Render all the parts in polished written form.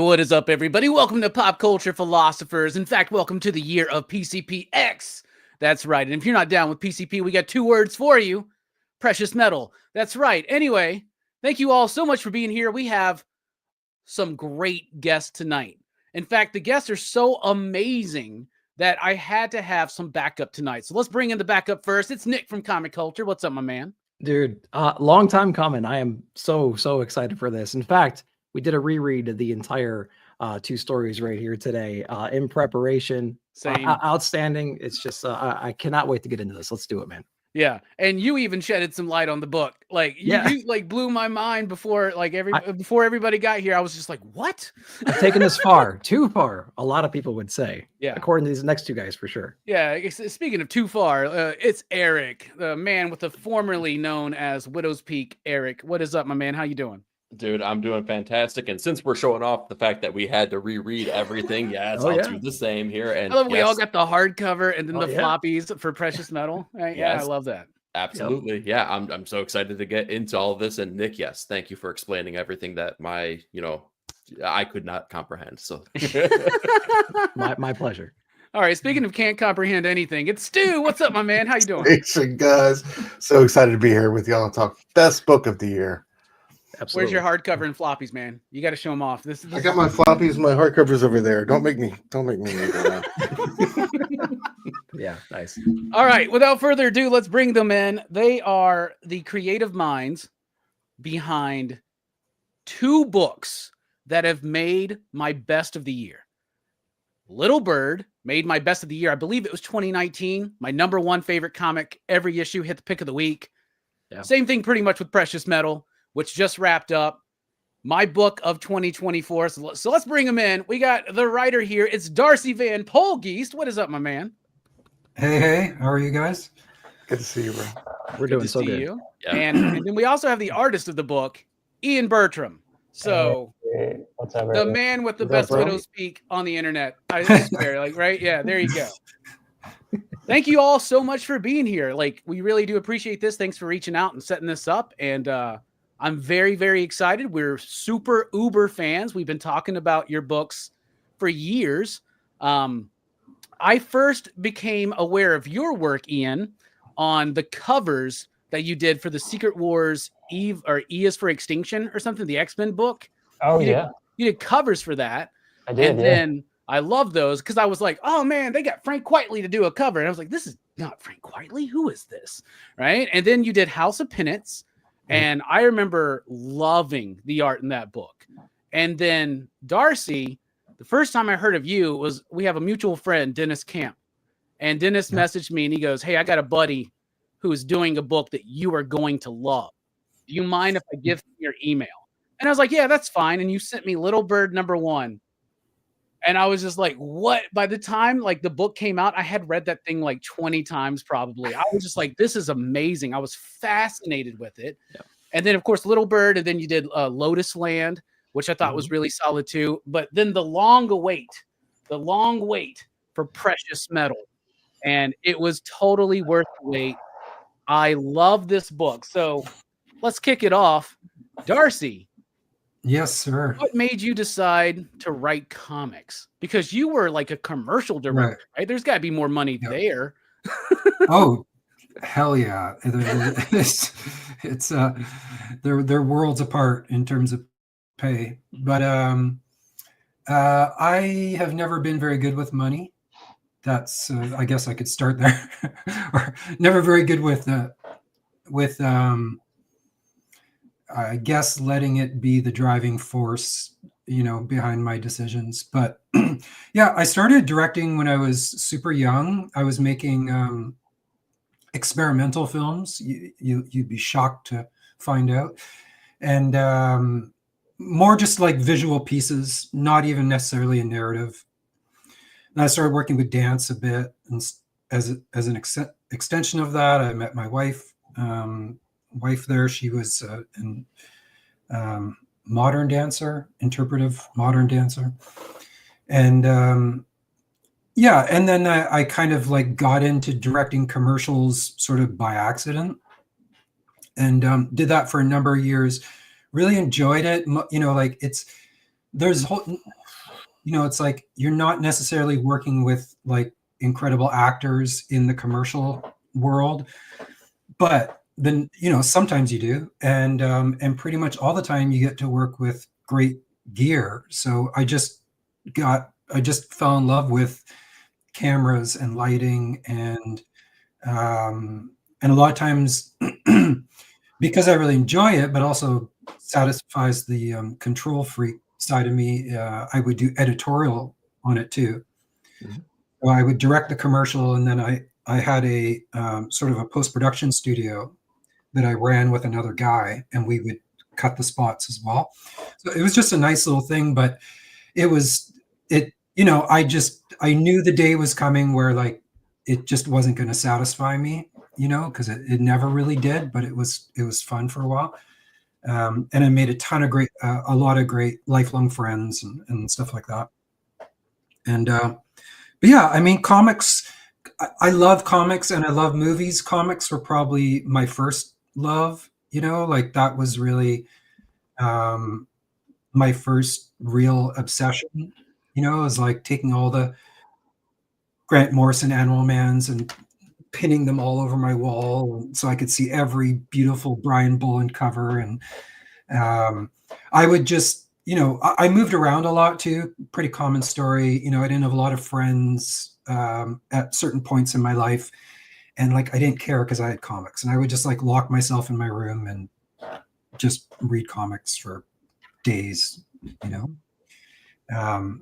What is up, everybody? Welcome to Pop Culture Philosophers. In fact, welcome to the year of PCPX. That's right. And if you're not down with PCP, we got two words for you. Precious metal. That's right. Anyway, thank you all so much for being here. We have some great guests tonight. In fact, the guests are so amazing that I had to have some backup tonight. So let's bring in the backup first. It's Nick from Comic Culture. What's up, my man? Dude, long time coming. I am so excited for this. In fact, we did a reread of the entire two stories right here today in preparation. Same. Outstanding. It's just I cannot wait to get into this. Let's do it, man. Yeah, and you even shedded some light on the book. Like you like blew my mind before before everybody got here. I was just like, "What?" I've taken this far, too far. A lot of people would say. Yeah, according to these next two guys, for sure. Yeah. Speaking of too far, it's Eric, the man with the formerly known as Widow's Peak. Eric, what is up, my man? How you doing? Dude, I'm doing fantastic. And since we're showing off the fact that we had to reread everything, I'll do the same here. And I love we all got the hardcover and then the floppies for Precious Metal. Right? Yeah, I love that. Absolutely. Yep. Yeah, I'm so excited to get into all of this. And Nick, yes, thank you for explaining everything that I could not comprehend. So my pleasure. All right, speaking of can't comprehend anything, it's Stu. What's up, my man? How you doing? Thanks, guys. So excited to be here with y'all and talk best book of the year. Where's Absolutely. your hardcover and floppies, man? You got to show them off. This I got my floppies, my hardcovers over there. Don't make me make that. Yeah, nice. All right, without further ado, let's bring them in. They are the creative minds behind two books that have made my best of the year. Little Bird made my best of the year. I believe it was 2019. My number one favorite comic. Every issue hit the pick of the week. Yeah. Same thing pretty much with Precious Metal, which just wrapped up. My book of 2024. So let's bring him in. We got the writer here. It's Darcy Van Poelgeest. What is up, my man? Hey, how are you guys? Good to see you, bro. We're doing so good. Yeah. And then we also have the artist of the book, Ian Bertram. So hey, what's up, the man with the best Widow's Peak on the internet. I swear, right? Yeah, there you go. Thank you all so much for being here. We really do appreciate this. Thanks for reaching out and setting this up. And I'm very, very excited. We're super uber fans. We've been talking about your books for years. I first became aware of your work, Ian, on the covers that you did for the Secret Wars E is for Extinction or something, the X-Men book. Oh, you did covers for that. I did, and then I love those because I was like, oh, man, they got Frank Quitely to do a cover. And I was like, this is not Frank Quitely. Who is this? Right? And then you did House of Penance. And I remember loving the art in that book. And then Darcy, the first time I heard of you was we have a mutual friend, Dennis Camp. And Dennis messaged me and he goes, hey, I got a buddy who is doing a book that you are going to love. Do you mind if I give him your email? And I was like, yeah, that's fine. And you sent me Little Bird #1. And I was just like, what? By the time the book came out, I had read that thing 20 times probably. I was just like, this is amazing. I was fascinated with it. Yeah. And then, of course, Little Bird. And then you did Lotus Land, which I thought was really solid too. But then the long wait for Precious Metal. And it was totally worth the wait. I love this book. So let's kick it off. Darcy. Yes, sir. What made you decide to write comics? Because you were like a commercial director, right? There's got to be more money there. Oh, hell yeah. It's they're worlds apart in terms of pay. But I have never been very good with money. That's I guess I could start there. Or never very good with I guess letting it be the driving force, behind my decisions. But yeah, I started directing when I was super young. I was making experimental films. You'd be shocked to find out. And more just like visual pieces, not even necessarily a narrative. And I started working with dance a bit. And as an extension of that, I met my wife. There, she was an modern dancer, interpretive modern dancer. And and then I kind of got into directing commercials sort of by accident, and did that for a number of years. Really enjoyed it. There's you know, it's like you're not necessarily working with like incredible actors in the commercial world, but then, you know, sometimes you do, and pretty much all the time you get to work with great gear. So I just fell in love with cameras and lighting, and a lot of times because I really enjoy it, but also satisfies the control freak side of me, I would do editorial on it too. Mhm. So I would direct the commercial, and then I had a sort of a post-production studio that I ran with another guy, and we would cut the spots as well. So it was just a nice little thing, but you know, I knew the day was coming where like it just wasn't going to satisfy me, you know, because it never really did, but it was fun for a while. And I made a lot of great lifelong friends and stuff like that. And but yeah, I mean, comics, I love comics and I love movies. Comics were probably my first love, you know, like that was really my first real obsession. You know, it was like taking all the Grant Morrison Animal Mans and pinning them all over my wall so I could see every beautiful Brian Boland cover. And I would just, you know, I moved around a lot too. Pretty common story. You know, I didn't have a lot of friends at certain points in my life. And like, I didn't care because I had comics, and I would just like lock myself in my room and just read comics for days, you know?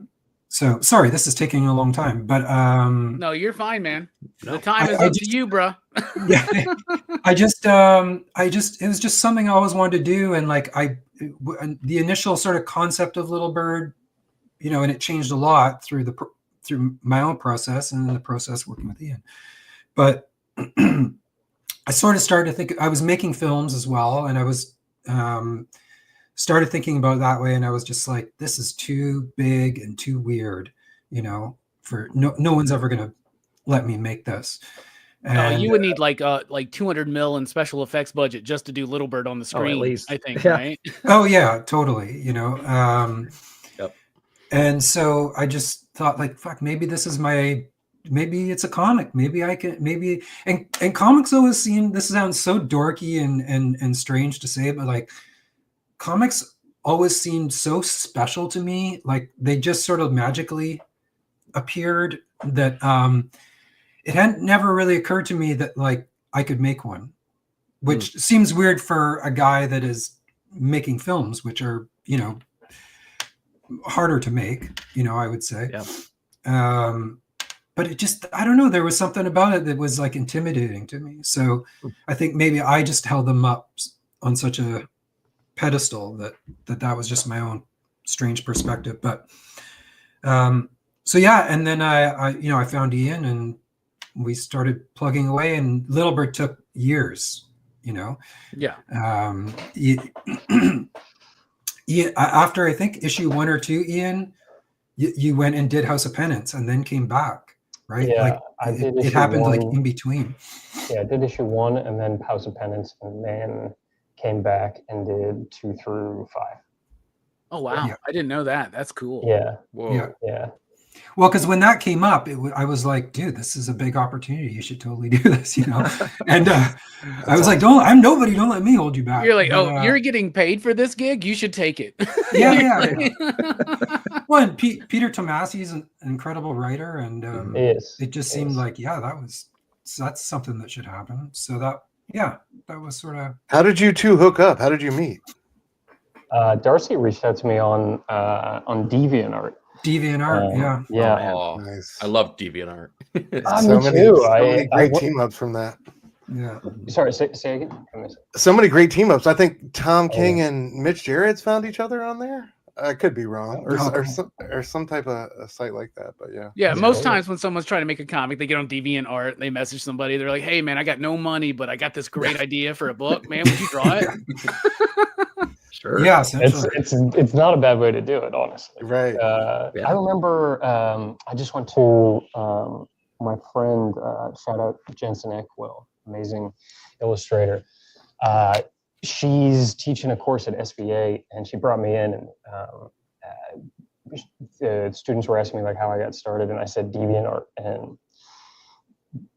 So sorry, this is taking a long time, but No, you're fine, man. No. The time is I up just- to you, bro. yeah, it was just something I always wanted to do. And like, the initial sort of concept of Little Bird, you know, and it changed a lot through through my own process and then the process working with Ian. But I sort of started to think, I was making films as well, and I was started thinking about it that way, and I was just like, this is too big and too weird, you know, for no one's ever gonna let me make this. And You would need like 200 mil in special effects budget just to do Little Bird on the screen, least. I think, Yeah. right? oh yeah, totally, you know. Yep. And so I just thought like, fuck, maybe it's a comic. Maybe I can, and comics always seem, this sounds so dorky and strange to say, but like comics always seemed so special to me. Like they just sort of magically appeared, that it had never really occurred to me that like I could make one, which seems weird for a guy that is making films, which are, you know, harder to make, you know, I would say. Yeah. But it just, I don't know, there was something about it that was like intimidating to me. So I think maybe I just held them up on such a pedestal that was just my own strange perspective. But so yeah, and then I found Ian, and we started plugging away, and Little Bird took years, you know. Yeah. After I think issue 1 or 2, Ian, you went and did House of Penance and then came back, right? Yeah, like I did it issue happened 1. like in between. Yeah, I did issue 1 and then House of Penance, and then came back and did 2 through 5. Oh wow, Yeah. I didn't know that. That's cool. Yeah, Whoa. yeah. Well, because when that came up, I was like, dude, this is a big opportunity. You should totally do this, you know. And I was like, I'm nobody. Don't let me hold you back. You're like, But, oh, you're getting paid for this gig. You should take it. yeah. Well, and Peter Tomasi is an incredible writer, and it just seemed like, that's something that should happen. So that was sort of. How did you two hook up? How did you meet? Darcy reached out to me on DeviantArt. DeviantArt, yeah. Oh, Nice. I love DeviantArt. So Me many, too. so many great team ups from that. Yeah. Sorry, say again. I missed it. So many great team ups. I think Tom King and Mitch Gerrits found each other on there. I could be wrong, or some type of a site like that. But yeah. Yeah, most times when someone's trying to make a comic, they get on DeviantArt, they message somebody, they're like, "Hey man, I got no money, but I got this great idea for a book. Man, would you draw it?" Sure. Yeah, essentially. It's not a bad way to do it, honestly. Right. I remember I just went to my friend, shout out Jensen Eckwell, amazing illustrator. She's teaching a course at SVA, and she brought me in, and students were asking me like how I got started, and I said DeviantArt, and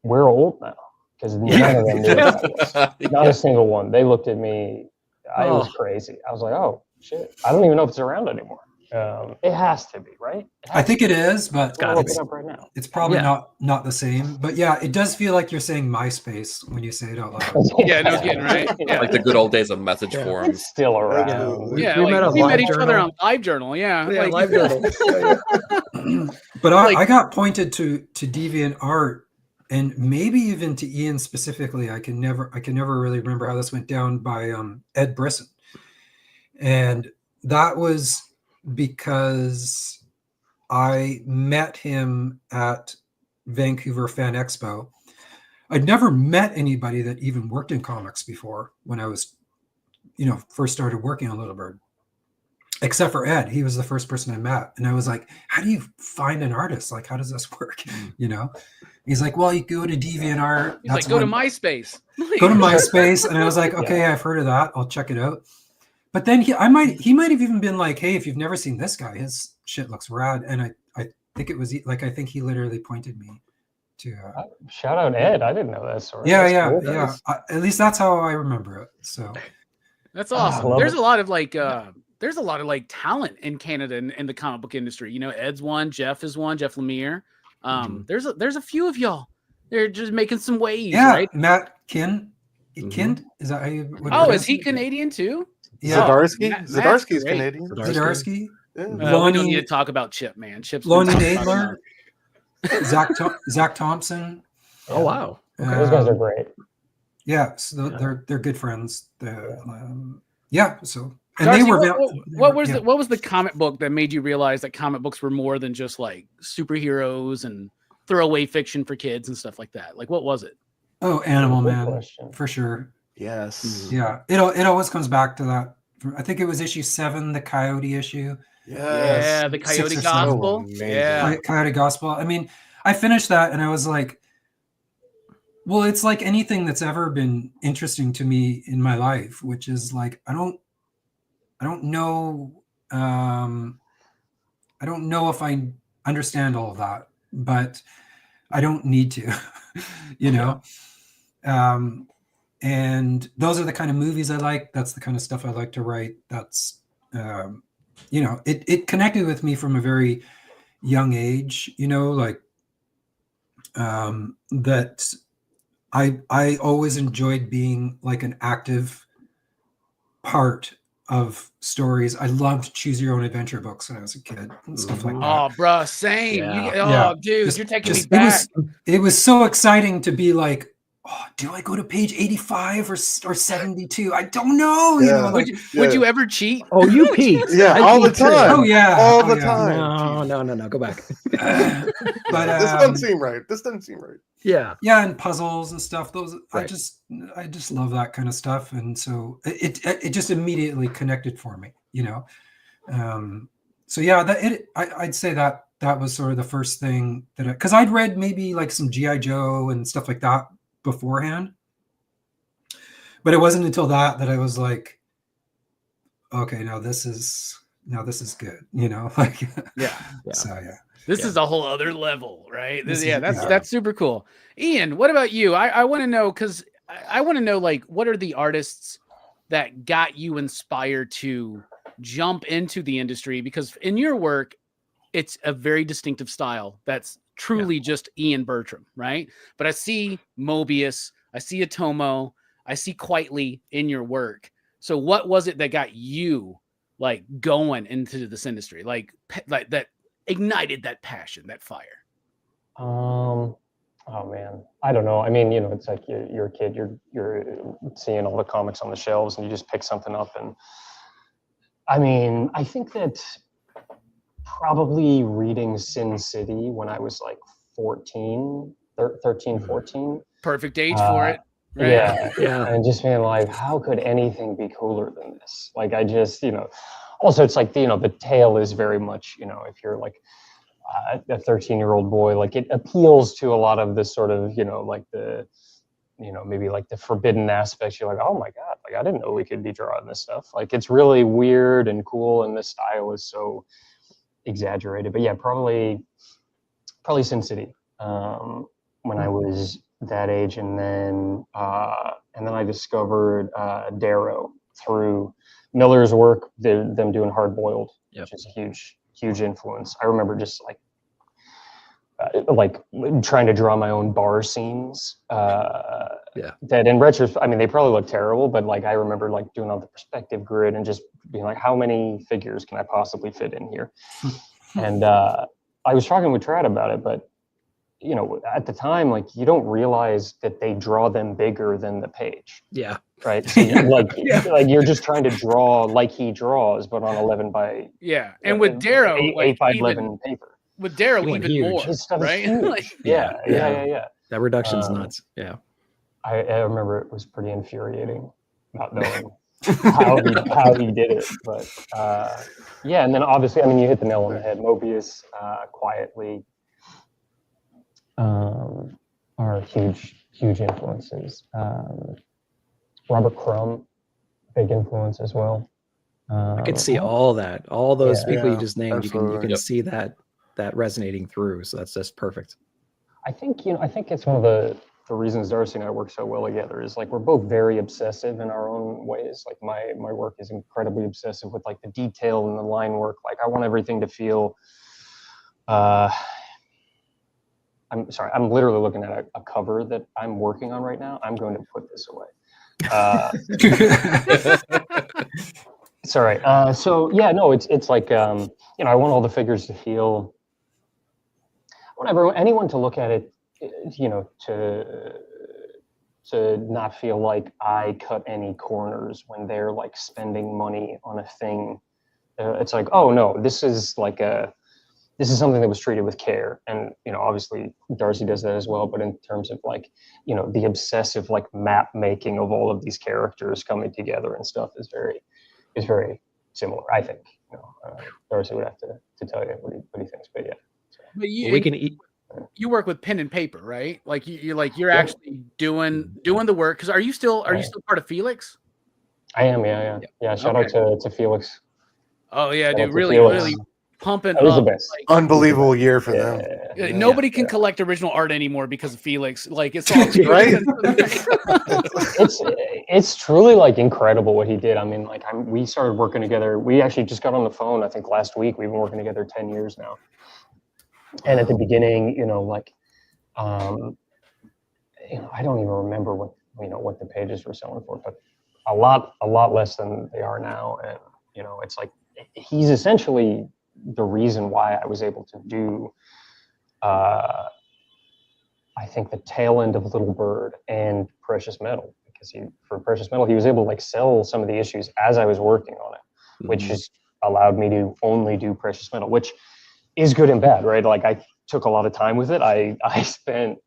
we're old now because none of them knew what that was. Not a single one. They looked at me. I was crazy. I was like, oh shit, I don't even know if it's around anymore. It has to be, right? I think it is, but look it up right now. it's probably not the same. But yeah, it does feel like you're saying MySpace when you say it out loud. Yeah, no kidding, right? Yeah. Like the good old days of message forums. It's still around. Yeah, we met each other on LiveJournal. Yeah, Yeah, like, LiveJournal. But Like- I got pointed to DeviantArt, and maybe even to Ian specifically. I can never really remember how this went down, by Ed Brisson, and that was because I met him at Vancouver Fan Expo. I'd never met anybody that even worked in comics before when I was, first started working on Little Bird, except for Ed. He was the first person I met. And I was like, how do you find an artist? Like, how does this work? He's like, well, you go to DeviantArt. he's like, go to MySpace. Go to MySpace. And I was like, okay, I've heard of that. I'll check it out. But then he might have even been like, hey, if you've never seen this guy, his shit looks rad. And I think it was like, I think he literally pointed me to shout out Ed. I didn't know that story. Yeah. That's cool. At least that's how I remember it. So That's awesome. love There's it. a lot of talent in Canada in the comic book industry. Ed's one, Jeff is one, Jeff Lemire. There's a few of y'all. They're just making some waves, right? Matt Kind. Is that how you? Is he Canadian too? Yeah. Zdarsky? Matt's Zdarsky's great. Canadian. Zdarsky. Yeah. We don't Lonnie- need to talk about Chip, man. Chip's been Lonnie talking about Nadler. Zach Thompson. Oh wow. Those guys are great. Yeah, so they're good friends. So and Darcy, they were what was the comic book that made you realize that comic books were more than just like superheroes and throwaway fiction for kids and stuff like that? Like, what was it? Animal Good Man question. for sure. Yes. Yeah, it always comes back to that. I think it was issue 7, the Coyote issue. Yes. Yeah, the Coyote 6 or 7. Gospel. Amazing. Yeah, Coyote Gospel. I mean, I finished that and I was like, well, it's like anything that's ever been interesting to me in my life, which is like I don't know if I understand all of that, but I don't need to, and those are the kind of movies I like. That's the kind of stuff I like to write. That's it connected with me from a very young age, that I always enjoyed being like an active part of stories. I loved choose your own adventure books when I was a kid and stuff like that. Oh, bro, same. Yeah. Dude, you're taking me back. It was so exciting to be like, oh, do I go to page 85 or 72? I don't know. Yeah. Would you ever cheat? Oh, you peaked. Yeah, I all the peaked too. time. Oh yeah, All oh, the yeah. time. No. Go back. But This doesn't seem right. This doesn't seem right. Yeah. yeah, and puzzles and stuff. Those Right. I just love that kind of stuff, and so it just immediately connected for me, So yeah, I'd say that was sort of the first thing that because I'd read maybe like some G.I. Joe and stuff like that beforehand, but it wasn't until that I was like, okay, now this is good, like Yeah. So yeah. This is a whole other level, right? Yeah. That's super cool. Ian, what about you? I want to know, because I want to know, like, what are the artists that got you inspired to jump into the industry? Because in your work, it's a very distinctive style that's truly just Ian Bertram, right? But I see Mobius, I see Atomo, I see Quietly in your work. So what was it that got you like going into this industry, like that ignited that passion, that fire? Oh man, I don't know. I mean, it's like you're a kid, you're seeing all the comics on the shelves and you just pick something up. And I mean, I think that probably reading Sin City when I was like 13, 14. Perfect age for it. Right? Yeah. And just being like, how could anything be cooler than this? Like, I just, also it's like, the tale is very much, if you're like a 13-year-old boy, like it appeals to a lot of this sort of, like the, maybe like the forbidden aspects. You're like, oh my God, like I didn't know we could be drawing this stuff. Like it's really weird and cool. And the style is so exaggerated, but yeah, probably Sin City when I was that age, and then I discovered Darrow through Miller's work, them doing Hard Boiled, which is a huge influence. I remember just like trying to draw my own bar scenes. That in retrospect, I mean, they probably look terrible, but like I remember like doing all the perspective grid and just being like, how many figures can I possibly fit in here? And I was talking with Trad about it, but you know, at the time, like you don't realize that they draw them bigger than the page. Yeah. Right. So like you're just trying to draw like he draws, but on 11 by And with Darrow, 8 by 11 paper. With Darrow, even huge. more. His stuff right? is huge. Yeah. That reduction's nuts. Yeah. I remember it was pretty infuriating not knowing how he did it, but and then obviously, I mean, you hit the nail on the head. Mobius, Quietly, are huge influences. Robert Crumb, big influence as well. I could see all that, all those people you just named. Absolutely. You can see that resonating through. So that's just perfect. I think it's one of the reasons Darcy and I work so well together is like we're both very obsessive in our own ways. Like my work is incredibly obsessive with like the detail and the line work. Like I want everything to feel. I'm sorry, I'm literally looking at a cover that I'm working on right now. I'm going to put this away. It's all right. So yeah, no, it's like I want all the figures to feel. I want anyone to look at it, to not feel like I cut any corners when they're like spending money on a thing. It's like, oh no, this is something that was treated with care, and obviously Darcy does that as well. But in terms of like, the obsessive like map making of all of these characters coming together and stuff is very similar. I think. Darcy would have to tell you what he thinks, but yeah. But you work with pen and paper, right? Like you're actually doing the work. Because are you still part of Felix? I am, yeah. Shout out to Felix. Oh yeah, dude, really pumping that was up. The best. Like, unbelievable year for them. Nobody can collect original art anymore because of Felix. Like it's all right. It's truly like incredible what he did. I mean, like we started working together. We actually just got on the phone, I think last week. We've been working together 10 years now. And at the beginning, I don't even remember what the pages were selling for, but a lot less than they are now. And it's like he's essentially the reason why I was able to do I think the tail end of Little Bird and Precious Metal, because for Precious Metal he was able to like sell some of the issues as I was working on it, which just allowed me to only do Precious Metal, which is good and bad, right? Like I took a lot of time with it. I spent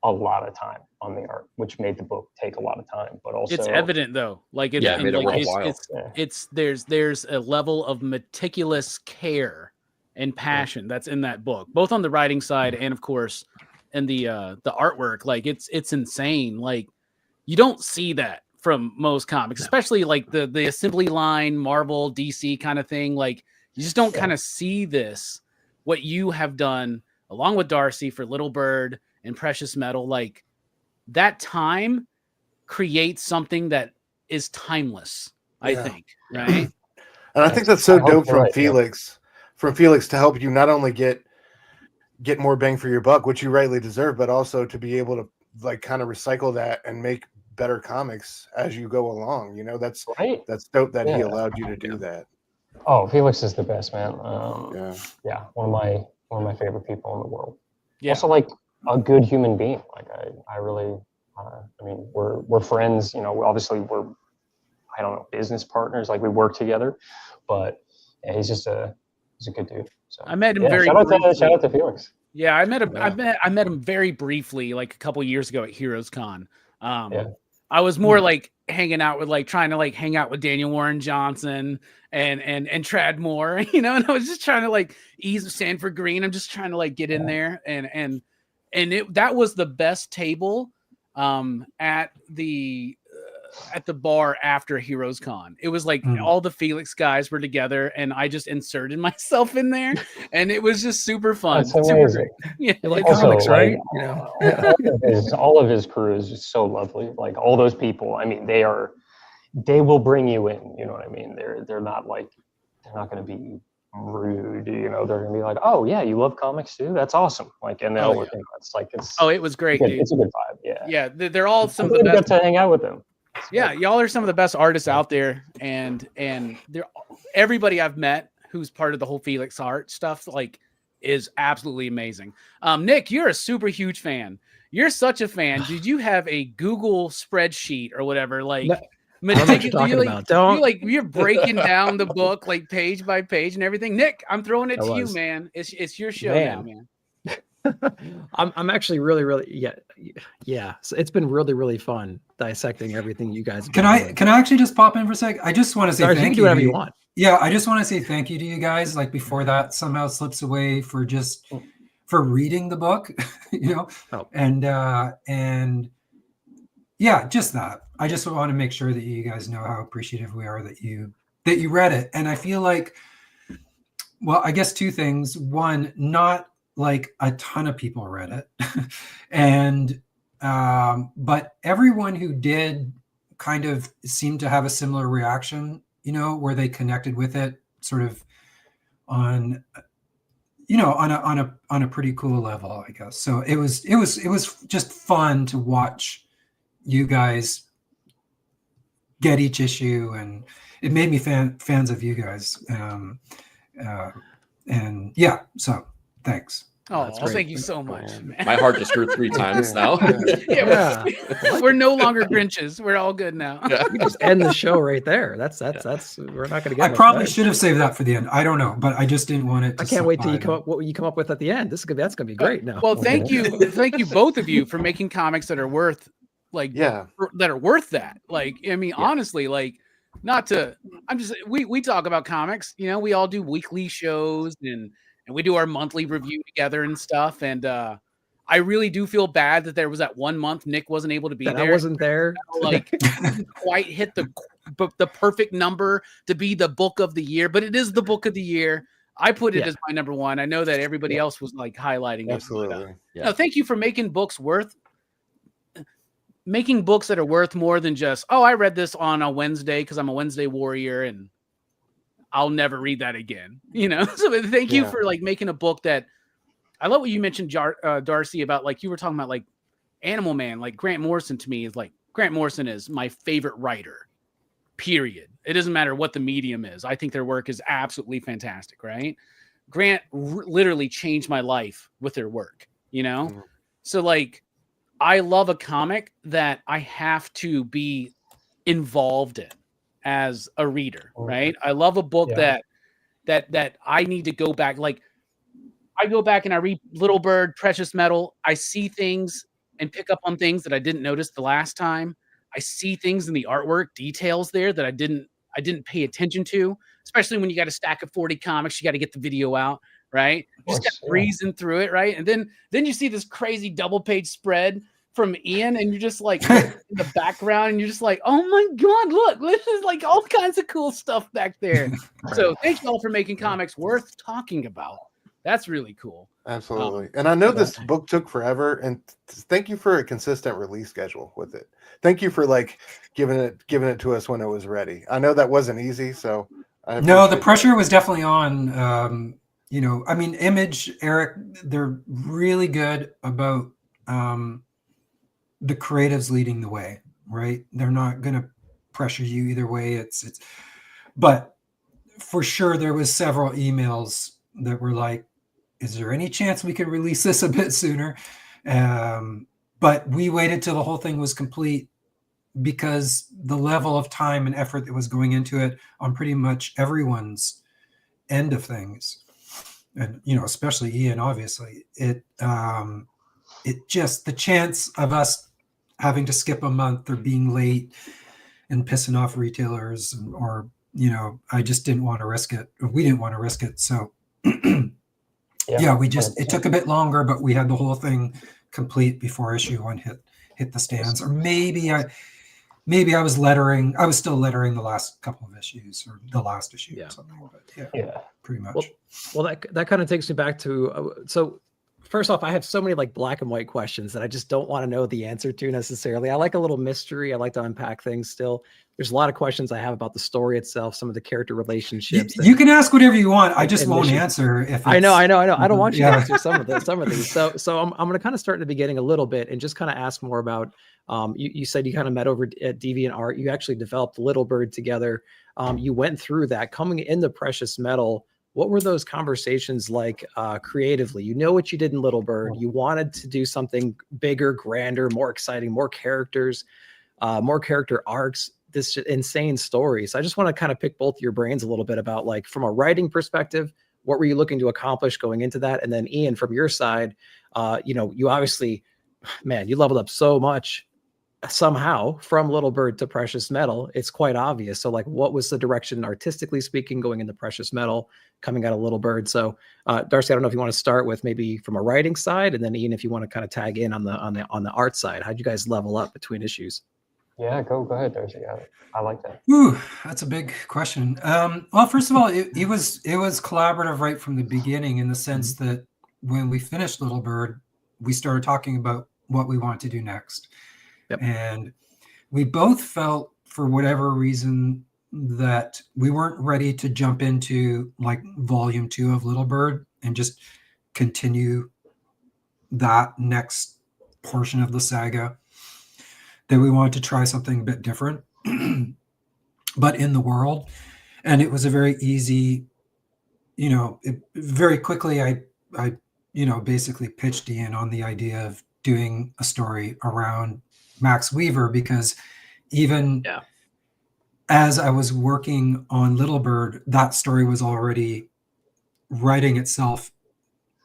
a lot of time on the art, which made the book take a lot of time. But also, it's evident though. Like there's a level of meticulous care and passion that's in that book, both on the writing side and of course in the artwork. Like it's insane. Like you don't see that from most comics, especially like the assembly line Marvel DC kind of thing. Like you just don't kind of see this, what you have done along with Darcy for Little Bird and Precious Metal. Like that time creates something that is timeless, I think. Right. And I think that's so dope from Felix, to help you not only get more bang for your buck, which you rightly deserve, but also to be able to like kind of recycle that and make better comics as you go along. That's dope that he allowed you to do that. Oh, Felix is the best, man. One of my favorite people in the world. Yeah. Also, like a good human being. Like I really, I mean, we're friends. Obviously we're, I don't know, business partners. Like we work together, but he's a good dude. So I met him very. Shout out to Felix. Yeah, I met him. I met him very briefly, like a couple years ago at Heroes Con. I was more like hanging out with, like trying to like hang out with Daniel Warren Johnson and Trad Moore, and I was just trying to like ease Sanford Green. I'm just trying to like get in there and that was the best table at the at the bar after Heroes Con. It was like all the Felix guys were together, and I just inserted myself in there, and it was just super fun. That's amazing. Yeah, You like Also, comics, right? like, You know. all of his crew is just so lovely. Like all those people, I mean, they will bring you in. You know what I mean? They're not like, they're not going to be rude. You know, they're going to be like, oh yeah, you love comics too? That's awesome. Like, and they'll, you know, it's like it was great, dude. It's a good vibe. Yeah. Yeah, they're all some of the I best. got to hang out with them. Yeah, y'all are some of the best artists out there, and they're everybody I've met who's part of the whole Felix art stuff like is absolutely amazing. Nick, you're a super huge fan. You're such a fan. Did you have a Google spreadsheet or whatever? Like, you're breaking down the book like page by page and everything. Nick, I'm throwing it to you, man. It's your show now, man. I'm actually really yeah. So it's been really fun dissecting everything you guys. Can I actually just pop in for a sec? I just want to say thank you. You can do whatever you want. Yeah, I just want to say thank you to you guys. Like before that somehow slips away for reading the book, you know, and yeah, just that. I just want to make sure that you guys know how appreciative we are that you read it. And I feel like, well, I guess two things. One, not like a ton of people read it, and but everyone who did kind of seemed to have a similar reaction, you know, where they connected with it sort of on, you know, on a pretty cool level, I guess. So it was just fun to watch you guys get each issue, and it made me fans of you guys. And yeah, so thanks. Oh, thank you so much, man. My heart just grew 3 times now. We're no longer Grinches. We're all good now. We just end the show right there. That's we're not going to get. I probably should have saved that for the end. I don't know, but I just didn't want it. I can't wait till you come up with at the end. That's gonna be great. Now, well, thank you both of you for making comics that are worth that are worth that. Like, I mean, honestly, like, not to. I'm just we talk about comics. You know, we all do weekly shows and we do our monthly review together and stuff. And I really do feel bad that there was that 1 month Nick wasn't able to be there. I wasn't there. Like, didn't quite hit the perfect number to be the book of the year, but it is the book of the year. I put it as my number one. I know that everybody else was like highlighting it. Absolutely. No, thank you for making books that are worth more than just, oh, I read this on a Wednesday because I'm a Wednesday warrior and I'll never read that again. You know, so thank you for like making a book that I love what you mentioned, Darcy, about like you were talking about like Animal Man, like Grant Morrison to me is like Grant Morrison is my favorite writer, period. It doesn't matter what the medium is. I think their work is absolutely fantastic, right? Grant literally changed my life with their work, you know? Mm-hmm. So like, I love a comic that I have to be involved in as a reader, right? I love a book that I need to go back. Like I go back and I read Little Bird, Precious Metal. I see things and pick up on things that I didn't notice the last time. I see things in the artwork, details there that I didn't pay attention to, especially when you got a stack of 40 comics, you got to get the video out, right? You just got breezing through it, right? And then you see this crazy double page spread from Ian, and you're just like in the background, and you're just like, oh my God, look, this is like all kinds of cool stuff back there. So thank you all for making comics worth talking about. That's really cool. Absolutely. And I know this book took forever, and thank you for a consistent release schedule with it. Thank you for like giving it to us when it was ready. I know that wasn't easy, so no, the pressure was definitely on. You know, I mean, Image, Eric, they're really good about the creatives leading the way, right? They're not going to pressure you either way. But for sure, there was several emails that were like, is there any chance we could release this a bit sooner? But we waited till the whole thing was complete because the level of time and effort that was going into it on pretty much everyone's end of things, and you know, especially Ian, obviously, it just the chance of us having to skip a month or being late and pissing off retailers, or you know, I just didn't want to risk it. We didn't want to risk it, so it took a bit longer, but we had the whole thing complete before issue 1 hit the stands. Or maybe maybe I was lettering. I was still lettering the last couple of issues or the last issue Yeah. or something. But Yeah. pretty much. Well, that kind of takes me back to so. First off, I have so many like black and white questions that I just don't want to know the answer to necessarily. I like a little mystery. I like to unpack things still. There's a lot of questions I have about the story itself, some of the character relationships. You can ask whatever you want. I just won't missions. answer if I know. I don't want you Yeah. to answer some of these. So I'm going to kind of start at the beginning a little bit and just kind of ask more about. You said you kind of met over at DeviantArt. You actually developed Little Bird together. You went through that coming into Precious Metal. What were those conversations like creatively? You know what you did in Little Bird. You wanted to do something bigger, grander, more exciting, more characters, more character arcs, this insane story. So I just want to kind of pick both your brains a little bit about, like, from a writing perspective, what were you looking to accomplish going into that? And then Ian, from your side, you obviously, man, you leveled up so much somehow from Little Bird to Precious Metal. It's quite obvious. So, like, what was the direction artistically speaking going into Precious Metal, coming out of Little Bird? So Darcy, I don't know if you want to start with maybe from a writing side, and then Ian, if you want to kind of tag in on the art side. How'd you guys level up between issues? Yeah, go ahead, Darcy. I like that. Ooh, that's a big question. Well, first of all, it was collaborative right from the beginning, in the sense that when we finished Little Bird, we started talking about what we want to do next. Yep. And we both felt, for whatever reason, that we weren't ready to jump into like volume 2 of Little Bird and just continue that next portion of the saga, that we wanted to try something a bit different, but in the world. And it was a very easy, very quickly, I basically pitched Ian on the idea of doing a story around Max Weaver, because even as I was working on Little Bird, that story was already writing itself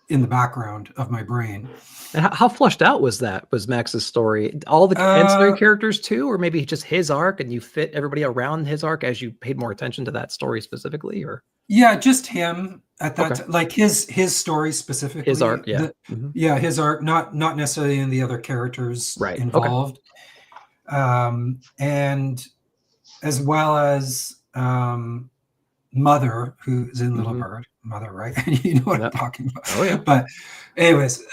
in the background of my brain. And how fleshed out was Max's story? All the ancillary characters too, or maybe just his arc, and you fit everybody around his arc as you paid more attention to that story specifically? Or yeah, just him at that like his story specifically. His arc, his arc, not necessarily in the other characters involved. And as well as Mother, who's in Little Bird. Mother, right? You know what I'm talking about. Oh yeah. But anyways,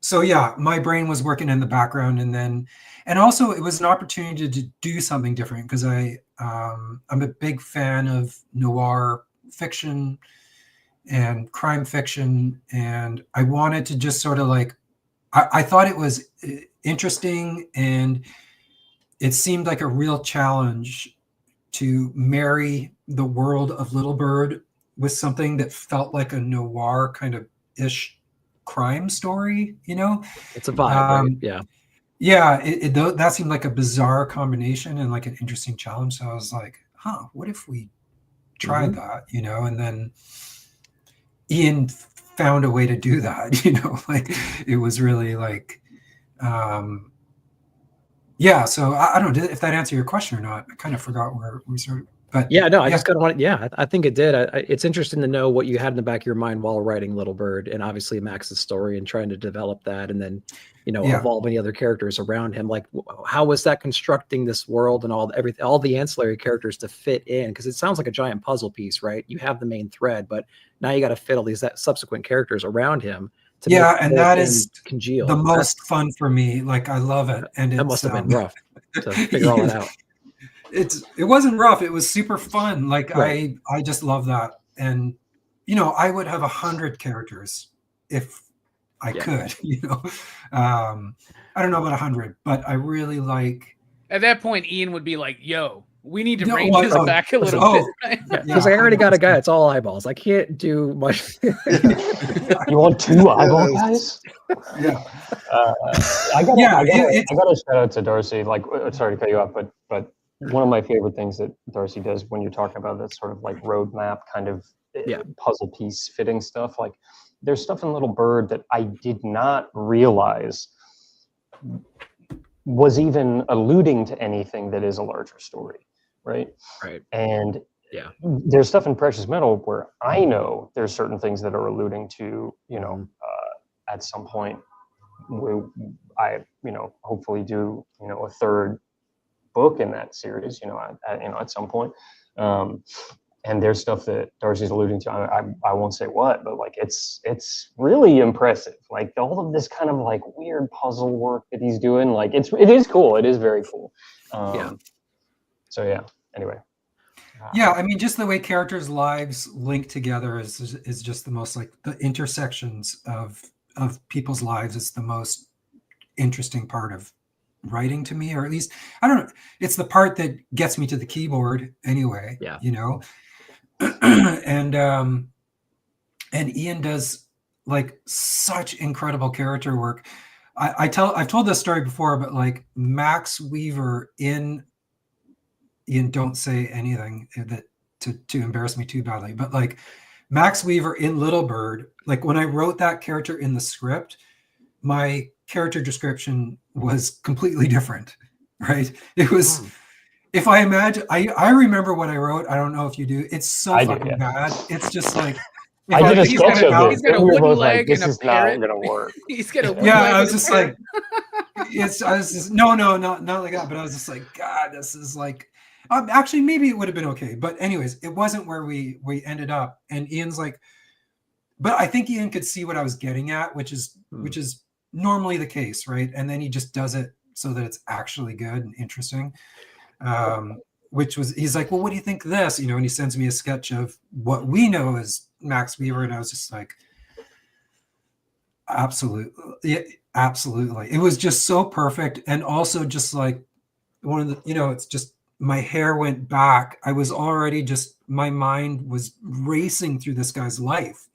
so yeah, my brain was working in the background, and also it was an opportunity to do something different, because I'm a big fan of noir fiction and crime fiction, and I wanted to just sort of like, I thought it was interesting, and it seemed like a real challenge to marry the world of Little Bird with something that felt like a noir kind of ish crime story, It's a vibe, right? Yeah, that seemed like a bizarre combination and like an interesting challenge. So I was like, what if we tried that, and then Ian found a way to do that, like it was really like, so I don't know if that answered your question or not. I kind of forgot where we started. But I just kind of wanted, I think it did. It's interesting to know what you had in the back of your mind while writing Little Bird, and obviously Max's story, and trying to develop that, and then, evolve any other characters around him. Like, how was that constructing this world and all the ancillary characters to fit in? Because it sounds like a giant puzzle piece, right? You have the main thread, but now you got to fit all these subsequent characters around him. And that is congeal. The most fun for me. Like, I love it. And that must have been rough to figure all that out. It wasn't rough. It was super fun. Like, I just love that. And, I would have 100 characters if I could, I don't know about 100, but I really like. At that point, Ian would be like, yo, we need to bring this back a little bit. Right? Because I already got a guy. It's all eyeballs. I can't do much. You want 2 eyeball guys? Yeah. I got to shout out to Darcy. Like, sorry to cut you off, but one of my favorite things that Darcy does when you're talking about that sort of like roadmap kind of puzzle piece fitting stuff, like there's stuff in Little Bird that I did not realize was even alluding to anything that is a larger story, right? Right. And there's stuff in Precious Metal where I know there's certain things that are alluding to, at some point I hopefully do, a third book in that series, at some point. And there's stuff that Darcy's alluding to. I won't say what, but like it's really impressive. Like all of this kind of like weird puzzle work that he's doing. Like it is cool. It is very cool. So yeah. Anyway. Yeah, I mean, just the way characters' lives link together is just the most, like, the intersections of people's lives is the most interesting part of writing to me, or at least, I don't know, it's the part that gets me to the keyboard anyway. Yeah. And Ian does like such incredible character work. I've told this story before, but like Max Weaver in Ian, don't say anything that to embarrass me too badly, but like Max Weaver in Little Bird, like when I wrote that character in the script, my character description was completely different, right? It was, if I imagine, I remember what I wrote. I don't know if you do. It's so fucking bad. It's just like, I did a sketch of it. He's got a wooden leg this and a is not parrot. gonna work. He's got a wooden leg. I was and a just parrot. like, I was just not like that. But I was just like, God, this is like, actually maybe it would have been okay. But anyways, it wasn't where we ended up. And Ian's like, but I think Ian could see what I was getting at, which is normally the case, right? And then he just does it so that it's actually good and interesting. He's like, well, what do you think of this? And he sends me a sketch of what we know as Max Weaver, and I was just like, absolutely. It was just so perfect. And also just like one of the, it's just, my hair went back. I was already my mind was racing through this guy's life,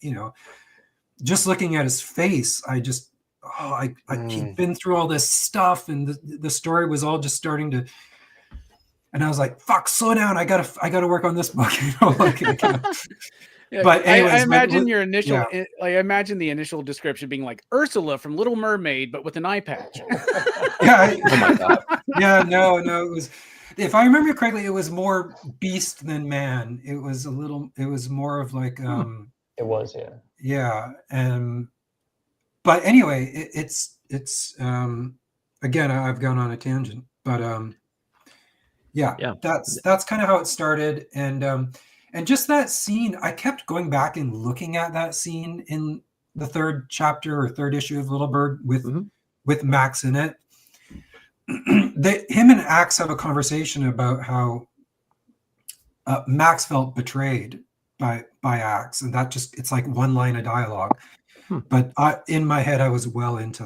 just looking at his face. He'd been through all this stuff, and the story was all just starting to, and I was like, fuck, slow down. I gotta work on this book. Yeah, but anyways, I imagine your initial, I imagine the initial description being like Ursula from Little Mermaid, but with an eye patch. Oh my God. Yeah, no, it was, if I remember correctly, it was more beast than man. It was more of like, it was, yeah. But anyway, it's again, I've gone on a tangent, but that's kind of how it started. And just that scene, I kept going back and looking at that scene in the third chapter or third issue of Little Bird with Max in it. Him and Axe have a conversation about how Max felt betrayed by Axe, and it's like one line of dialogue. But in my head, I was well into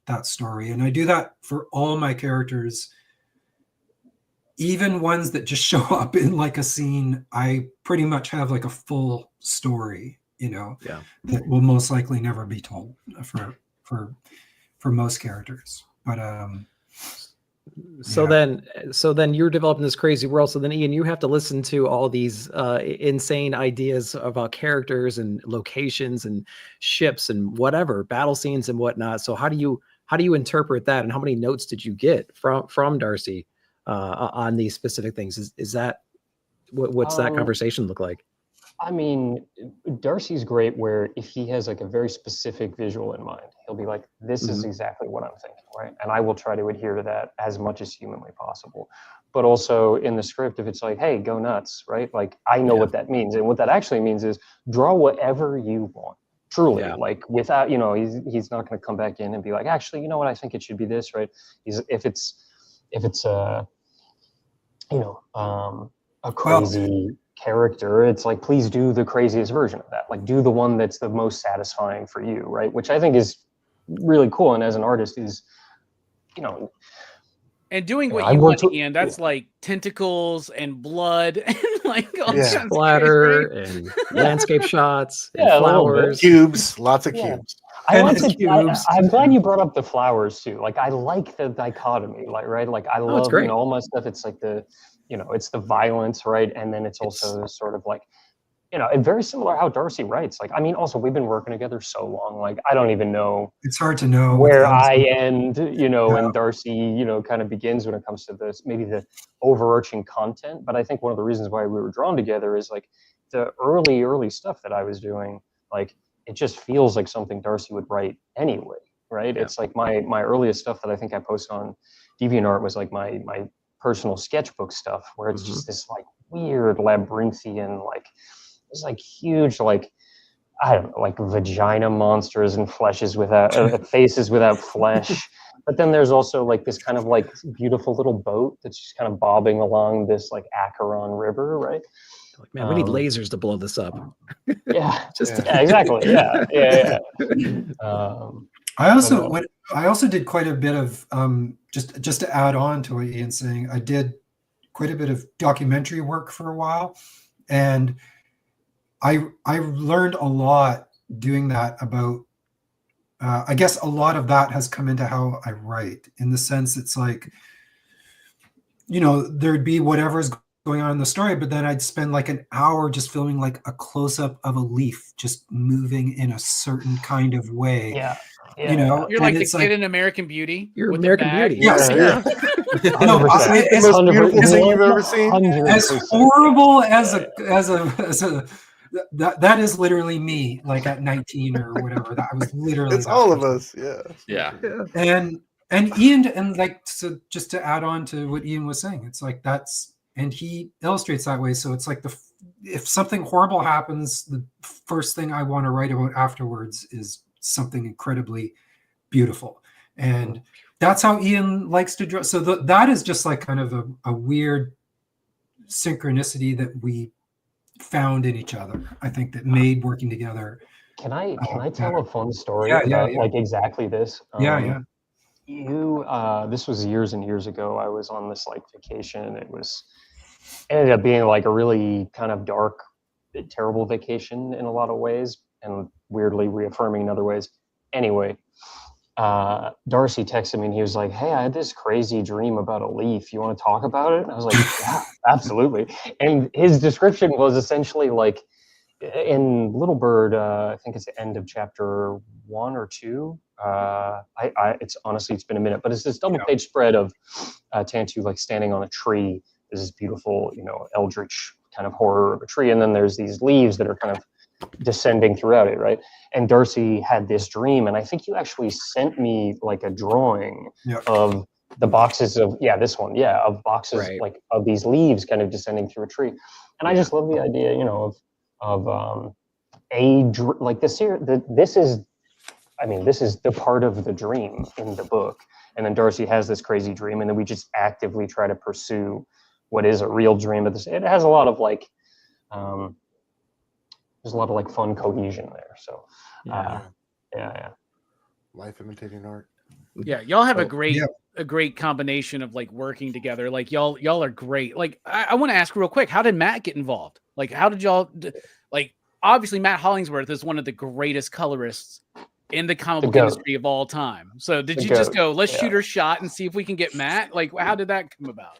that story, and I do that for all my characters. Even ones that just show up in like a scene, I pretty much have like a full story, that will most likely never be told for most characters. But so then you're developing this crazy world. So then Ian, you have to listen to all these insane ideas about characters and locations and ships and whatever, battle scenes and whatnot. So how do you interpret that, and how many notes did you get from Darcy on these specific things? Is that what's that conversation look like? I mean, Darcy's great where if he has like a very specific visual in mind, he'll be like, this is exactly what I'm thinking, right? And I will try to adhere to that as much as humanly possible. But also in the script, if it's like, hey, go nuts, right? Like, I know what that means. And what that actually means is draw whatever you want. Truly, like without, he's not going to come back in and be like, actually, you know what? I think it should be this, right? If it's a crazy character, it's like, please do the craziest version of that. Like, do the one that's the most satisfying for you, right? Which I think is really cool. And as an artist is, and doing what you want, Ian, that's like tentacles and blood and like all kinds of splatter and landscape shots and flowers, cubes, lots of cubes. I'm glad you brought up the flowers too. Like, I like the dichotomy, like, right? Like, I love, all my stuff. It's like it's the violence, right? And then it's also sort of like, and very similar how Darcy writes. Like, I mean, also we've been working together so long. Like, I don't even know. It's hard to know where I end, and Darcy, kind of begins when it comes to this, maybe the overarching content. But I think one of the reasons why we were drawn together is like the early stuff that I was doing. Like, it just feels like something Darcy would write anyway, right? Yeah. It's like my earliest stuff that I think I posted on DeviantArt was like my personal sketchbook stuff where it's just this like weird labyrinthian, like it's like huge, like I don't know, like vagina monsters and fleshes without faces without flesh. But then there's also like this kind of like beautiful little boat that's just kind of bobbing along this like Acheron River, right? Like, man, we need lasers to blow this up. Yeah, Just yeah, exactly. Yeah. I also did quite a bit of just to add on to what Ian's saying. I did quite a bit of documentary work for a while, and I learned a lot doing that about. I guess a lot of that has come into how I write, in the sense it's like, you know, there'd be whatever's going on in the story, but then I'd spend like an hour just filming like a close-up of a leaf just moving in a certain kind of way. Yeah. You know, You're like the kid in American Beauty. You're with the American bag. Beauty. Yes. Yeah. No, It's the most beautiful thing you've ever seen. as horrible as a that is literally me, like at 19 or whatever. That I was literally. It's that all of person. us. Yeah. And Ian, and like, so just to add on to what Ian was saying, it's like and he illustrates that way. So it's like if something horrible happens, the first thing I want to write about afterwards is something incredibly beautiful. And that's how Ian likes to draw. So that is just like kind of a weird synchronicity that we found in each other. I think that made working together. Can I tell a fun story Yeah, about like exactly this? Yeah. This was years and years ago. I was on this like vacation. It ended up being like a really kind of dark, terrible vacation in a lot of ways, and weirdly reaffirming in other ways. Anyway, Darcy texted me and he was like, "Hey, I had this crazy dream about a leaf. You want to talk about it?" And I was like, "Yeah, absolutely." And his description was essentially like, in Little Bird, I think it's the end of chapter 1 or 2. It's been a minute, but it's this double page spread of Tantu like standing on a tree. There's this beautiful, you know, eldritch kind of horror of a tree, and then there's these leaves that are kind of descending throughout it, right? And Darcy had this dream, and I think you actually sent me like a drawing of the boxes of of boxes like of these leaves kind of descending through a tree. And I just love the idea, you know, of like this here. This is the part of the dream in the book, and then Darcy has this crazy dream, and then we just actively try to pursue what is a real dream. But it has a lot of like, there's a lot of like fun cohesion there. So, yeah. Life imitating art. Yeah, y'all have a great combination of like working together. Like y'all are great. Like I want to ask real quick, how did Matt get involved? Like how did y'all like? Obviously, Matt Hollingsworth is one of the greatest colorists in the comic book industry of all time. So did you just go, let's shoot her shot and see if we can get Matt? Like, how did that come about?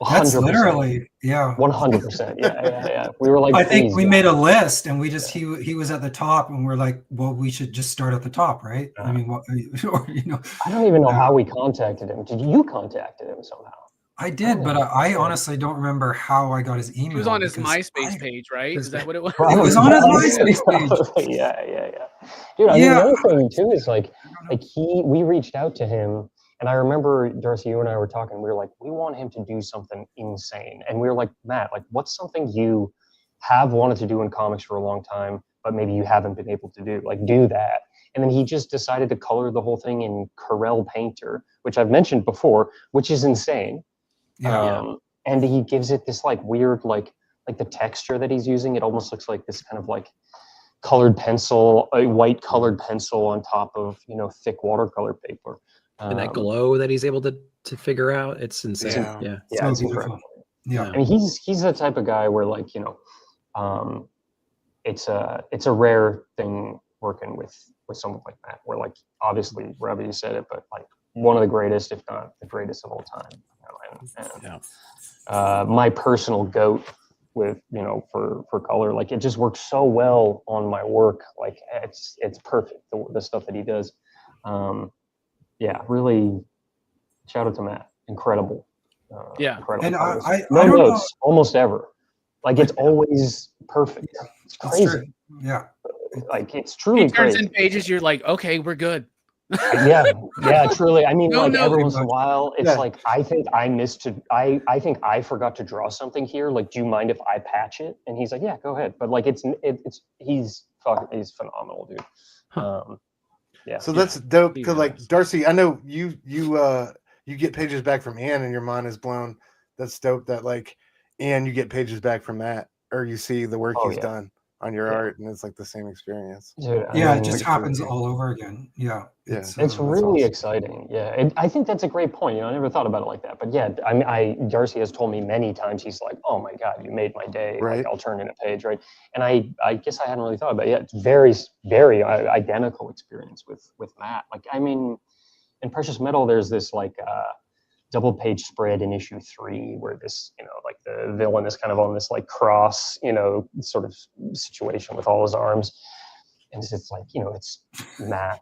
That's literally 100%. Yeah. We were like, I think we made a list, and we just he was at the top, and we're like, well, we should just start at the top, right? I mean, what, or, you know, I don't even know how we contacted him. Did you contact him somehow? I did, but I honestly don't remember how I got his email. It was on his MySpace page, right? Is that what it was? It was on his MySpace page. Yeah. Dude, I mean, the other thing too is like we reached out to him. And I remember, Darcy, you and I were talking, we were like, we want him to do something insane. And we were like, Matt, like, what's something you have wanted to do in comics for a long time, but maybe you haven't been able to do? Like, do that. And then he just decided to color the whole thing in Corel Painter, which I've mentioned before, which is insane. And he gives it this like weird, like the texture that he's using, it almost looks like this kind of like colored pencil, a white colored pencil on top of, you know, thick watercolor paper. And that glow that he's able to figure out, it's insane. Yeah, it's incredible. Yeah, I mean, he's the type of guy where, like, you know, it's a rare thing working with someone like that. Where, like, obviously, Robbie, you said it, but like one of the greatest, if not the greatest of all time. You know, my personal goat with, you know, for color, like, it just works so well on my work. Like, it's perfect, the stuff that he does. Yeah, really, shout out to Matt. Incredible. Incredible. And I no don't notes, know. almost ever. Like, it's always perfect. It's crazy. Yeah. Like, it's truly He turns crazy. in pages, you're like, okay, we're good. yeah, truly. I mean, No, like no, every once in a while, it's Yeah. like I think I think I forgot to draw something here. Like, do you mind if I patch it? And he's like, yeah, go ahead. But like, he's phenomenal, dude. Huh. Yeah. So that's dope. He Cause really like is. Darcy, I know you get pages back from Ian and your mind is blown. That's dope. That like Ian, you get pages back from Matt, or you see the work Oh, he's yeah. done on your Yeah. art, and it's like the same experience. Dude, I Yeah, it mean, just Like, happens for you. all over again. Yeah. Yeah. It's it's that's really awesome. exciting. Yeah. And I think that's a great point. You know, I never thought about it like that. But yeah, I mean, Darcy has told me many times, he's like, oh my God, you made my day. Right. Like, I'll turn in a page, right? And I guess I hadn't really thought about it. Yeah, it's very, very identical experience with Matt. Like, I mean, in Precious Metal, there's this like double page spread in issue 3 where this, you know, like the villain is kind of on this like cross, you know, sort of situation with all his arms. And it's like, you know, it's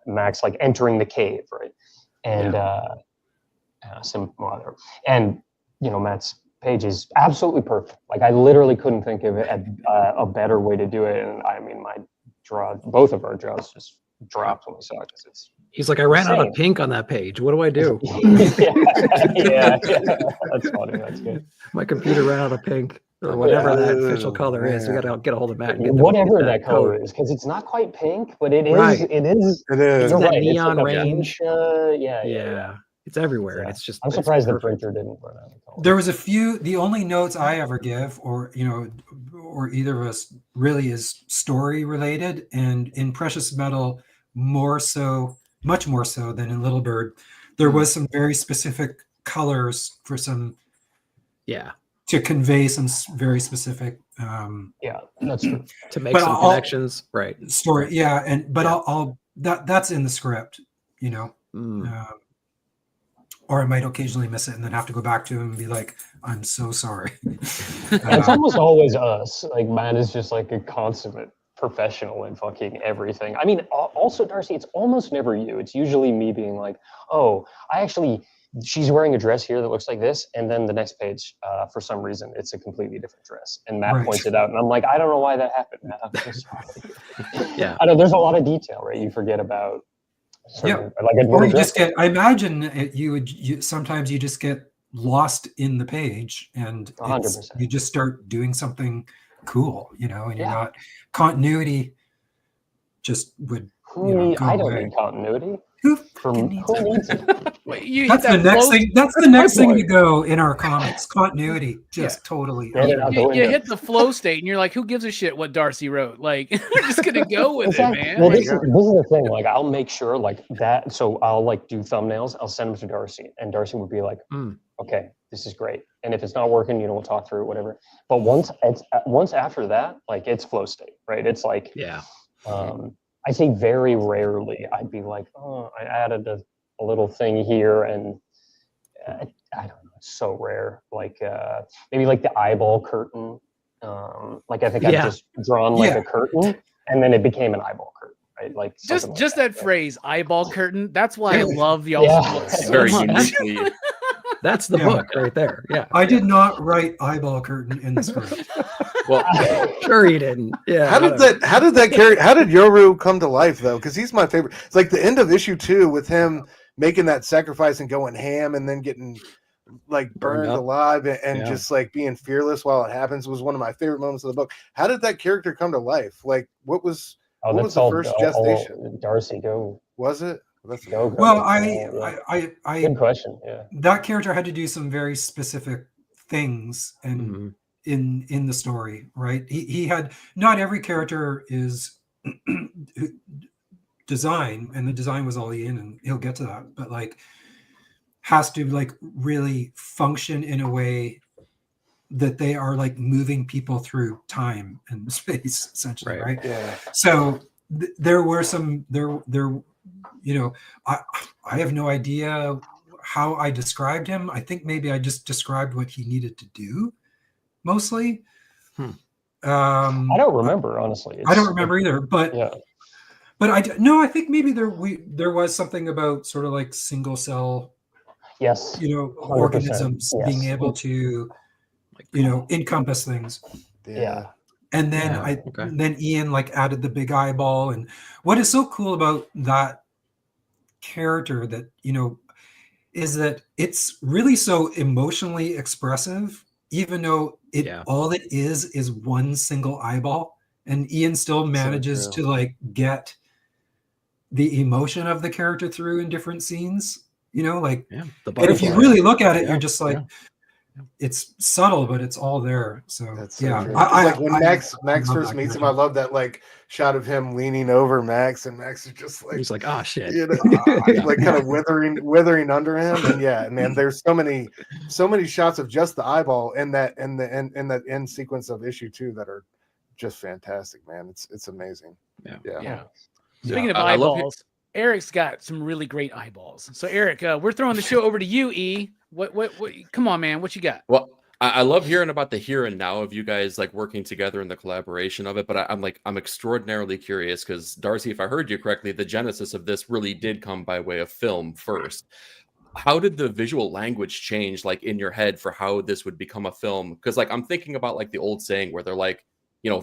Max like entering the cave, right? And and you know, Matt's page is absolutely perfect. Like, I literally couldn't think of a better way to do it. And I mean, both of our draws just dropped when we saw it, because it's He's like, I ran out of insane. pink on that page. What do I do? yeah. That's funny. That's good. My computer ran out of pink, or whatever that official Oh, color is. We man. got to get a hold of Matt. And get Whatever get that color code. is, because it's not quite pink, but it is. Right. It is. It is. You're that right. neon it's like range. Yeah. It's everywhere. Yeah. And it's just. I'm it's surprised the perfect. printer didn't run out of color. There was a few. The only notes I ever give, or you know, or either of us, really is story related, and in Precious Metal, much more so than in Little Bird, there was some very specific colors for some. Yeah. To convey some very specific. Yeah, that's true. To make But some I'll- connections. Right. Story, yeah, but I'll that's in the script, you know. Or I might occasionally miss it and then have to go back to him and be like, I'm so sorry. It's almost always us. Like, Matt is just like a consummate professional in fucking everything. I mean, also, Darcy, it's almost never you. It's usually me being like, oh, she's wearing a dress here that looks like this. And then the next page, for some reason, it's a completely different dress. And Matt points it out. And I'm like, I don't know why that happened, Matt. I'm so sorry. Yeah. I know there's a lot of detail, right? You forget about. Yeah. Like, or you just get, I imagine sometimes you just get lost in the page and 100%. You just start doing something cool, you know, and you're not, continuity just would, I don't need continuity. Who needs it? Wait, that's the next thing. That's the next thing to go in our comics. Continuity, just totally. You hit the flow state, and you're like, "Who gives a shit what Darcy wrote?" Like, we're just gonna go with it, man. Well, this is the thing. Like, I'll make sure like that. So I'll like do thumbnails. I'll send them to Darcy, and Darcy would be like, "Okay, this is great." And if it's not working, we'll talk through it, whatever. But once after that, like, it's flow state, right? It's like, I say very rarely I'd be like, oh, I added a little thing here, and I don't know, it's so rare. Like, maybe like the eyeball curtain. Like, I think I've just drawn like a curtain, and then it became an eyeball curtain, right? Like, just that phrase, eyeball curtain. That's why I love y'all's books so Very much. uniquely. That's the book right there. Yeah. I did not write eyeball curtain in the script. Well, sure you didn't. Yeah. How did Yoru come to life though? Because he's my favorite. It's like the end of issue 2 with him making that sacrifice and going ham and then getting like burned alive and just like being fearless while it happens was one of my favorite moments of the book. How did that character come to life? Like, what was the first gestation? Darcy, go. Was it? Go. Well, I good question. Yeah, that character had to do some very specific things and in the story, right? He had, not every character is design, and the design was all Ian, and he'll get to that, but like has to like really function in a way that they are like moving people through time and space, essentially, right? Yeah. So there were some you know, I have no idea how I described him. I think maybe I just described what he needed to do, mostly. I don't remember, honestly. I don't remember either, but I think maybe there was something about sort of like single cell, you know, organisms being able to, you know, encompass things. Yeah. And then then Ian like added the big eyeball, and what is so cool about that character that, is that it's really so emotionally expressive, even though all it is one single eyeball. And Ian still manages to like get the emotion of the character through in different scenes, and if you really look at it, you're just like, it's subtle, but it's all there. So that's so true. Like when Max first meets him, I love that like shot of him leaning over Max, and Max is just like, he's like, oh shit, like kind of withering under him. And man, there's so many shots of just the eyeball in that that end sequence of issue 2 that are just fantastic, man. It's amazing. Yeah. Speaking of eyeballs, Eric's got some really great eyeballs. So Eric, we're throwing the show over to you, E. What come on, man, what you got? Well, I love hearing about the here and now of you guys like working together and the collaboration of it, but I'm extraordinarily curious because Darcy, if I heard you correctly, the genesis of this really did come by way of film first. How did the visual language change like in your head for how this would become a film? Because like I'm thinking about like the old saying where they're like,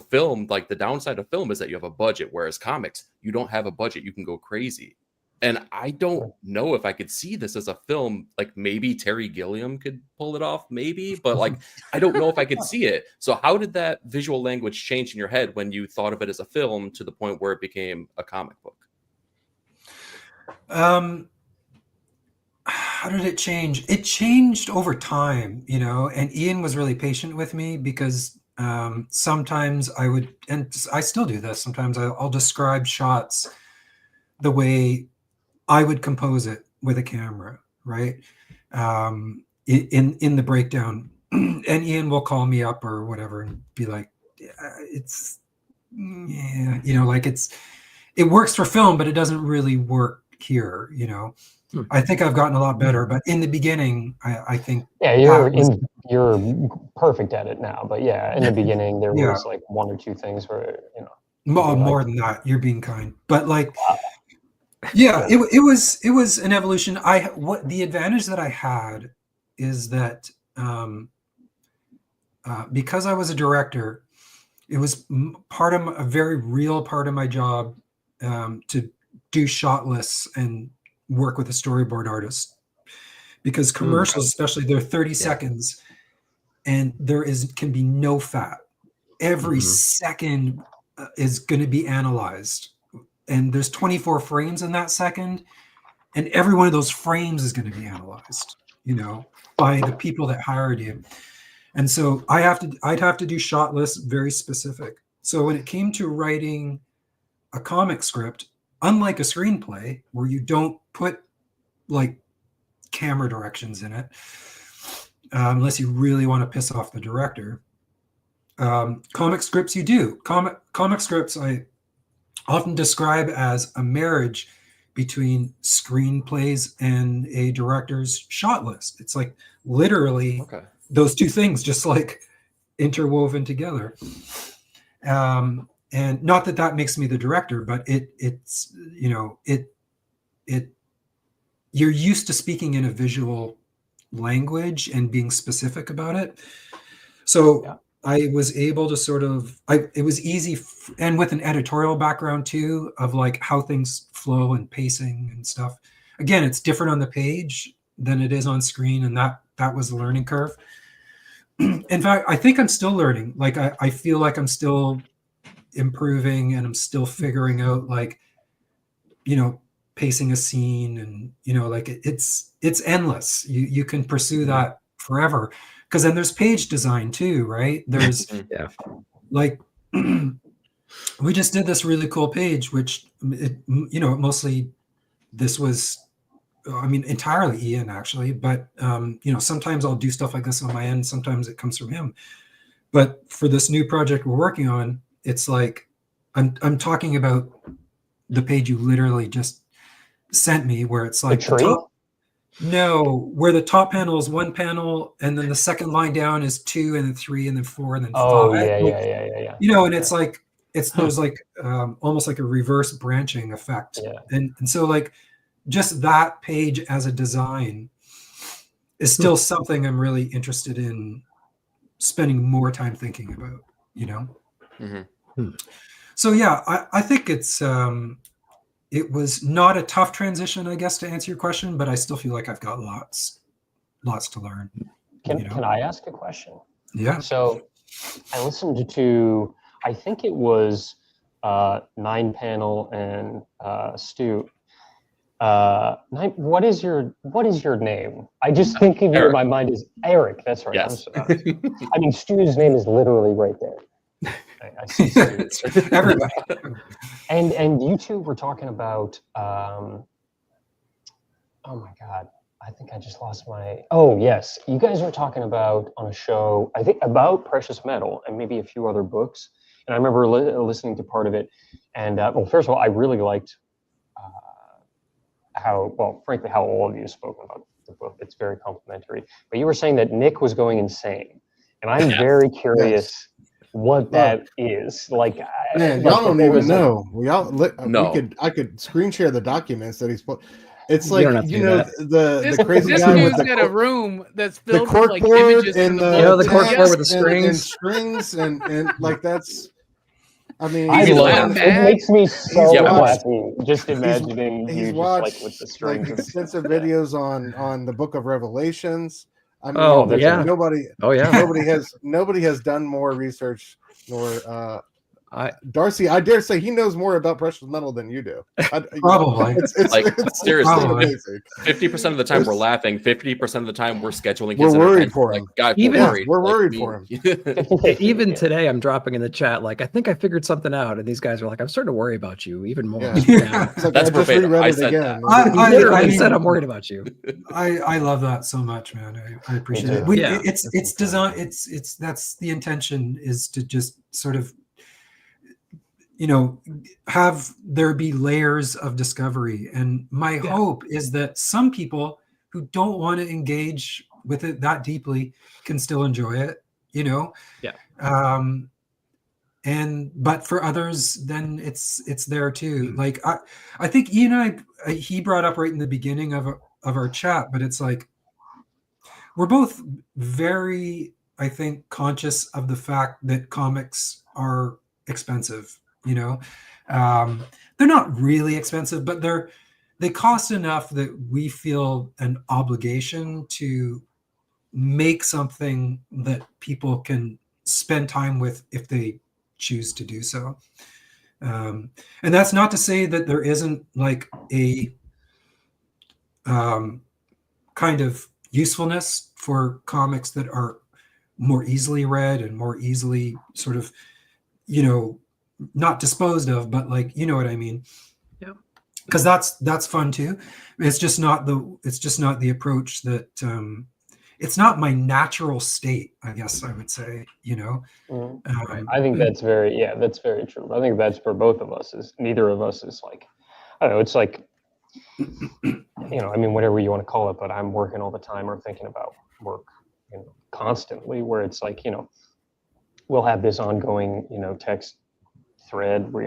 film, like the downside of film is that you have a budget, whereas comics, you don't have a budget, you can go crazy. And I don't know if I could see this as a film. Like maybe Terry Gilliam could pull it off, maybe, but like I don't know if I could see it. So how did that visual language change in your head when you thought of it as a film to the point where it became a comic book? How did it change? It changed over time, and Ian was really patient with me because sometimes I would, and I still do this, sometimes I'll describe shots the way I would compose it with a camera, right? In the breakdown, and Ian will call me up or whatever and be like, it works for film, but it doesn't really work here, I think I've gotten a lot better, but in the beginning, I think you're perfect at it now. But in the beginning, there was like one or two things where more than that. You're being kind, but like. It was an evolution. What the advantage that I had is that because I was a director, it was a very real part of my job to do shot lists and work with a storyboard artist, because commercials, especially, they're 30 seconds, and can be no fat. Every second is going to be analyzed. And there's 24 frames in that second, and every one of those frames is going to be analyzed, by the people that hired you. And so I'd have to do shot lists very specific. So when it came to writing a comic script, unlike a screenplay where you don't put like camera directions in it, unless you really want to piss off the director, comic scripts you do. Comic scripts I often describe as a marriage between screenplays and a director's shot list. It's like literally those two things just like interwoven together. And not that makes me the director, but it's you're used to speaking in a visual language and being specific about it. So I was able to it was easy, and with an editorial background too, of like how things flow and pacing and stuff. Again, it's different on the page than it is on screen, and that was the learning curve. In fact, I think I'm still learning. Like I feel like I'm still improving, and I'm still figuring out like, pacing a scene, and like it's endless. You can pursue that forever. Because then there's page design too, right? There's like we just did this really cool page, which mostly this was, entirely Ian actually, but sometimes I'll do stuff like this on my end. Sometimes it comes from him. But for this new project we're working on, it's like I'm talking about the page you literally just sent me, where it's like the top. No, where the top panel is one panel, and then the second line down is 2, and then 3, and then 4, and then 5. Oh, yeah. And it's like there's like almost like a reverse branching effect. Yeah. And so like just that page as a design is still something I'm really interested in spending more time thinking about, So I think it's it was not a tough transition, I guess, to answer your question, but I still feel like I've got lots to learn. Can I ask a question? Yeah. So I listened to, I think it was 9 Panel and Stu. What is your name? I just think of you in my mind as Eric. That's right. Yes. I mean, Stu's name is literally right there. I see Stu. Everybody. And you two were talking about oh my God, I think I just lost my, oh yes, you guys were talking about on a show, I think about precious metal and maybe a few other books. And I remember listening to part of it. And well, first of all, I really liked frankly, how all of you spoke about the book. It's very complimentary. But you were saying that Nick was going insane. And I'm very curious what that is. Like, man, like y'all don't even know. No. I could screen share the documents that he's put. It's You like, don't have to you do know, that. the crazy this guy with dude's the got a room that's the filled with cork like board images and from the, You know, the cork text board with the and strings. strings and like that's. I mean, I He's love not it. mad. It makes me so Yeah, happy just imagining he's you watched just like with the like strings and extensive stuff. videos on the Book of Revelations. I mean, Oh, there's yeah. nobody has done more research nor Darcy. I dare say he knows more about precious metal than you do. Probably. It's Like, seriously, Probably. amazing. 50% of the time we're laughing. 50% of the time we're scheduling. We're his worried intervention. for Like, him. guys, Even- We're worried Like, for him. Even today, I'm dropping in the chat, like, I think I figured something out. And these guys are like, I'm starting to worry about you even more. Yeah. now. It's like, That's I just verbatim. reread I it said again. He literally I mean, said, I'm worried about you. I love that so much, man. I appreciate too. it. We, Yeah, it's that's design. It's that's the intention, is to just sort of, you know, have there be layers of discovery. And my hope is that some people who don't want to engage with it that deeply can still enjoy it, you know? Yeah. But for others, then it's there too. Like I think Ian and he brought up right in the beginning of our chat, but it's like, we're both very, I think, conscious of the fact that comics are expensive. You know, they're not really expensive, but they cost enough that we feel an obligation to make something that people can spend time with if they choose to do so. And that's not to say that there isn't like a kind of usefulness for comics that are more easily read and more easily sort of, you know, not disposed of, but like, you know what I mean? Yeah. Because that's fun too. It's just not the approach that it's not my natural state, I guess I would say, you know. Right. I think that's very true. I think that's for both of us, is neither of us is like, I don't know, it's like, you know, I mean, whatever you want to call it, but I'm working all the time or thinking about work, you know, constantly, where it's like, you know, we'll have this ongoing, you know, text thread where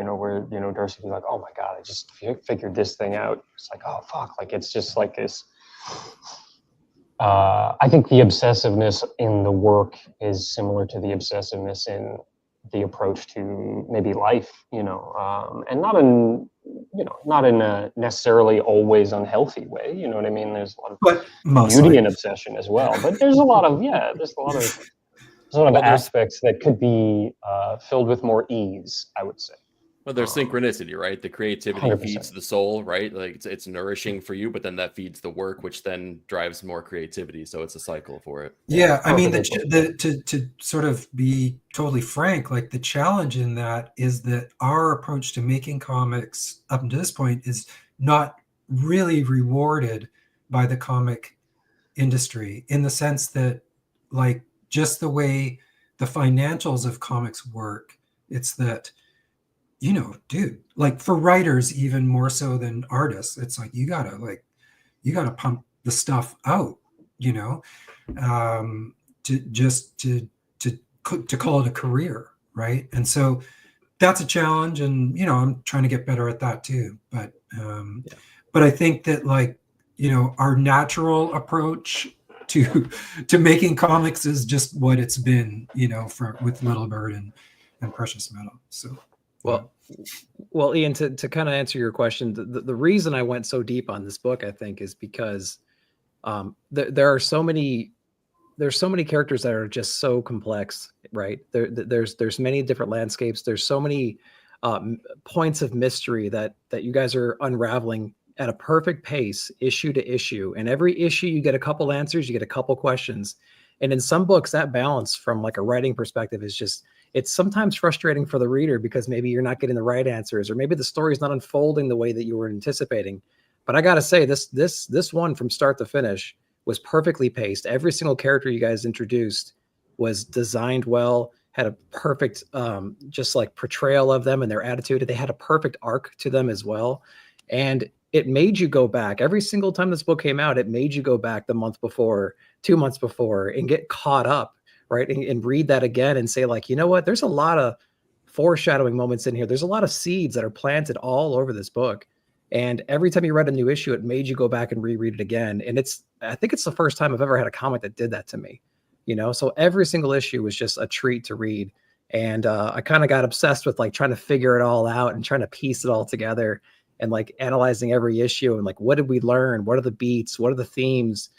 Darcy will be like, oh my God, I just figured this thing out. It's like, oh fuck, like it's just like this. I think the obsessiveness in the work is similar to the obsessiveness in the approach to maybe life, you know, and not in a necessarily always unhealthy way. You know what I mean? There's a lot of beauty and obsession as well, but there's a lot of aspects that could be filled with more ease, I would say. Well, there's synchronicity, right? The creativity 100%. feeds the soul, right? Like it's nourishing for you, but then that feeds the work, which then drives more creativity. So it's a cycle for it. Yeah, I mean, to sort of be totally frank, like the challenge in that is that our approach to making comics up to this point is not really rewarded by the comic industry, in the sense that, like, just the way the financials of comics work, it's that, you know, dude, like for writers, even more so than artists, it's like, you gotta pump the stuff out, you know, to call it a career. Right. And so that's a challenge. And, you know, I'm trying to get better at that too. But I think that, like, you know, our natural approach to making comics is just what it's been, you know, with Little Bird and Precious Metal. So, well, Well, Ian, to kind of answer your question, the reason I went so deep on this book, I think, is because there are so many characters that are just so complex, right? There's many different landscapes. There's so many points of mystery that you guys are unraveling at a perfect pace, issue to issue. And every issue, you get a couple answers, you get a couple questions. And in some books, that balance from like a writing perspective is just, it's sometimes frustrating for the reader because maybe you're not getting the right answers, or maybe the story is not unfolding the way that you were anticipating. But I got to say, this one from start to finish was perfectly paced. Every single character you guys introduced was designed well, had a perfect just like portrayal of them and their attitude. They had a perfect arc to them as well. And it made you go back every single time this book came out. It made you go back the month before, 2 months before, and get caught up, right? And read that again and say, like, you know what? There's a lot of foreshadowing moments in here. There's a lot of seeds that are planted all over this book. And every time you read a new issue, it made you go back and reread it again. And I think it's the first time I've ever had a comic that did that to me, you know? So every single issue was just a treat to read. And I kind of got obsessed with like trying to figure it all out and trying to piece it all together and like analyzing every issue and like, what did we learn? What are the beats? What are the themes?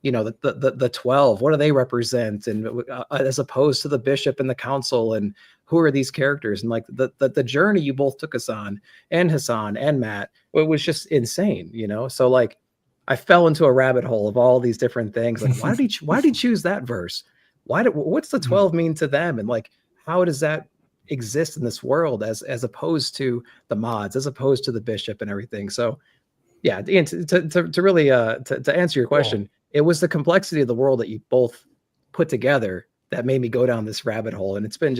You know, the 12, what do they represent? And as opposed to the bishop and the council, and who are these characters? And like the journey you both took us on, and Hassan and Matt, it was just insane, you know? So like I fell into a rabbit hole of all these different things. Like, why did he choose that verse? What's the 12 mean to them? And like, how does that exist in this world as opposed to the mods, as opposed to the bishop and everything? So yeah, Ian, to really to answer your question, it was the complexity of the world that you both put together that made me go down this rabbit hole. And it's been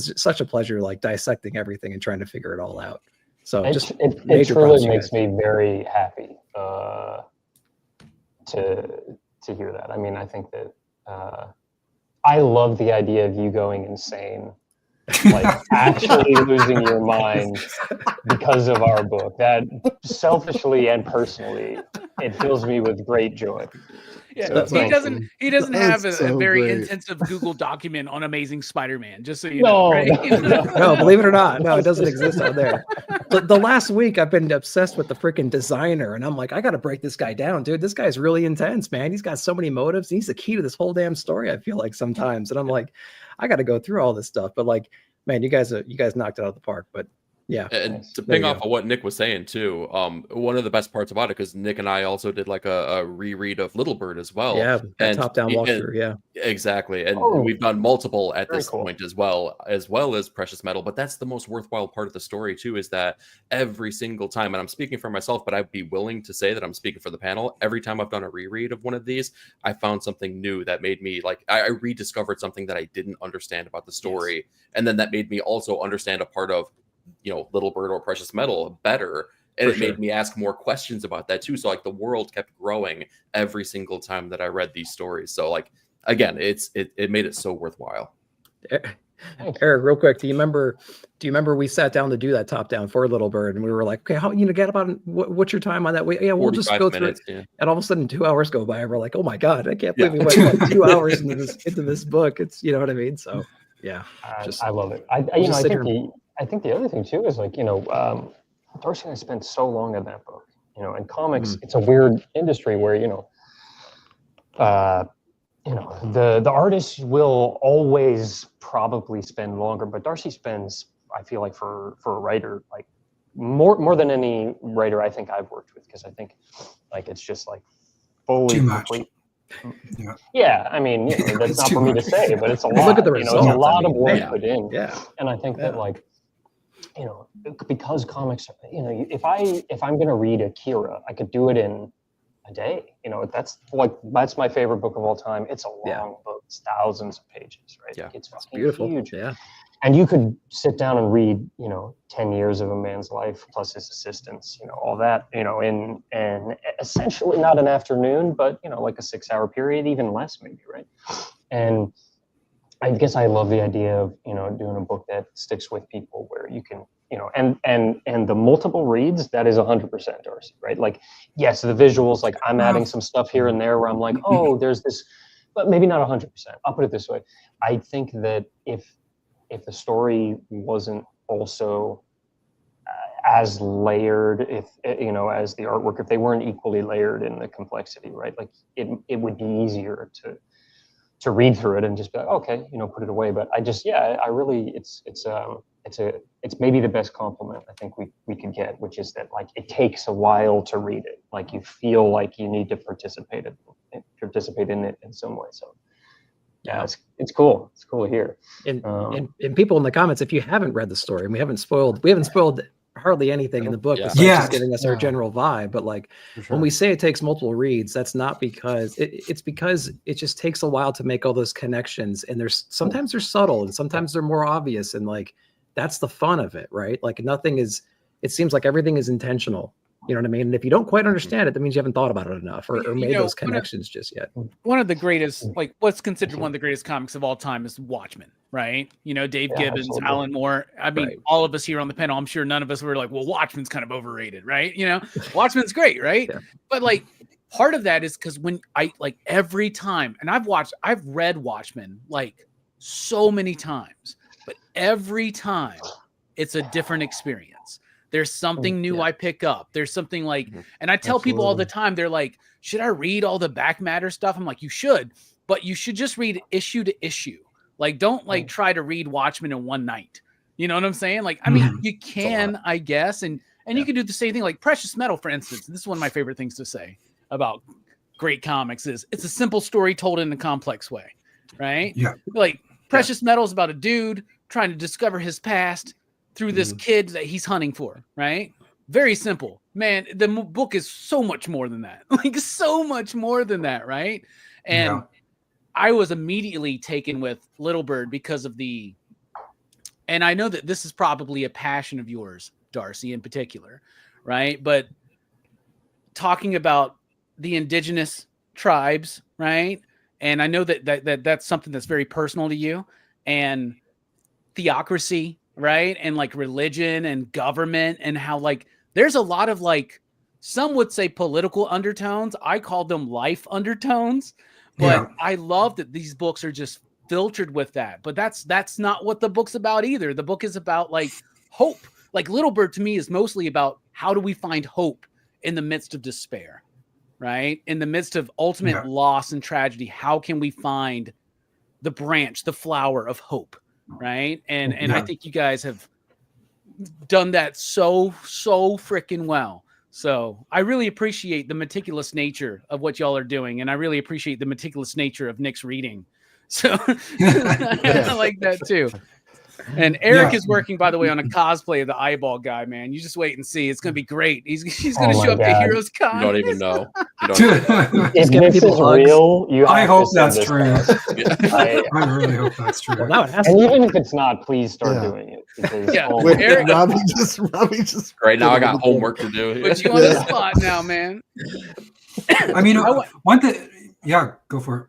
such a pleasure, like dissecting everything and trying to figure it all out. So it truly makes me very happy to hear that. I mean, I think that I love the idea of you going insane, like actually losing your mind because of our book. That selfishly and personally, it fills me with great joy. Yeah, so he doesn't have a very intensive Google document on Amazing Spider-Man, just so you know. Right? No, believe it or not, no, it doesn't exist out there. The last week I've been obsessed with the freaking designer, and I'm like, I got to break this guy down, dude. This guy's really intense, man. He's got so many motives. He's the key to this whole damn story, I feel like sometimes. And I'm like, I got to go through all this stuff. But like, man, you guys knocked it out of the park. But yeah. And to ping off of what Nick was saying too, one of the best parts about it, because Nick and I also did like a reread of Little Bird as well. Yeah, top-down walkthrough. Yeah, exactly. And we've done multiple at this point as well as Precious Metal. But that's the most worthwhile part of the story too, is that every single time, and I'm speaking for myself, but I'd be willing to say that I'm speaking for the panel. Every time I've done a reread of one of these, I found something new that made me like I rediscovered something that I didn't understand about the story, yes. And then that made me also understand a part of, you know, Little Bird or Precious Metal better, and it made me ask more questions about that too. So like the world kept growing every single time that I read these stories. So like again, it made it so worthwhile. Eric, real quick, do you remember we sat down to do that top down for Little Bird, and we were like, okay, how get about what's your time on that? Yeah, we'll just go through it. Yeah. And all of a sudden 2 hours go by, and we're like, oh my god, I can't believe we went like 2 hours into this book. It's, you know what I mean? So yeah, I love it. I think the other thing too is like, you know, Darcy and I spent so long on that book, you know, and comics, it's a weird industry where, you know, the artist will always probably spend longer, but Darcy spends, I feel like for a writer, like more than any writer I think I've worked with, because I think like it's just like fully complete. Yeah, I mean, you know, that's not for me to say, but it's a lot. Look at the results. It's a lot of work put in. Yeah, and I think that like, you know, because comics, you know, if I'm going to read Akira, I could do it in a day. You know, that's my favorite book of all time. It's a long book. It's thousands of pages, right? Yeah, like it's beautiful. Huge. Yeah. And you could sit down and read, you know, 10 years of a man's life plus his assistants, you know, all that, you know, in essentially not an afternoon, but, you know, like a 6 hour period, even less maybe, right? And I guess I love the idea of, you know, doing a book that sticks with people where you can, you know, and the multiple reads, that is 100% Darcy, right? Like, yes, the visuals, like I'm adding some stuff here and there where I'm like, oh, there's this, but maybe not 100%. I'll put it this way. I think that if the story wasn't also as layered, if as the artwork, if they weren't equally layered in the complexity, right? Like it would be easier to read through it and just be like, okay, put it away. But I really, it's maybe the best compliment I think we could get, which is that like it takes a while to read it. Like you feel like you need to participate in it in some way. So yeah, it's cool. It's cool to hear. And people in the comments, if you haven't read the story, and we haven't spoiled hardly anything in the book besides just giving us our general vibe. But like when we say it takes multiple reads, that's not because it's because it just takes a while to make all those connections. And sometimes they're subtle and sometimes they're more obvious. And like, that's the fun of it, right? Like it seems like everything is intentional. You know what I mean? And if you don't quite understand it, that means you haven't thought about it enough or made those connections just yet. One of the greatest, like what's considered one of the greatest comics of all time is Watchmen, right? Dave Gibbons, absolutely. Alan Moore. I mean, all of us here on the panel, I'm sure none of us were like, well, Watchmen's kind of overrated, right? Watchmen's great, right? Yeah. But like part of that is because when every time, and I've read Watchmen like so many times, but every time it's a different experience. There's something new I pick up. There's something like, and I tell people all the time, they're like, should I read all the back matter stuff? I'm like, you should, but you should just read issue to issue. Like, don't try to read Watchmen in one night. You know what I'm saying? Like, I mean, you can, I guess, and you can do the same thing. Like Precious Metal, for instance. This is one of my favorite things to say about great comics is it's a simple story told in a complex way, right? Yeah. Like Precious Metal is about a dude trying to discover his past through this kid that he's hunting for, right? Very simple. Man, the book is so much more than that. Like so much more than that, right? And I was immediately taken with Little Bird because of and I know that this is probably a passion of yours, Darcy, in particular, right? But talking about the indigenous tribes, right? And I know that's something that's very personal to you, and theocracy, right? And like religion and government, and how like there's a lot of like, some would say political undertones. I call them life undertones, but I love that these books are just filtered with that. But that's not what the book's about either. The book is about like hope. Like Little Bird to me is mostly about how do we find hope in the midst of despair, right? In the midst of ultimate loss and tragedy, how can we find the branch, the flower of hope? Right. And I think you guys have done that so freaking well. So I really appreciate the meticulous nature of what y'all are doing. And I really appreciate the meticulous nature of Nick's reading. So I like that too. And Eric is working, by the way, on a cosplay of the Eyeball Guy, man. You just wait and see. It's going to be great. He's going to show up to Heroes Con. You don't even know. If this is real, I hope that's true. I really hope that's true. Well, and even if it's not, please start doing it. Because, Eric, Robbie just. Right now, I got homework to do. Put you on the spot now, man. I mean, one thing. Yeah, go for it.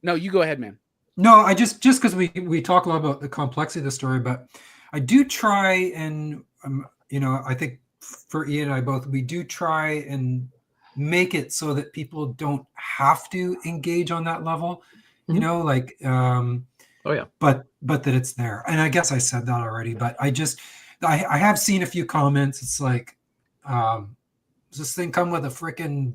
No, you go ahead, man. No, I just because we talk a lot about the complexity of the story, but I do try and I think for Ian and I both, we do try and make it so that people don't have to engage on that level, but that it's there. And I guess I said that already, but I have seen a few comments. It's like, does this thing come with a freaking,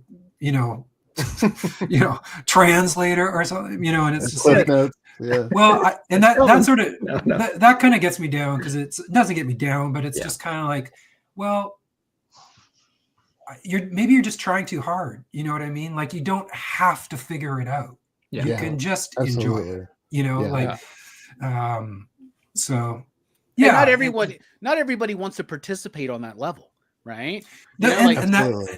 translator or something, and it's just like, well, that sort of, that kind of gets me down, because it doesn't get me down, but it's just kind of like, well, you're just trying too hard. You know what I mean? Like, you don't have to figure it out. You can just enjoy it, so yeah. And not everybody wants to participate on that level. Right.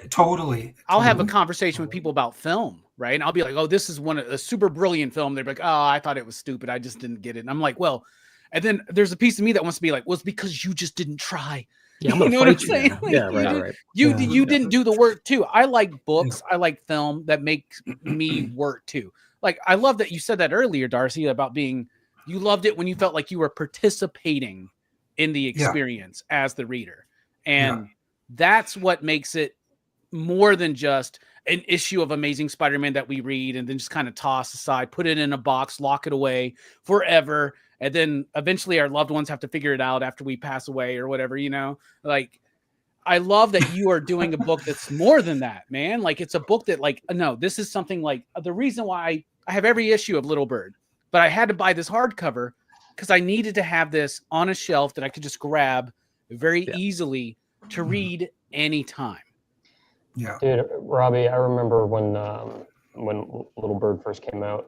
Totally. I'll have a conversation with people about film. Right. And I'll be like, oh, this is a super brilliant film. They're like, oh, I thought it was stupid. I just didn't get it. And I'm like, well, and then there's a piece of me that wants to be like, well, it's because you just didn't try. Yeah, you know what I'm saying? Right. You didn't do the work too. I like books. I like film that make me work too. Like, I love that you said that earlier, Darcy, about you loved it when you felt like you were participating in the experience as the reader. And that's what makes it more than just an issue of Amazing Spider-Man that we read and then just kind of toss aside, put it in a box, lock it away forever. And then eventually our loved ones have to figure it out after we pass away or whatever, like I love that you are doing a book that's more than that, man. Like it's a book that like, no, this is something like the reason why I have every issue of Little Bird, but I had to buy this hardcover because I needed to have this on a shelf that I could just grab very easily to read anytime. Yeah. Dude, Robbie, I remember when Little Bird first came out,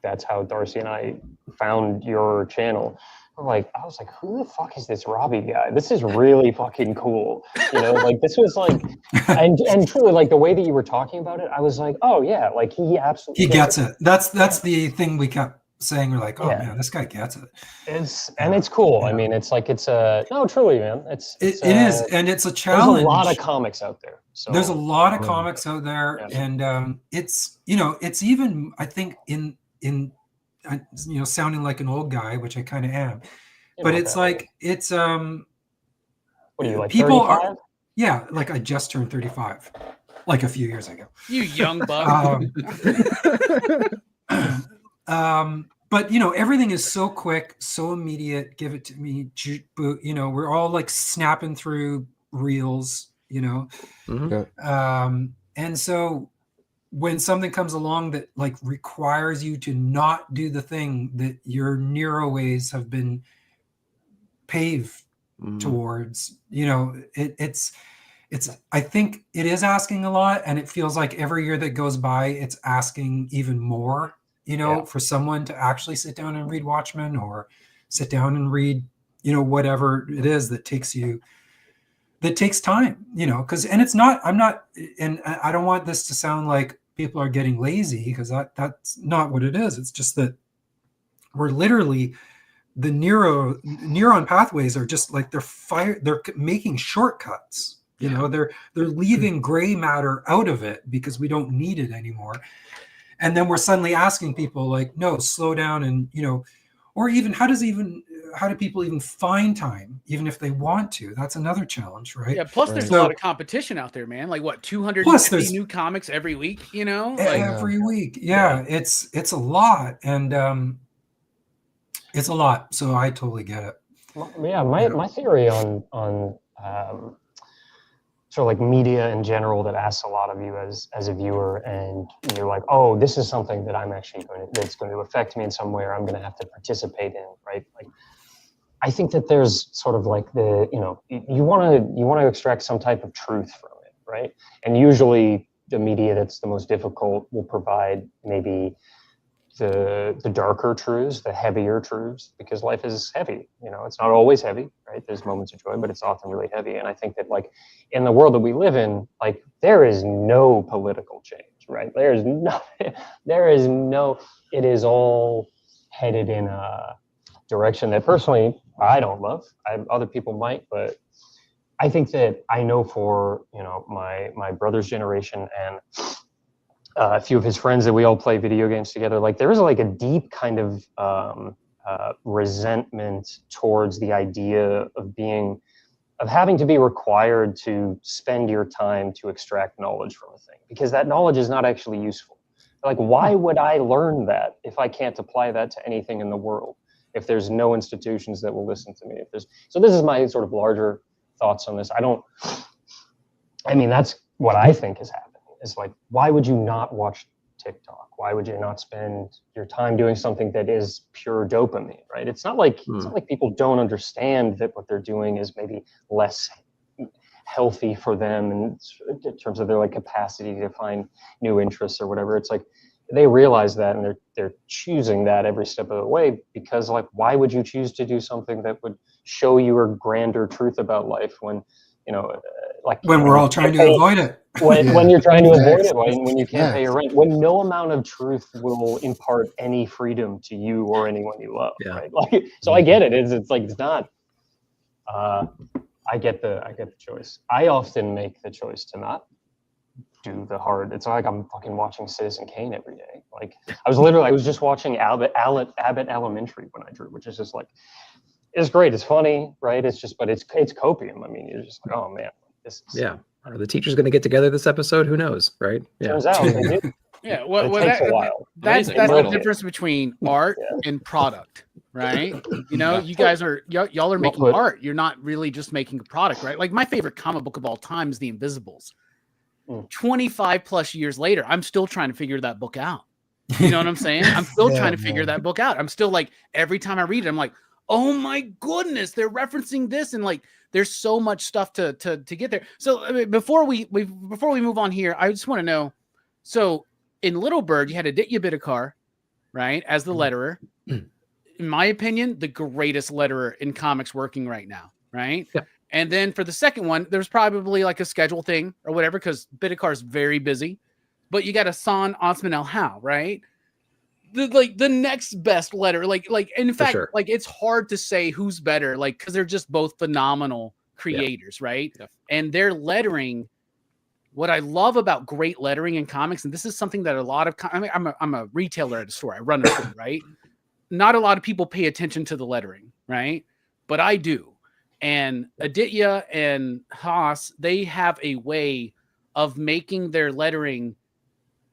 that's how Darcy and I found your channel. I was like, who the fuck is this Robbie guy? This is really fucking cool. You know, like this was like, and truly, like the way that you were talking about it, I was like, oh yeah, like he absolutely gets it. That's the thing we kept saying. We're like, oh man, this guy gets it. It's cool. Yeah. I mean, it's like no, truly, man. It is, and it's a challenge. There's a lot of comics out there. So there's a lot of comics out there, and it's it's even I think in sounding like an old guy, which I kind of am, but it's like it's what are you, like people 35? Are like I just turned 35 like a few years ago. You young buck. But everything is so quick, so immediate. Give it to me. We're all like snapping through reels. Mm-hmm. And so when something comes along that like requires you to not do the thing that your narrow ways have been paved towards, it's I think it is asking a lot, and it feels like every year that goes by, it's asking even more, for someone to actually sit down and read Watchmen or sit down and read, whatever it is that takes time, and it's not, and I don't want this to sound like people are getting lazy, because that's not what it is. It's just that we're literally, the neuron pathways are just like they're making shortcuts. They're leaving gray matter out of it because we don't need it anymore. And then we're suddenly asking people like, no, slow down, and or even how do people even find time, even if they want to? That's another challenge, right? Yeah. Plus, there's a lot of competition out there, man. Like what, 250 new comics every week? Every week. Yeah, it's a lot, and it's a lot. So I totally get it. Yeah, my theory on sort of like media in general that asks a lot of you as a viewer, and you're like, oh, this is something that I'm actually that's going to affect me in some way, or I'm going to have to participate in, right? Like, I think that there's sort of like you want to extract some type of truth from it, right? And usually the media that's the most difficult will provide maybe the darker truths, the heavier truths, because life is heavy. It's not always heavy, right? There's moments of joy, but it's often really heavy. And I think that like in the world that we live in, like there is no political change, right? It is all headed in a direction that personally I don't love. Other people might, but I think that I know for my brother's generation and a few of his friends that we all play video games together, like there is like a deep kind of resentment towards the idea of having to be required to spend your time to extract knowledge from a thing, because that knowledge is not actually useful. Like, why would I learn that if I can't apply that to anything in the world? If there's no institutions that will listen to me, so this is my sort of larger thoughts on this. That's what I think is happening. It's like, why would you not watch TikTok? Why would you not spend your time doing something that is pure dopamine, right? It's not like people don't understand that what they're doing is maybe less healthy for them in terms of their like capacity to find new interests or whatever. It's like they realize that, and they're choosing that every step of the way, because like, why would you choose to do something that would show you a grander truth about life when when we're all trying to avoid it? When you're trying to avoid it, when you can't pay your rent, when no amount of truth will impart any freedom to you or anyone you love, right? Like, so I get it. It's like, it's not. I get the choice. I often make the choice to not do the hard. It's not like I'm fucking watching Citizen Kane every day. Like I was just watching Abbott Elementary when I drew, which is just like, it's great. It's funny, right? It's just, but it's copium. I mean, you're just like, oh man, this is. Yeah. Are the teachers going to get together this episode? Who knows, right? Yeah. Turns out they do. Yeah. It takes a while. That's the difference between art and product. right? You know, you guys are y'all are making put. art. You're not really just making a product, right? Like my favorite comic book of all time is The Invisibles. 25 plus years later, I'm still trying to figure that book out. You know what I'm saying? I'm still Yeah, trying to figure that book out. I'm still like, every time I read it, I'm like, oh my goodness, they're referencing this, and like there's so much stuff to get there. So I mean, before we move on here, I just want to know, so in Little Bird, you had Aditya Bidikar, right, as the letterer. In my opinion, the greatest letterer in comics working right now, right? Yeah. And then for the second one, there's probably like a schedule thing or whatever, because Bidikar's very busy. But you got Hassan Osman El Howe, right? The next best letter, like in fact, sure. like it's hard to say who's better, like because they're just both phenomenal creators, right? Yeah. And their lettering. What I love about great lettering in comics, and this is something that a lot of I'm a retailer at a store. I run a store, right? Not a lot of people pay attention to the lettering, right? But I do. And Aditya and Haas, they have a way of making their lettering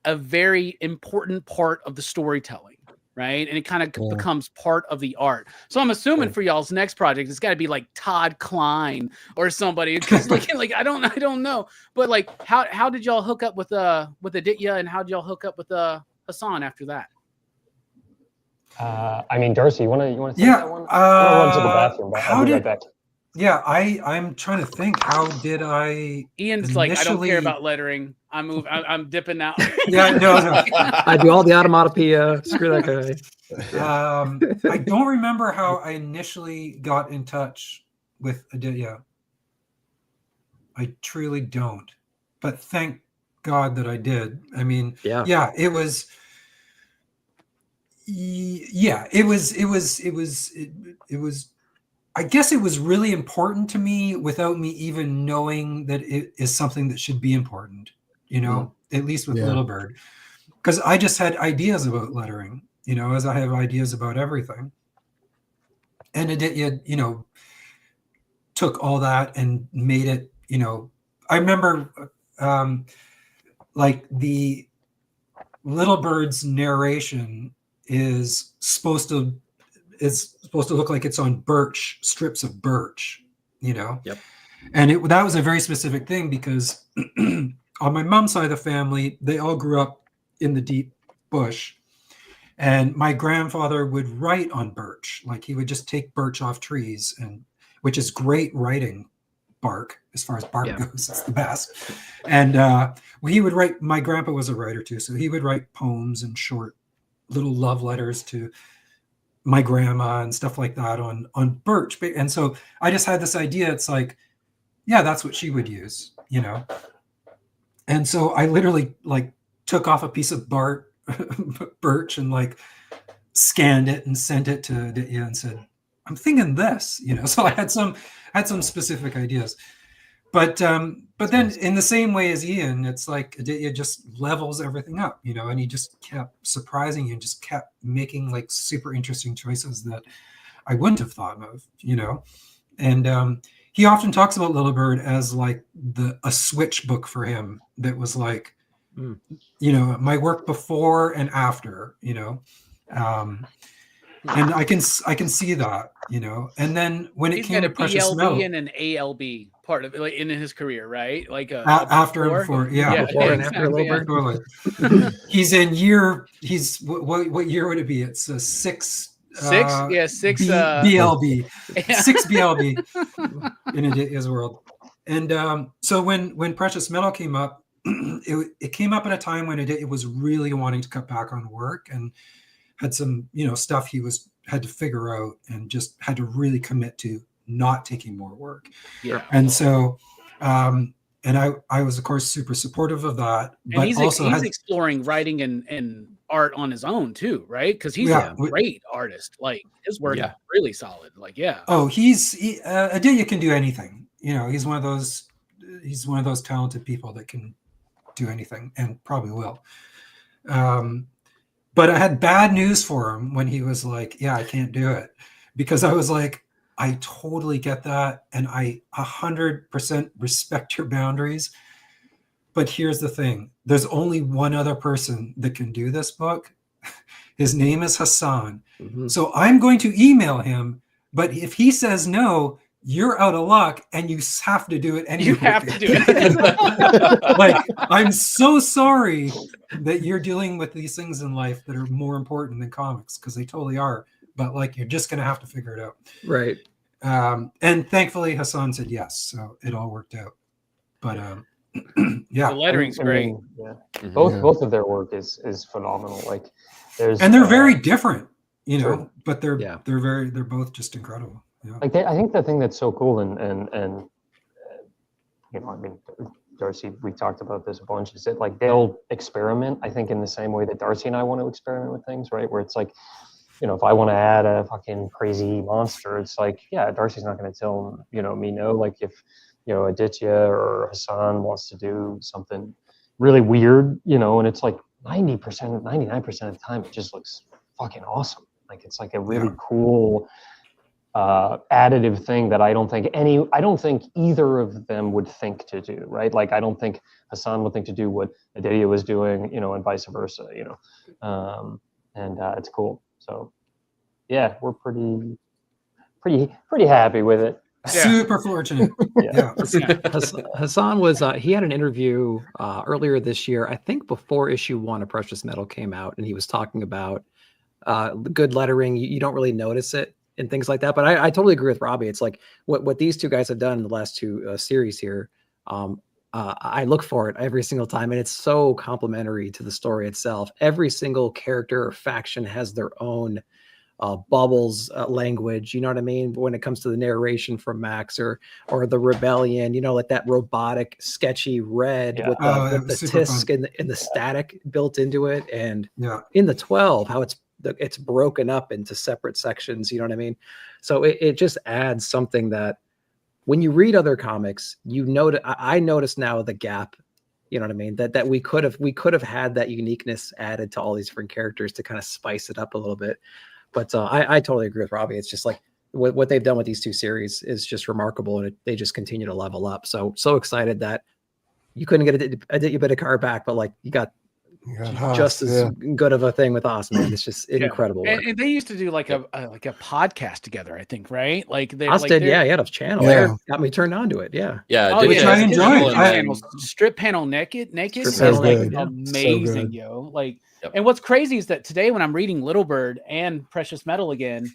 a very important part of the storytelling, right? And it kind of becomes part of the art. So I'm assuming for y'all's next project, it's got to be like Todd Klein or somebody, because like I don't know, but like how did y'all hook up with Aditya, and how did y'all hook up with Hassan after that? I mean, Darcy, you want to take that one? I'm gonna run to the bathroom, but I'll be right back. Yeah, I'm trying to think. How did I? Ian's like, I don't care about lettering. I'm dipping out. Yeah, no. I do all the automatopoeia. Screw that guy. I don't remember how I initially got in touch with Aditya. I truly don't. But thank God that I did. I mean, yeah, it was. Yeah, it was. I guess it was really important to me without me even knowing that it is something that should be important, you know, at least with Little Bird. Because I just had ideas about lettering, you know, as I have ideas about everything. And Aditya, you know, took all that and made it, you know, I remember like the Little Bird's narration is supposed to look like it's on strips of birch, you know? Yep. And that was a very specific thing because on my mom's side of the family, they all grew up in the deep bush. And my grandfather would write on birch. Like he would just take birch off trees, which is great writing bark. As far as bark goes, it's the best. And he would write, my grandpa was a writer too. So he would write poems and short little love letters to my grandma and stuff like that on birch. And so I just had this idea. It's like, yeah, that's what she would use, you know? And so I literally like took off a piece of birch and like scanned it and sent it to Aditya and said, I'm thinking this, you know? So I had some specific ideas, but then in the same way as Ian, it's like Aditya just levels everything up, you know, and he just kept surprising you and just kept making like super interesting choices that I wouldn't have thought of, you know? And he often talks about Little Bird as like a switch book for him that was like, you know, my work before and after, you know? And I can see that, you know. And then when it came to Precious Metal, and an ALB part of it, like in his career, right? Like after and before, before and after Little Bird. He's in year. What year would it be? It's a six. Six. BLB. 6 BLB in Aditya's world. And so when Precious Metal came up, it came up at a time when Aditya was really wanting to cut back on work and had some, you know, stuff he had to figure out and just had to really commit to not taking more work. Yeah. And so, and I was of course super supportive of that. But and he's exploring writing and art on his own too, right? Because he's a great artist. Like his work is really solid. Like, Oh, Aditya can do anything. You know, he's one of those talented people that can do anything and probably will. But I had bad news for him when he was like, yeah, I can't do it. Because I was like, I totally get that. And I 100% respect your boundaries. But here's the thing. There's only one other person that can do this book. His name is Hassan. Mhm. So I'm going to email him, but if he says no, you're out of luck and you have to do it anyway. You have to do it. Like, I'm so sorry that you're dealing with these things in life that are more important than comics, because they totally are. But like, you're just going to have to figure it out. Right. And thankfully Hassan said yes. So it all worked out. But yeah. The lettering's great. Yeah. Mhm. Both of their work is phenomenal. Like there's And they're very different, you know, Sure. but they're both just incredible. Yeah. like I think the thing that's so cool and you know, I mean, Darcy, we talked about this a bunch, is that like they'll experiment, I think, in the same way that Darcy and I want to experiment with things, right? Where it's like, you know, if I want to add a fucking crazy monster, it's like, yeah, Darcy's not going to tell, you know, me no. Like if, you know, Aditya or Hassan wants to do something really weird, you know, and it's like 90%, 99% of the time, it just looks fucking awesome. Like it's like a really cool additive thing that I don't think either of them would think to do, right? Like I don't think Hassan would think to do what Aditya was doing, you know, and vice versa, you know, and it's cool. So yeah, we're pretty happy with it. Yeah. Super fortunate. Yeah. Hassan was he had an interview earlier this year, I think before issue 1 of Precious Metal came out, and he was talking about good lettering. You don't really notice it and things like that, but I totally agree with Robbie. It's like what these two guys have done in the last two series here. I look for it every single time, and it's so complimentary to the story itself. Every single character or faction has their own bubbles language, you know what I mean, when it comes to the narration from Max or the rebellion, you know, like that robotic sketchy red with the tisk and the static built into it, and in the 12 how it's broken up into separate sections, you know what I mean. So it just adds something that when you read other comics, you know, I notice now the gap, you know what I mean, that we could have had that uniqueness added to all these different characters to kind of spice it up a little bit. But I totally agree with Robbie. It's just like what they've done with these two series is just remarkable, and they just continue to level up. So excited that you couldn't get a bit of card back, but like you got just as good of a thing with us, man. It's just incredible. And they used to do like a podcast together, I think, right? Like they did, he had a channel. Yeah. Got me turned on to it. Yeah. Oh, which I enjoyed. Strip panel naked. So like good. amazing, So yo. Like, and what's crazy is that today when I'm reading Little Bird and Precious Metal again,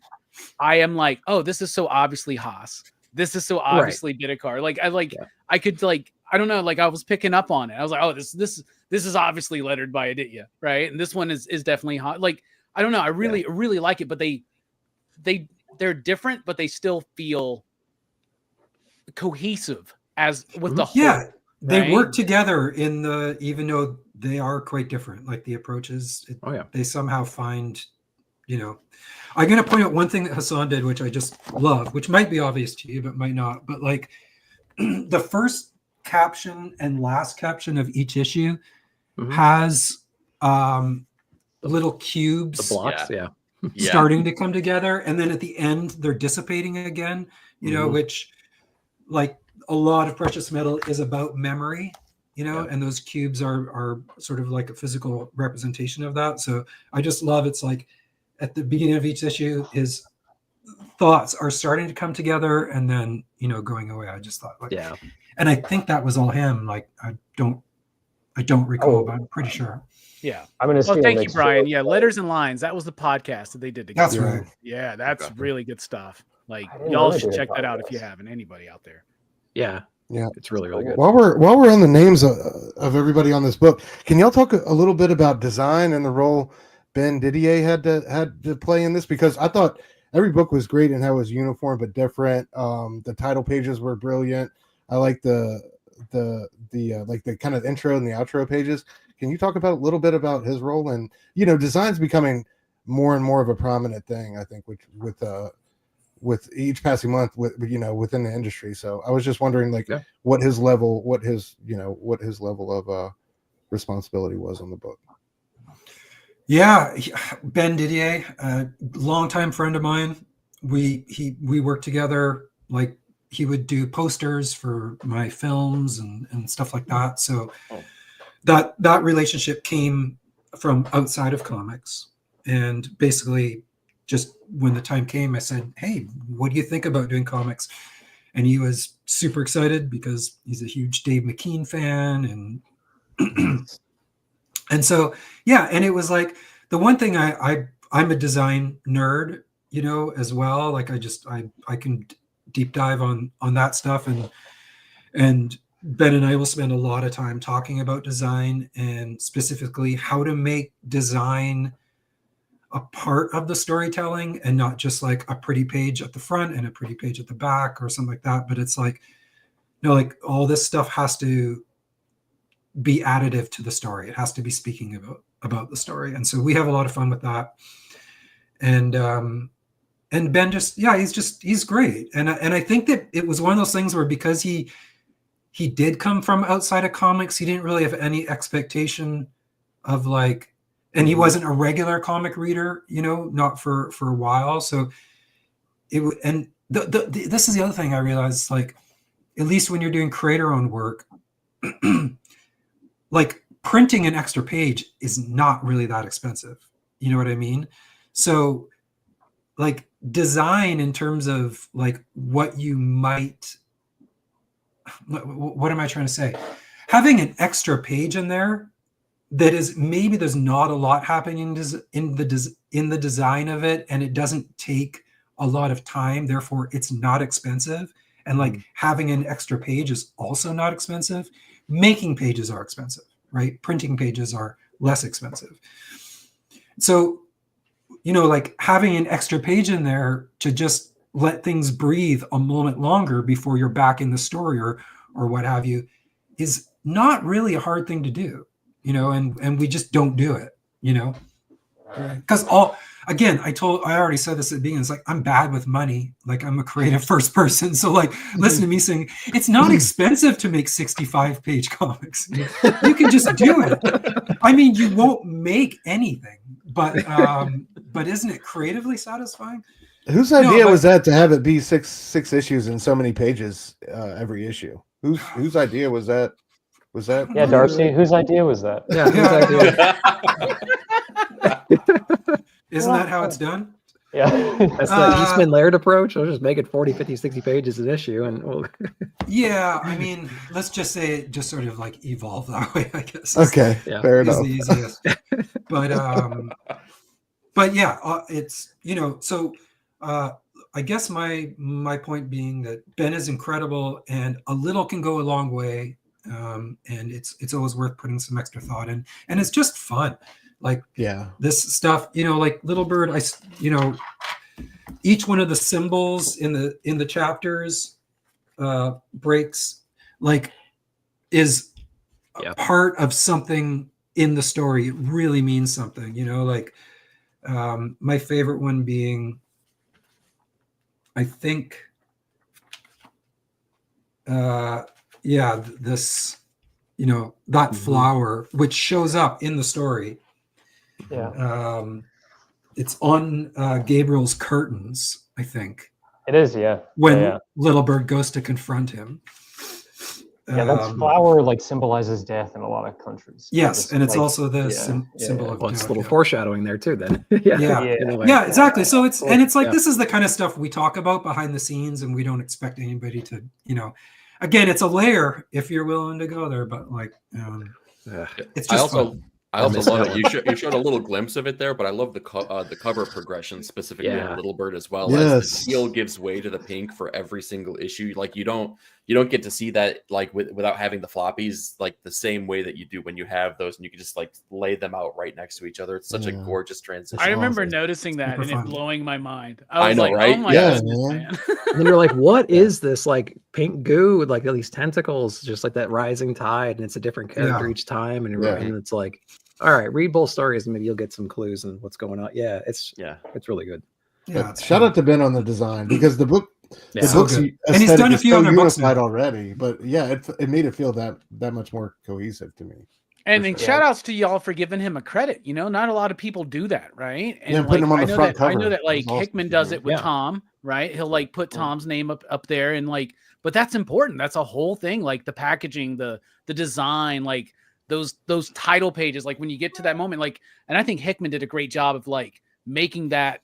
I am like, oh, this is so obviously Haas. This is so obviously Bidikar. Like I could like, I don't know, like I was picking up on it. I was like, oh, this is obviously lettered by Aditya, right? And this one is definitely hot. Like, I don't know, I really like it, but they're different, but they still feel cohesive as with the whole. Yeah, they work together even though they are quite different. Like the approaches, they somehow find, you know. I'm going to point out one thing that Hassan did, which I just love, which might be obvious to you, but might not. But like the first caption and last caption of each issue has little cubes, the blocks, starting to come together, and then at the end they're dissipating again. You know, which like a lot of Precious Metal is about memory. You know, and those cubes are sort of like a physical representation of that. So I just love it's like at the beginning of each issue, his thoughts are starting to come together and then, you know, going away. I just thought, like, and I think that was all him. Like, I don't recall, but I'm pretty sure. Yeah. I'm going to Well, thank you, Brian. Yeah. Letters and Lines. That was the podcast that they did together. That's right. Yeah. That's really good stuff. Like, y'all should check that out if you haven't. Anybody out there. Yeah. Yeah. It's really, really good. While we're on the names of everybody on this book, can y'all talk a little bit about design and the role Ben Didier had to play in this? Because I thought every book was great and how it was uniform but different. The title pages were brilliant. I like the like the kind of intro and the outro pages. Can you talk about a little bit about his role? And, you know, design's becoming more and more of a prominent thing, I think, with each passing month within the industry. So I was just wondering, like, what his level of responsibility was on the book. Yeah, Ben Didier, a longtime friend of mine. We worked together. Like, he would do posters for my films and stuff like that. So that relationship came from outside of comics. And basically, just when the time came, I said, "Hey, what do you think about doing comics?" And he was super excited because he's a huge Dave McKean fan, and so yeah. And it was like the one thing I'm a design nerd, you know, as well. Like I can deep dive on that stuff, and Ben and I will spend a lot of time talking about design and specifically how to make design a part of the storytelling and not just like a pretty page at the front and a pretty page at the back or something like that. But it's like, you know, like all this stuff has to be additive to the story. It has to be speaking about the story. And so we have a lot of fun with that. And Ben just, yeah, he's great. And I think that it was one of those things where because he did come from outside of comics, he didn't really have any expectation of like, and he wasn't a regular comic reader, you know, not for a while. So it would, and this is the other thing I realized, like, at least when you're doing creator-owned work, like printing an extra page is not really that expensive. You know what I mean? So like design in terms of like what you might, what am I trying to say? Having an extra page in there that is maybe there's not a lot happening in the design of it, and it doesn't take a lot of time, therefore it's not expensive. And like having an extra page is also not expensive. Making pages are expensive, right? Printing pages are less expensive. So, you know, like having an extra page in there to just let things breathe a moment longer before you're back in the story or what have you is not really a hard thing to do. You know, and we just don't do it, you know, because I already said this at the beginning. It's like, I'm bad with money. Like I'm a creative first person. So like, listen to me saying it's not expensive to make 65-page comics. You can just do it. I mean, you won't make anything, but isn't it creatively satisfying? Whose idea was that to have it be six issues and so many pages every issue? Whose idea was that? Was that? Yeah, Darcy, whose idea was that? Yeah, whose idea? Isn't that how it's done? Yeah. That's the Eastman Laird approach. I'll just make it 40, 50, 60 pages an issue. And yeah, I mean, let's just say it just sort of like evolved that way, I guess. Okay, fair enough. The easiest. But yeah, it's, you know, so I guess my point being that Ben is incredible and a little can go a long way. And it's always worth putting some extra thought in, and it's just fun. Like, yeah, this stuff, you know, like Little Bird, you know, each one of the symbols in the chapters breaks like is a part of something in the story. It really means something, you know, like my favorite one being, I think, this, you know, that flower, which shows up in the story. Yeah. It's on Gabriel's curtains, I think. It is, yeah. When Little Bird goes to confront him. Yeah, that flower like symbolizes death in a lot of countries. Yes, and it's like, also the symbol of death. It's a little foreshadowing there too, then. Yeah, exactly. So it's and it's like this is the kind of stuff we talk about behind the scenes, and we don't expect anybody to, you know. Again, it's a layer if you're willing to go there, but like, it's just fun. I also love it. You showed a little glimpse of it there, but I love the cover progression specifically in Little Bird as well. Yes. As the teal gives way to the pink for every single issue. Like you don't get to see that like without having the floppies like the same way that you do when you have those, and you can just like lay them out right next to each other. It's such a gorgeous transition. I remember noticing that and it blowing my mind. I know, like, right? Oh my goodness, man. And then you're like, what is this like pink goo with like all these tentacles, just like that rising tide, and it's a different character each time, and it's like, all right, read both stories and maybe you'll get some clues on what's going on. Yeah, it's really good. Yeah, shout out to Ben on the design, because the book, the book's and he's done a few so other books unified already. But yeah, it made it feel that much more cohesive to me. And then shout outs to y'all for giving him a credit. You know, not a lot of people do that, right? And putting him on the front cover. I know that like Hickman does it with Tom, right? He'll like put Tom's name up there, and like, but that's important. That's a whole thing. Like the packaging, the design, like those title pages, like when you get to that moment, like, and I think Hickman did a great job of like making that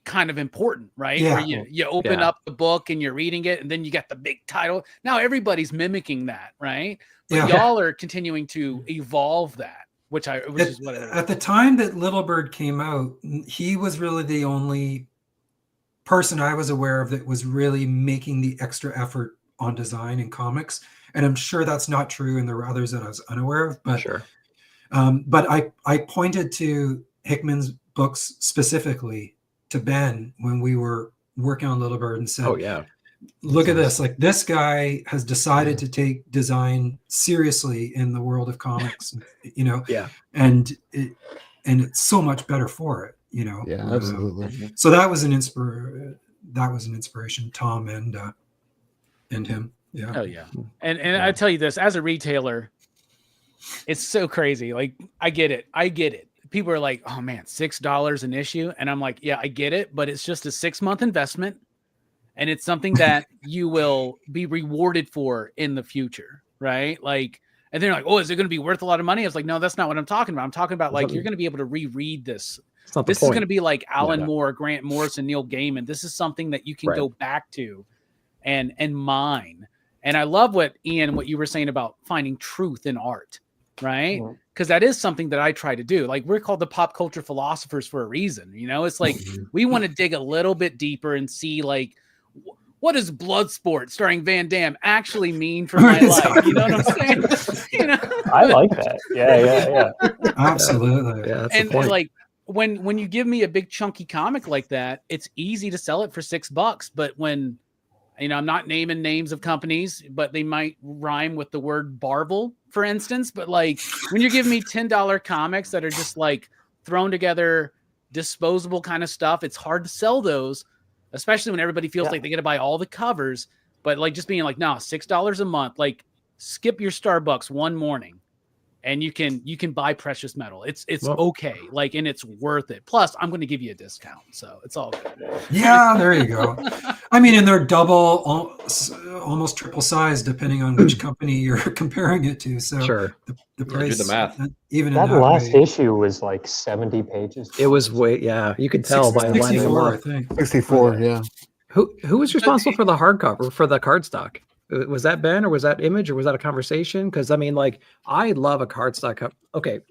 kind of important, right? Yeah. Where you open up the book and you're reading it, and then you get the big title. Now everybody's mimicking that, right? But y'all are continuing to evolve that, which is what it is. At the time that Little Bird came out, he was really the only person I was aware of that was really making the extra effort on design in comics. And I'm sure that's not true, and there were others that I was unaware of. But Sure. But I pointed to Hickman's books specifically to Ben when we were working on Little Bird and said, Oh yeah, look at this. Like, this guy has decided to take design seriously in the world of comics, you know? Yeah. And it's so much better for it, you know? Yeah, absolutely. So that was an inspiration, Tom and him. Yeah. Oh yeah. And I tell you this, as a retailer, it's so crazy. Like, I get it. People are like, oh man, $6 an issue. And I'm like, yeah, I get it, but it's just a 6-month investment. And it's something that you will be rewarded for in the future. Right. Like, and they're like, oh, is it going to be worth a lot of money? I was like, no, that's not what I'm talking about. I'm talking about like, you're going to be able to reread this. This is going to be like Alan Moore, Grant Morrison, Neil Gaiman. This is something that you can go back to and mine. And I love what you were saying about finding truth in art, right? Because that is something that I try to do. Like, we're called the pop culture philosophers for a reason. You know, it's like we want to dig a little bit deeper and see, like, what does Bloodsport starring Van Damme actually mean for my life? You know what I'm saying? You know? I like that. Yeah. Absolutely. Yeah, that's and the point. like when you give me a big chunky comic like that, it's easy to sell it for $6. But when, you know, I'm not naming names of companies, but they might rhyme with the word Barvel, for instance. But like, when you're giving me $10 comics that are just like thrown together, disposable kind of stuff, it's hard to sell those, especially when everybody feels like they got to buy all the covers. But like, just being like, no, $6 a month, like, skip your Starbucks one morning and you can buy precious metal. It's okay. Like, and it's worth it. Plus, I'm going to give you a discount. So it's all good. Yeah, there you go. I mean, and they're double, almost triple size, depending on which company you're comparing it to. So Sure. the price, do the math. Even that in that last way, issue was like 70 pages. It was you could tell by lining them 64, I up. think. 64, yeah. Who was responsible for the hardcover, for the cardstock? Was that Ben, or was that Image, or was that a conversation? Because I mean, like, I love a cardstock cover. Okay,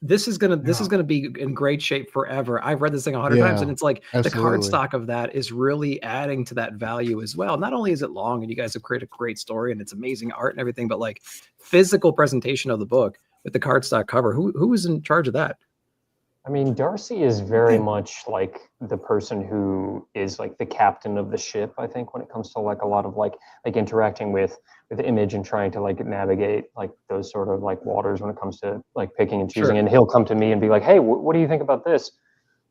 this is gonna be in great shape forever. I've read this thing 100 times, and it's like the cardstock of that is really adding to that value as well. Not only is it long, and you guys have created a great story, and it's amazing art and everything, but like physical presentation of the book with the cardstock cover. Who was in charge of that? I mean, Darcy is very much like the person who is like the captain of the ship, I think, when it comes to like a lot of like interacting with Image and trying to like navigate like those sort of like waters when it comes to like picking and choosing. Sure. And he'll come to me and be like, hey, what do you think about this?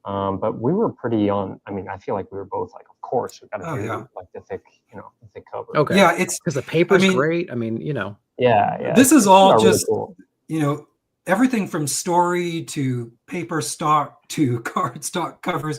But we were pretty on. I mean, I feel like we were both like, of course, we got to do like the thick cover. Okay. Yeah, it's because the paper's great. I mean, you know. Yeah. This is all just, really cool. you know, everything from story to paper stock to cardstock covers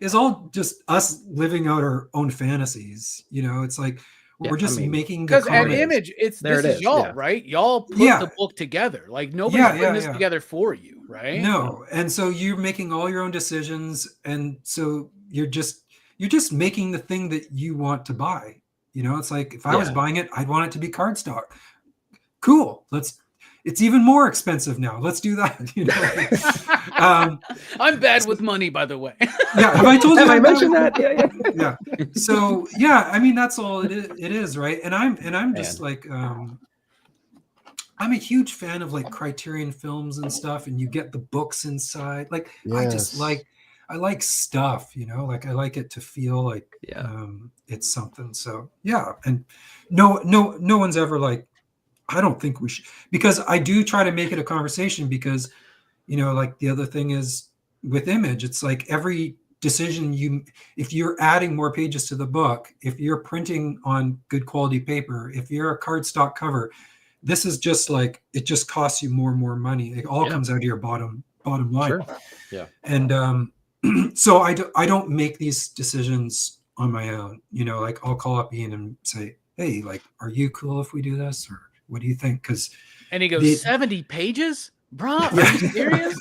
is all just us living out our own fantasies. You know, it's like we're just making the because at Image, this is y'all, right? Y'all put the book together. Like, nobody's putting this together for you, right? No, and so you're making all your own decisions, and so you're just making the thing that you want to buy. You know, it's like, if I was buying it, I'd want it to be cardstock. Cool, it's even more expensive now. Let's do that. You know? I'm bad with money, by the way. Yeah, have I told you? Have I mentioned that? Yeah. So yeah, I mean, that's all it is, right? And I'm just like, I'm a huge fan of like Criterion films and stuff, and you get the books inside. Like, I like stuff, you know, like I like it to feel like it's something. So yeah, and no one's ever like, I don't think we should, because I do try to make it a conversation, because, you know, like the other thing is with Image, it's like every decision if you're adding more pages to the book, if you're printing on good quality paper, if you're a cardstock cover, this is just like, it just costs you more and more money. It all comes out of your bottom line. Sure. Yeah. And so I don't make these decisions on my own. You know, like, I'll call up Ian and say, hey, like, are you cool if we do this? Or, what do you think? Because And he goes, 70 pages? Bruh, are you serious?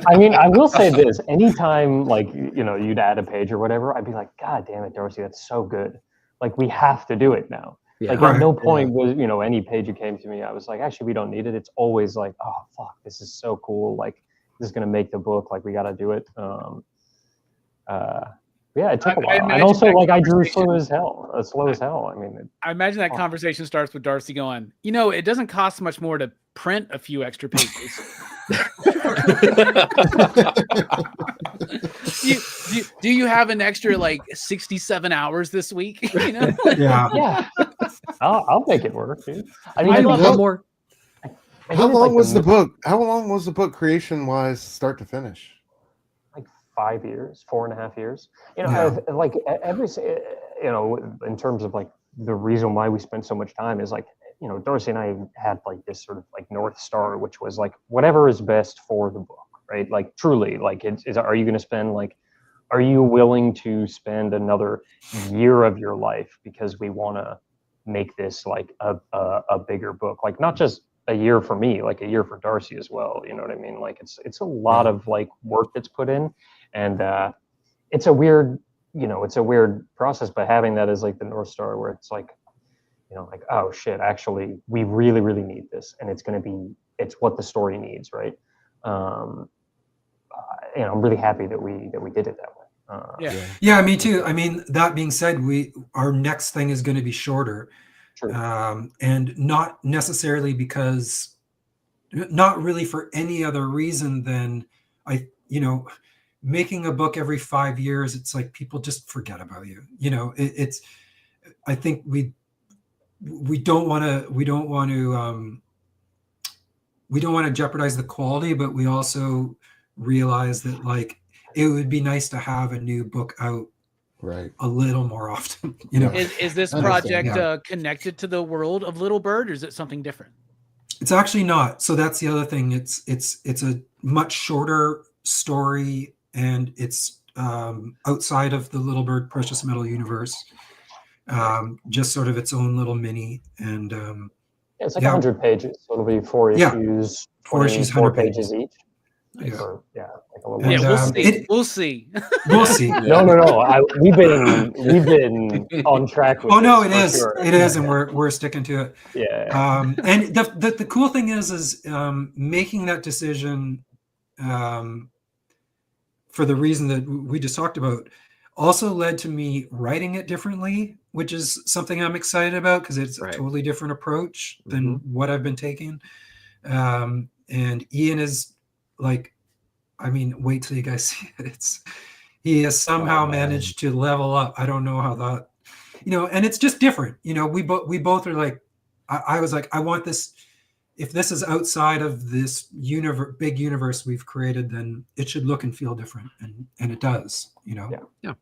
I mean, I will say this: anytime, like, you know, you'd add a page or whatever, I'd be like, God damn it, Darcy, that's so good. Like, we have to do it now. Yeah. Like, at no point was, you know, any page that came to me, I was like, actually, we don't need it. It's always like, oh, fuck, this is so cool. Like, this is going to make the book. Like, we got to do it. Yeah, it took a while. And also, like, I drew slow as hell. I mean, I imagine that conversation starts with Darcy going, you know, it doesn't cost much more to print a few extra pages. do you have an extra like 67 hours this week? You know? Yeah. I'll make it work, dude. I mean, I love one more. How long was the book? How long was the book creation wise, start to finish? 5 years, 4.5 years. You know, like every, you know, in terms of like the reason why we spent so much time is like, you know, Darcy and I had like this sort of like North Star, which was like whatever is best for the book, right? Like truly, like are you going to spend like, are you willing to spend another year of your life because we want to make this like a bigger book, like not just a year for me, like a year for Darcy as well. You know what I mean? Like it's a lot of like work that's put in, and it's a weird, you know, it's a weird process. But having that as like the North Star, where it's like, you know, like, oh shit, actually, we really, really need this, and it's what the story needs, right? You know, I'm really happy that we did it that way. Yeah, me too. I mean, that being said, our next thing is going to be shorter. True. And not necessarily because, not really for any other reason than making a book every 5 years, it's like people just forget about you. You know, I think we don't want to jeopardize the quality, but we also realize that like it would be nice to have a new book out a little more often. You know, is this project connected to the world of Little Bird, or is it something different? It's actually not. So that's the other thing. It's a much shorter story, and it's outside of the Little Bird Precious Metal universe. Just sort of its own little mini, and it's like 100 pages. So it'll be 4 issues, 4 issues, 4 pages each. Yeah. Or, like a little we'll see. We'll see. No. We've been on track with it is. Sure. It is, and we're sticking to it. Yeah. And the cool thing is making that decision for the reason that we just talked about also led to me writing it differently, which is something I'm excited about because it's a totally different approach than what I've been taking. And Ian is like, I mean, wait till you guys see it. He has somehow managed to level up. I don't know how that, you know, and it's just different. You know, we both are like, I was like, I want this. If this is outside of this big universe we've created, then it should look and feel different, and it does. You know. Yeah.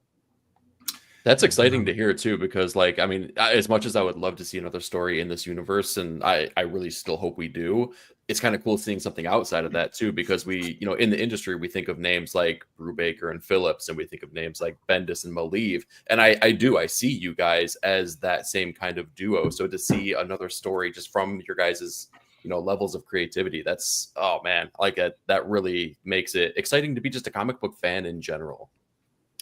That's exciting to hear too, because like, I mean, as much as I would love to see another story in this universe, and I really still hope we do, it's kind of cool seeing something outside of that too, because we, you know, in the industry, we think of names like Brubaker and Phillips, and we think of names like Bendis and Malieve. And I see you guys as that same kind of duo. So to see another story just from your guys's, you know, levels of creativity, that's, oh man, like that really makes it exciting to be just a comic book fan in general.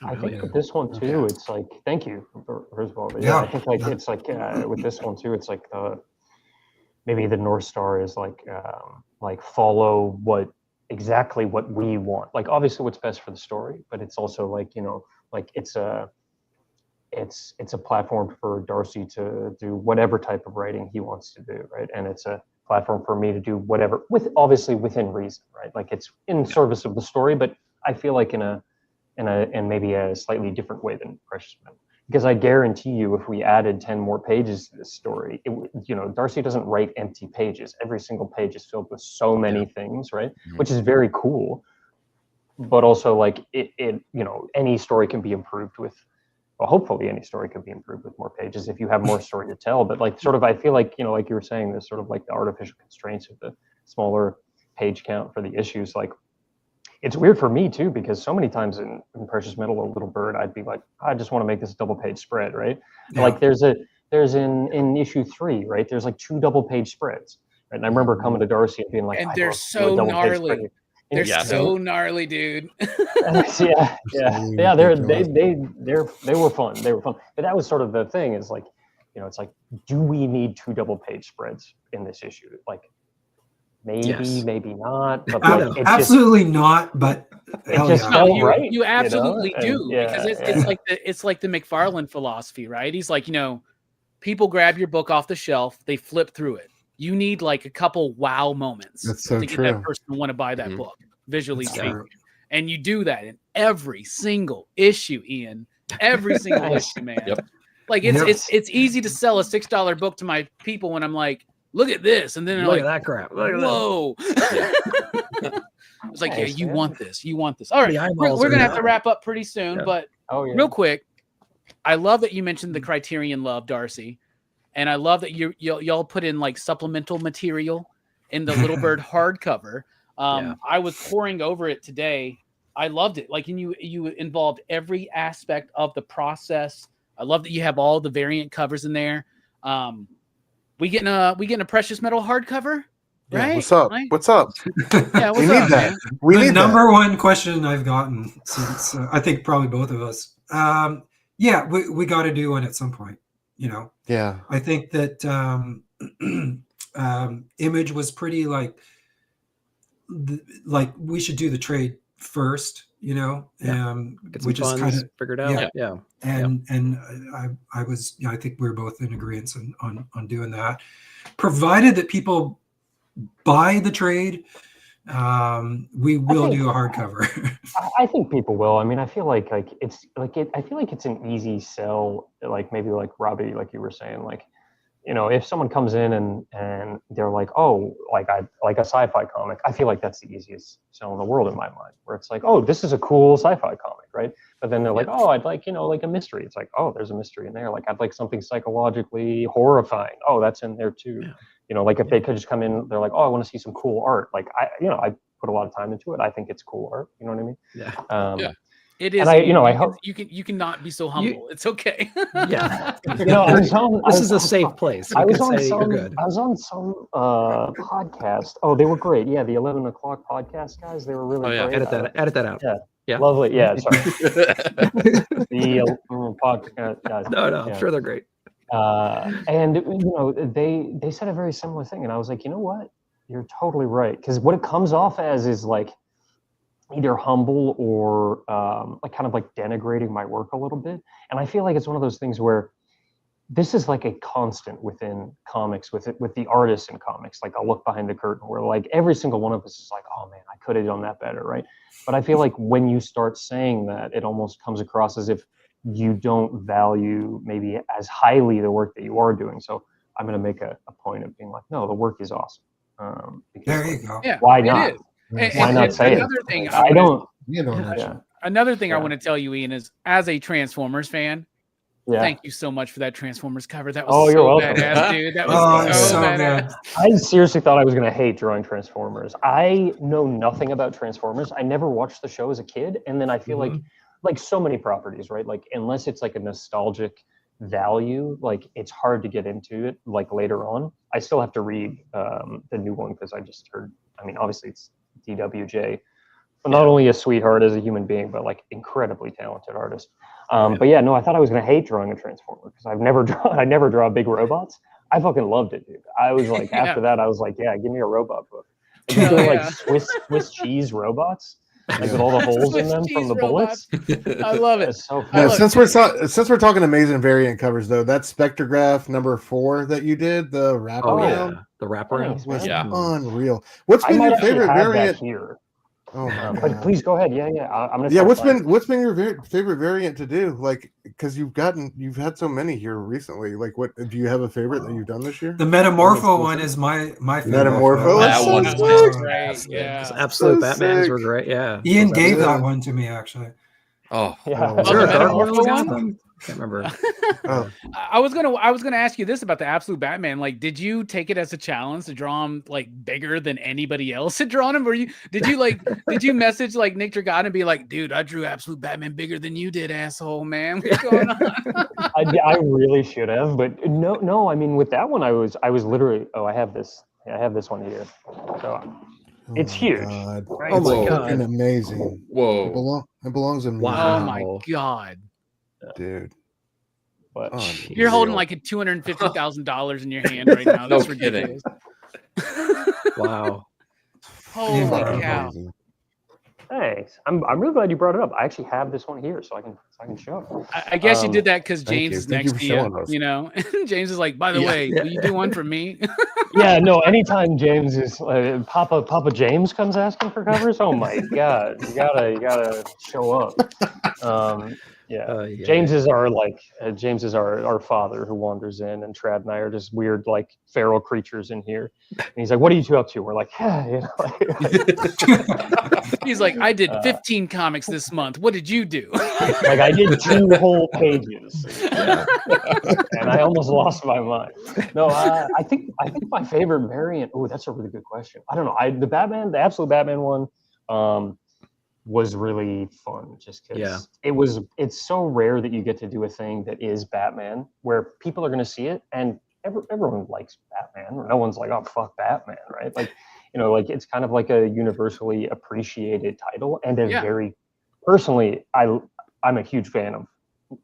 I think with this one too, it's like, thank you first of all. But I think like it's like with this one too, it's like maybe the North Star is like follow exactly what we want. Like obviously what's best for the story, but it's also like, you know, like it's a platform for Darcy to do whatever type of writing he wants to do, right? And it's a platform for me to do whatever, obviously within reason, right? Like it's in service of the story, but I feel like in maybe a slightly different way than Precious Metal. Because I guarantee you, if we added 10 more pages to this story, you know, Darcy doesn't write empty pages. Every single page is filled with so many things, right? Which is very cool. But also, like, it you know, any story can be improved with, well, hopefully any story can be improved with more pages if you have more story to tell. But like, sort of, I feel like, you know, like you were saying, there's sort of like the artificial constraints of the smaller page count for the issues. Like, it's weird for me too, because so many times in Precious Metal or Little Bird, I'd be like, I just want to make this double page spread, right? Yeah. Like there's there's in issue 3, right? There's like 2 double-page spreads. Right? And I remember coming to Darcy and being like, And I they're love so double-page gnarly. spread. They're Yeah. so gnarly, dude. yeah. They were fun. They were fun. But that was sort of the thing is like, you know, it's like, do we need 2 double-page spreads in this issue? Like, maybe, Yes. maybe not. But like, Absolutely not. But hell just yeah. felt you, right, you absolutely you know? do, And, because yeah, it's like the McFarlane philosophy, right? He's like, you know, people grab your book off the shelf, they flip through it. You need like a couple wow moments That's so to get true. that person to want to buy that Mhm. book, visually That's speaking. true. And you do that in every single issue, Ian. Every single Nice. issue, man. Yep. Like it's easy to sell a $6 book to my people when I'm like, look at this, and then they're Look at like, that crap. Look at whoa. It's like, yeah, Nice, you man. want this. You want this. All right. The We're eyeballs gonna are have to down. wrap up pretty soon, Yeah. but Oh yeah. real quick, I love that you mentioned the Criterion love, Darcy. And I love that y'all put in like supplemental material in the Little Bird hardcover. Yeah. I was poring over it today. I loved it. Like, and you involved every aspect of the process. I love that you have all the variant covers in there. We getting a precious metal hardcover, Yeah, right? what's up? Right? What's up? Yeah, what's We need up, that. man? We The need number one question I've gotten since I think probably both of us. Yeah, we got to do one at some point. You know, that. Yeah. I think that Image was pretty like we should do the trade first. You know, Get some which is funds kind of figured out. yeah. Yeah. and I was, you know, I think we're both in agreement on doing that, provided that people buy the trade. We will do a hardcover. I think people will. I mean, I feel like it's like I feel like it's an easy sell. Like maybe like Robbie, like you were saying, like, you know, if someone comes in and they're like, oh, like I like a sci-fi comic, I feel like that's the easiest sell in the world in my mind. Where it's like, oh, this is a cool sci-fi comic, right? But then they're like, oh, I'd like, you know, like a mystery. It's like, oh, there's a mystery in there. Like I'd like something psychologically horrifying. Oh, that's in there too. Yeah. You know, like if they could just come in, they're like, oh, I want to see some cool art. Like I put a lot of time into it. I think it's cool art. You know what I mean? Yeah. Yeah. It is. And I hope you cannot be so humble. It's okay. Yeah. you know. This is a safe place. I You was can on say some. you're good. I was on some podcast. Oh, they were great. Yeah, the 11 o'clock podcast guys. They were really Oh, yeah. great. Edit that out. Yeah. Yeah. Lovely. Yeah. Sorry. The podcast guys. No, Yeah. I'm sure they're great. And you know, they said a very similar thing, and I was like, you know what? You're totally right, because what it comes off as is like either humble or like kind of like denigrating my work a little bit. And I feel like it's one of those things where this is like a constant within comics, with the artists in comics. Like I'll look behind the curtain where like every single one of us is like, oh man, I could have done that better, right? But I feel like when you start saying that, it almost comes across as if you don't value maybe as highly the work that you are doing. So I'm going to make a point of being like, no, the work is awesome. Because, There like, you go. Yeah, why it not? is. And- Why and not say it? another thing I don't. You know that. Yeah. Another thing I Yeah. want to tell you, Ian, is as a Transformers fan, Yeah. thank you so much for that Transformers cover. That was Oh, so you're welcome. badass, dude. That was Oh, it's so so badass. good. I seriously thought I was going to hate drawing Transformers. I know nothing about Transformers. I never watched the show as a kid. And then I feel like so many properties, right? Like unless it's like a nostalgic value, like it's hard to get into it like later on. I still have to read the new one because I just heard, I mean, obviously it's DWJ, but not only a sweetheart as a human being, but like incredibly talented artist. But yeah, no, I thought I was going to hate drawing a Transformer because I never draw big robots. I fucking loved it, dude. I was like, after that, I was like, yeah, give me a robot book. Like, Hell doing yeah. like Swiss cheese robots, like with all the holes in Swiss them from cheese the bullets. I love it. It's so I Yeah, fun. since we're talking amazing variant covers though, that Spectrograph number 4 that you did, the wraparound, Oh yeah, the wraparound. Thanks, was Yeah. unreal. What's I been might your actually favorite have that variant? here. Oh my But God. please go ahead. Yeah. I'm gonna. Yeah, try to find it. what's been your favorite variant to do? Like, because you've had so many here recently. Like, what do you have a favorite that you've done this year? The Metamorpho one is my favorite. Metamorpho? That one is That's sick. great. Those Yeah. absolute So Batmans sick. were great. Yeah. Ian Those gave absolute- that one to me actually. Oh, Yeah. Was Oh, there the a Metamorpho Gargoyle one? one? Can't remember. Oh, I was gonna ask you this about the Absolute Batman. Like, did you take it as a challenge to draw him like bigger than anybody else had drawn him? Did you message like Nick Dragon and be like, dude, I drew Absolute Batman bigger than you did, asshole, man? What's going on? I really should have, but no. I mean, with that one, I was literally. Oh, I have this one here. So it's my huge. God. Right? Oh my It's God. freaking amazing. whoa. It belongs in Wow. Oh my god. dude. But Oh, You're holding Real. like a $250,000 in your hand right now. No That's kidding. ridiculous. Wow. Holy Incredible. cow. amazing. thanks. I'm really glad you brought it up. I actually have this one here, so I can show it. I guess you did that because thank James you. is Thank you next for to you, showing us. you know? James is like, by the Yeah. way, will you do one for me? Yeah, no. Anytime James is Papa James comes asking for covers, oh my God, you gotta show up. Yeah, Yeah. James is our father who wanders in, and Trad and I are just weird like feral creatures in here. And he's like, "What are you two up to?" We're like, "Yeah, you know." He's like, I did 15 comics this month. What did you do? Like I did 2 whole pages, and I almost lost my mind. No, I think my favorite variant. Oh, that's a really good question. I don't know. The Absolute Batman one, was really fun just because it's so rare that you get to do a thing that is Batman where people are going to see it and everyone likes Batman, or no one's like, oh fuck Batman, right? Like, you know, like it's kind of like a universally appreciated title, and a very personally, I'm a huge fan of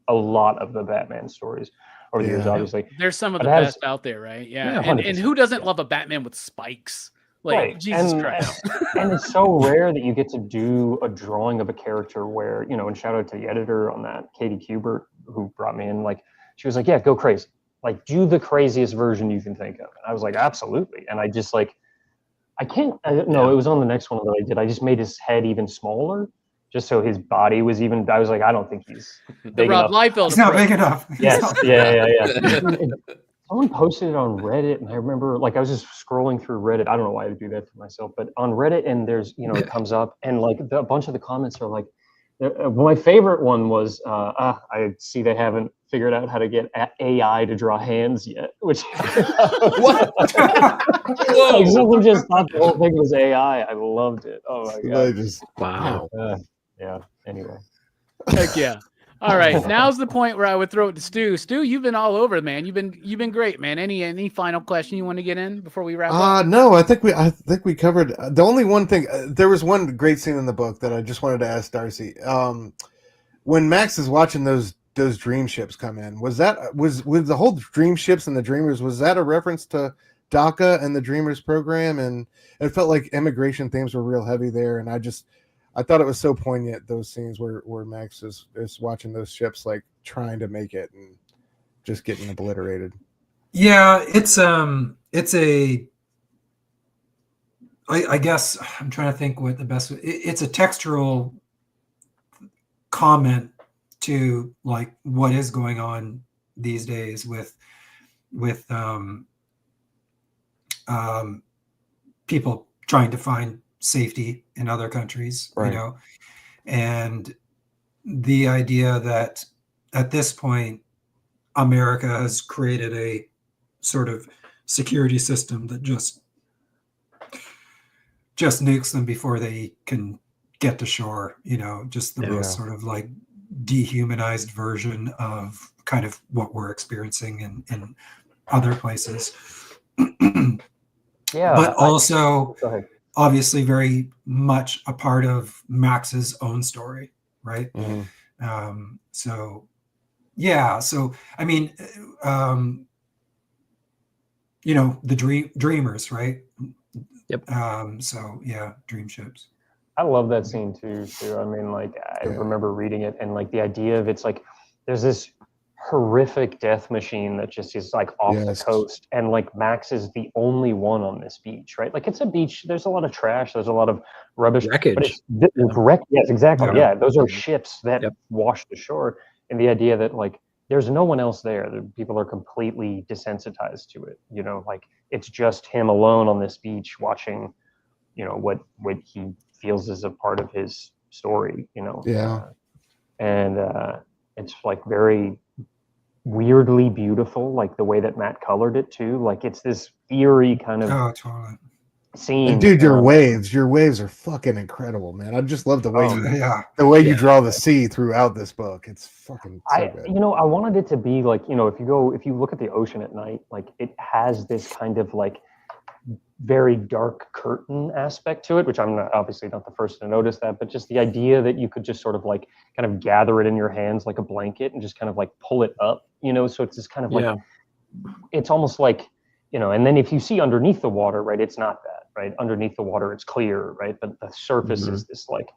a lot of the Batman stories over the years, obviously. There's some of the But best out there, right? Yeah. Yeah, And who doesn't love a Batman with spikes? Like, right. Jesus Christ. And it's so rare that you get to do a drawing of a character where, you know, and shout out to the editor on that, Katie Kubert, who brought me in, like, she was like, yeah, go crazy. Like, do the craziest version you can think of. And I was like, absolutely. And I just like, it was on the next one that I did. I just made his head even smaller, just so his body was even, I was like, I don't think he's big Rob enough. Liefeld It's not approach. big enough. Yes, yeah. Someone posted it on Reddit, and I remember, like, I was just scrolling through Reddit. I don't know why I do that to myself, but on Reddit, and there's, you know, it comes up, and like a bunch of the comments are like, my favorite one was, I see they haven't figured out how to get AI to draw hands yet, which What? like someone just thought the whole thing was AI. I loved it. Oh my god. Wow. Yeah. Anyway. Heck yeah. All right. Now's the point where I would throw it to Stu. Stu, you've been all over, man. You've been great, man. Any final question you want to get in before we wrap up? No, I think we covered the only one thing. There was one great scene in the book that I just wanted to ask Darcy. When Max is watching those dream ships come in, was the whole dream ships and the dreamers, was that a reference to DACA and the Dreamers program? And it felt like immigration themes were real heavy there, and I thought it was so poignant, those scenes where Max is watching those ships like trying to make it and just getting obliterated. Yeah, it's I guess I'm trying to think what the best. It's a textural comment to like what is going on these days with people trying to find safety in other countries, Right. you know, and the idea that at this point America has created a sort of security system that just nukes them before they can get to shore, you know, just the most sort of like dehumanized version of kind of what we're experiencing in other places. Yeah. But also Go ahead. obviously very much a part of Max's own story, right? Mm-hmm. So I mean, you know, the dreamers, right? Yep. So yeah, dream ships. I love that scene too. I mean, like, I remember reading it, and like the idea of it's like there's this horrific death machine that just is like off the coast, and like Max is the only one on this beach, right? Like it's a beach. There's a lot of trash. There's a lot of rubbish. Wreckage. But it's wrecked. Yes, exactly. Yeah. Yeah, those are ships that washed ashore, and the idea that like there's no one else there. The people are completely desensitized to it. You know, like it's just him alone on this beach watching, you know, what he feels is a part of his story, you know. and it's like very weirdly beautiful, like the way that Matt colored it too. Like it's this eerie kind of totally. scene. And dude, your waves are fucking incredible, man. I just love the way you draw the sea throughout this book. It's fucking so good. You know, I wanted it to be like, you know, if you look at the ocean at night, like it has this kind of like very dark curtain aspect to it, which I'm obviously not the first to notice that, but just the idea that you could just sort of like kind of gather it in your hands like a blanket and just kind of like pull it up, you know, so it's this kind of like, it's almost like, you know, and then if you see underneath the water, right, it's not that, right? Underneath the water, it's clear, right? But the surface is this like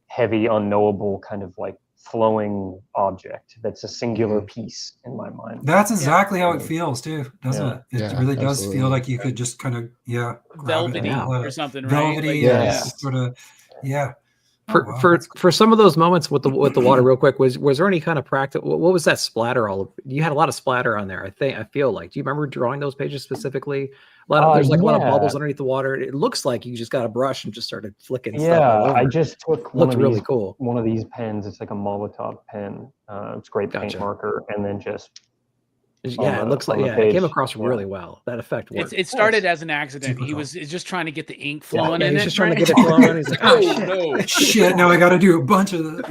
heavy, unknowable kind of like flowing object that's a singular piece in my mind. That's exactly how it feels too, doesn't it? It really does absolutely. feel like you could just kind of velvety or something, right? Velvety, sort of, For some of those moments with the water, real quick, was there any kind of practice? What was that splatter? You had a lot of splatter on there. I feel like. Do you remember drawing those pages specifically? There's like a lot of bubbles underneath the water. It looks like you just got a brush and just started flicking stuff all over. I just took really cool. One of these pens. It's like a Molotov pen. It's great paint marker, and then just it looks like it came across really well. That effect worked. It started as an accident. He was just trying to get the ink flowing in he's it. Just trying to get it flowing. He's like, oh shit. No. Shit, now I got to do a bunch of the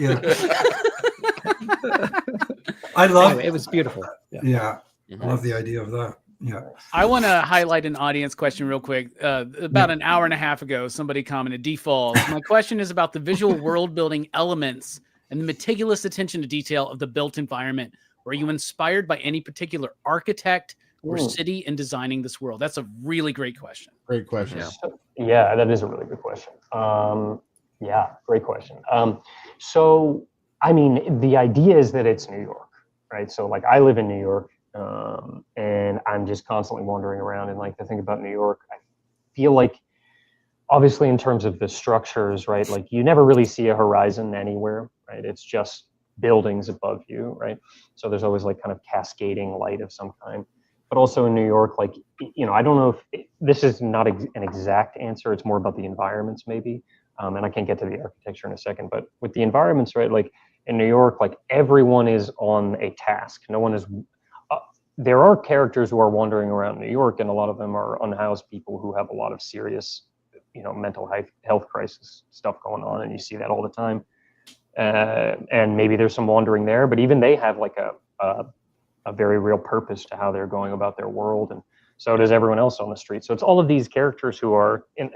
I love it. Was beautiful. I love the idea of that. Yeah. I want to highlight an audience question real quick. About an hour and a half ago, somebody commented, "Default. My question is about the visual world building elements and the meticulous attention to detail of the built environment. Were you inspired by any particular architect or city in designing this world?" That's a really great question. Great question. Yeah, that is a really good question. Great question. So, I mean, the idea is that it's New York, right? So, like, I live in New York, and I'm just constantly wandering around. And, like, the thing about New York, I feel like, obviously, in terms of the structures, right? Like, you never really see a horizon anywhere, right? It's just buildings above you, right? So there's always like kind of cascading light of some kind. But also in New York, like, you know, I don't know if this is not an exact answer. It's more about the environments maybe. And I can get to the architecture in a second, but with the environments, right? Like in New York, like everyone is on a task. No one is, there are characters who are wandering around New York, and a lot of them are unhoused people who have a lot of serious, you know, mental health crisis stuff going on. And you see that all the time. And maybe there's some wandering there, but even they have like a very real purpose to how they're going about their world, and so does everyone else on the street. So it's all of these characters who are in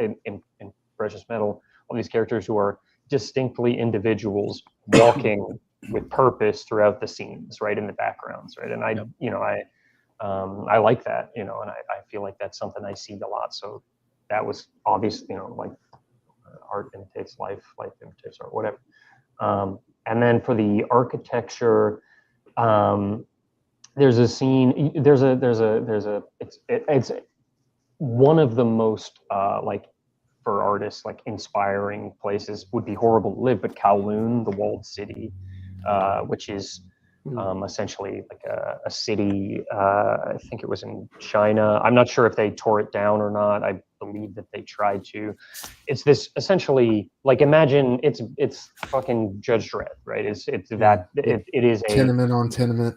Precious Metal, all these characters who are distinctly individuals walking with purpose throughout the scenes, right, in the backgrounds, right. And I like that, you know, and I feel like that's something I see a lot. So that was obvious, you know, like art imitates life, life imitates art, whatever. And then for the architecture, there's a scene. It's one of the most like for artists like inspiring places would be Horrible to Live, but Kowloon, the walled city, which is essentially like a city. I think it was in China. I'm not sure if they tore it down or not. I believe that they tried to. It's this essentially like, imagine it's fucking Judge Dredd, right? It is a tenement on tenement.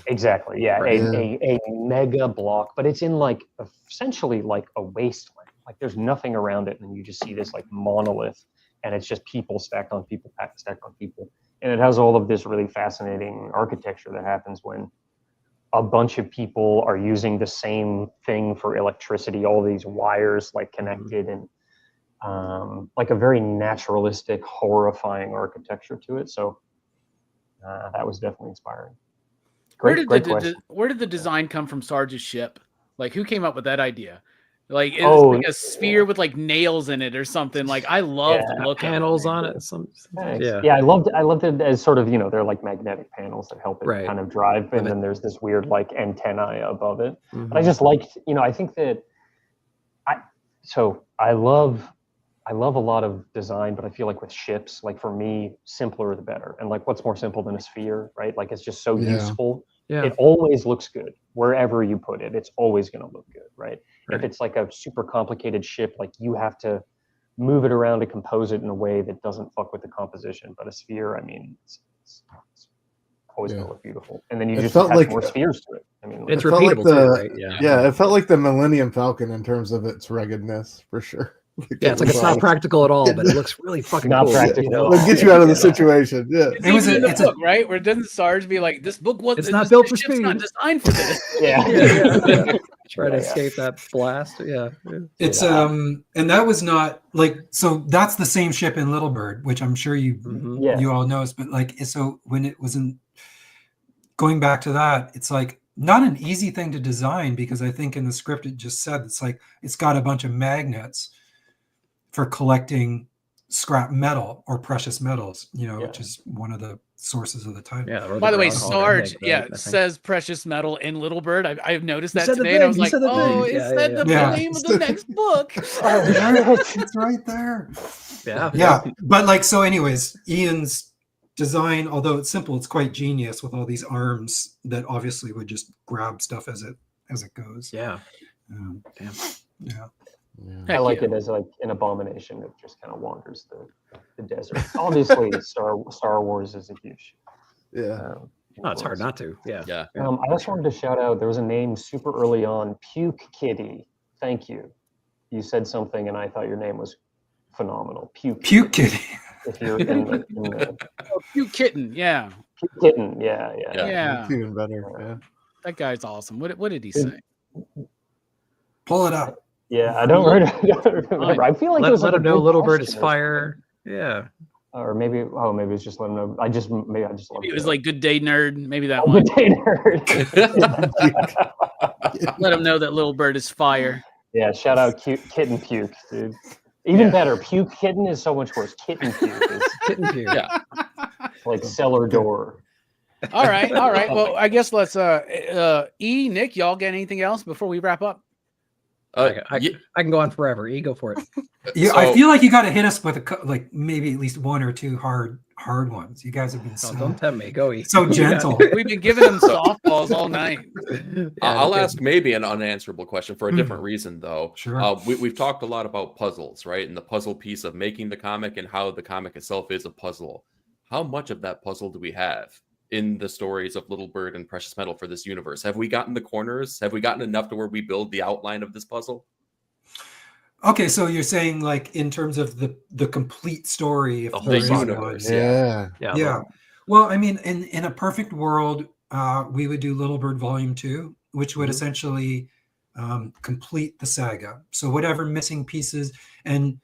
Exactly. Yeah. A mega block, but it's in like essentially like a wasteland. Like there's nothing around it, and you just see this like monolith, and it's just people stacked on people, stacked on people. And it has all of this really fascinating architecture that happens when a bunch of people are using the same thing for electricity, all these wires like connected, and like a very naturalistic, horrifying architecture to it. So that was definitely inspiring. Great question. Where did the design come from Sarge's ship? Like, who came up with that idea? Like, it's like a sphere with like nails in it or something. Like, I love the look panels of it. on it. I loved it as sort of, you know, they're like magnetic panels that help it kind of drive, and then there's this weird like antennae above it. But I just liked, you know, I think that I love a lot of design, but I feel like with ships, like for me, simpler the better. And like, what's more simple than a sphere, right? Like, it's just so useful. Yeah. It always looks good wherever you put it. It's always going to look good, right? If it's like a super complicated ship, like you have to move it around to compose it in a way that doesn't fuck with the composition. But a sphere, I mean, It's always Yeah. going to look beautiful. And then you It just felt attach like- more spheres to it. I mean, It's It felt like repeatable the- too, right? Yeah, it felt like the Millennium Falcon in terms of its ruggedness, for sure. Yeah, it's like it's not practical at all, but it looks really fucking Not cool. practical You at know? all. It'll get you out of the Yeah. situation. Yeah. It's It was even in the it's a- book, right? Where doesn't Sarge be like, this book was It's not built for ship's not speed. designed for this. yeah. Yeah. Try to Yeah. escape that blast. Yeah. It's and that was not like, so that's the same ship in Little Bird, which I'm sure you Mhm. Yeah. you all knows, but like, so when it was in, going back to that, it's like not an easy thing to design, because I think in the script it just said it's like it's got a bunch of magnets for collecting scrap metal or precious metals, you know, Yeah. which is one of the sources of the title. Yeah. By the way, groundhog, I Sarge, think, right? I think. says precious metal in Little Bird. I've noticed He that said the today, and I thing, was he like, said the oh, thing. it Yeah, said yeah, the yeah. name of the next book. It's right there. Yeah. Yeah, but like, so anyways, Ian's design, although it's simple, it's quite genius with all these arms that obviously would just grab stuff as it goes. Yeah. Damn. Yeah. I Heck like yeah. it as like an abomination that just kind of wanders the desert. Obviously, Star Wars is a huge. Yeah. Oh, it's hard not to. Yeah. Yeah. I also wanted to shout out. There was a name super early on, Puke Kitty. Thank you. You said something, and I thought your name was phenomenal. Puke Kitty. If you're in the Cute kitten, yeah. Puke Kitten, yeah. Yeah. It's even better. Yeah. That guy's awesome. What did he say? Pull it up. Yeah, I don't remember. I feel like it was Let like him a know good Little Bird is question or fire. Yeah. Or maybe it's just let him know. I just loved Maybe it was like Good Day Nerd. Maybe that Oh, one. Good Day Nerd. Let him know that Little Bird is fire. Yeah, shout out Kitten Puke, dude. Even better, Puke Kitten is so much worse. Kitten Puke is Kitten Puke. Yeah. like cellar door. All right. Well, I guess let's Nick, y'all got anything else before we wrap up? I can go on forever. You go for it. Yeah, So- I feel like you got to hit us with like maybe at least one or two hard ones. You guys have been Oh, don't tempt me. Go eat. so gentle. We've been giving them softballs all night. I'll ask maybe an unanswerable question for a Hmm. different reason, though. Sure. We've talked a lot about puzzles, right? And the puzzle piece of making the comic and how the comic itself is a puzzle. How much of that puzzle do we have in the stories of Little Bird and Precious Metal for this universe? Have we gotten the corners? Have we gotten enough to where we build the outline of this puzzle? Okay, so you're saying like in terms of the complete story, if The there whole is universe. one. Yeah. Yeah. Well, I mean, in a perfect world, we would do Little Bird Volume 2, which would essentially complete the saga. So whatever missing pieces and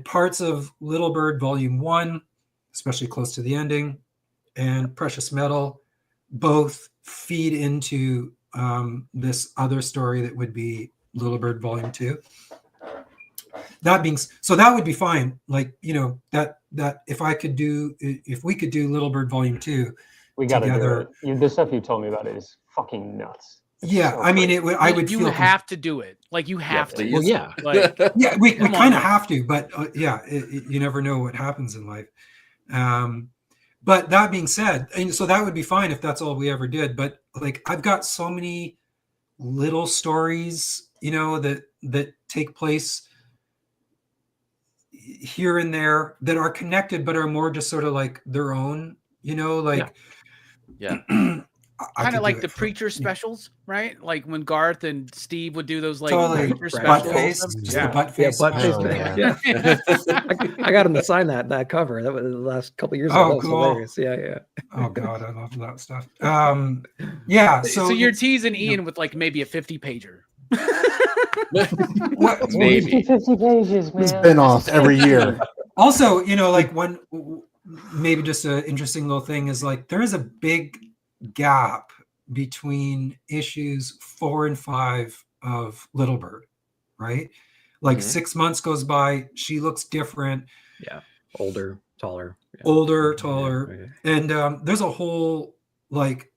parts of Little Bird Volume 1, especially close to the ending, and Precious Metal, both feed into this other story that would be Little Bird Volume 2. That being so, that would be fine. Like, you know, that if we could do Little Bird Volume 2, We got to do together. it. The stuff you told me about it is fucking nuts. It's yeah, so I mean, crazy. it would. I would You feel have to do it. Like you have to. please. Well, yeah. Like yeah, we Come kind on. of have to, but you never know what happens in life. But that being said, and so that would be fine if that's all we ever did. But like, I've got so many little stories, you know, that take place here and there that are connected, but are more just sort of like their own, you know, like Yeah. kind of like the preacher specials, right? Like when Garth and Steve would do those like Totally. preacher Butt specials. face, just the butt face. butt face. Oh, Yeah. I got him to sign that cover. That was the last couple years Oh, ago. That was cool. hilarious. Yeah. Oh God, I love that stuff. Yeah. So So you're it's- teasing Ian with like maybe a 50 pager. what, Maybe. 50 pages, man. Spin-offs every year. also, you know, like one maybe just an interesting little thing is like there is a big gap between issues 4 and 5 of Little Bird, right? Like Mhm. 6 months goes by, she looks different, Older, taller. Yeah. older, taller, Yeah. and there's a whole like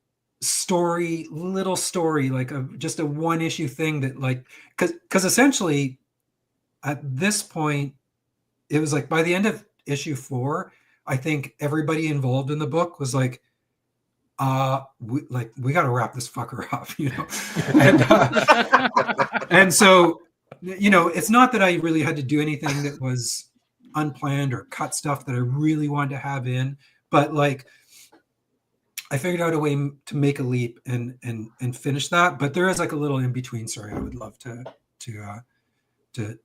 little story, like just a one issue thing that like because essentially at this point it was like by the end of issue 4, I think everybody involved in the book was like, we got to wrap this fucker up, you know. And so, you know, it's not that I really had to do anything that was unplanned or cut stuff that I really wanted to have in, but like I figured out a way to make a leap and finish that. But there is like a little in between story I would love to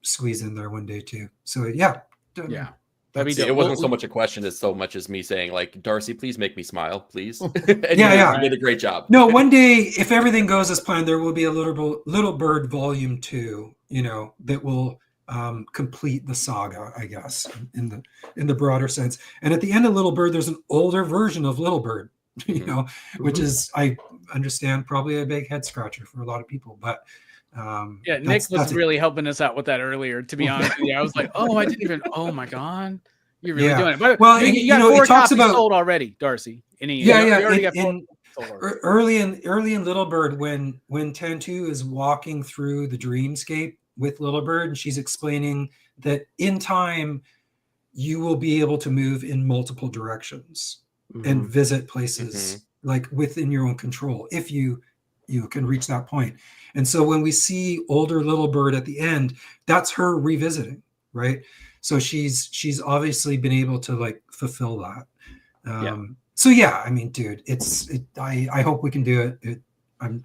squeeze in there one day too. So yeah. Yeah. It wasn't so much a question as so much as me saying, like, Darcy, please make me smile, please. And Yeah. you did a great job. No, one day, if everything goes as planned, there will be a Little Bird Volume 2, that will complete the saga, I guess, in the broader sense. And at the end of Little Bird, there's an older version of Little Bird, which is, I understand, probably a big head scratcher for a lot of people. But Nick was really helping us out with that earlier, to be honest with you. I was like, oh my God, you're really doing it. But well, you got 4 copies sold already, Darcy. Early in Little Bird, when Tantu is walking through the dreamscape with Little Bird, and she's explaining that in time you will be able to move in multiple directions and visit places like within your own control if you can reach that point. And so when we see older Little Bird at the end, that's her revisiting, right? So she's obviously been able to like fulfill that. So yeah, I mean, dude, I hope we can do it. I'm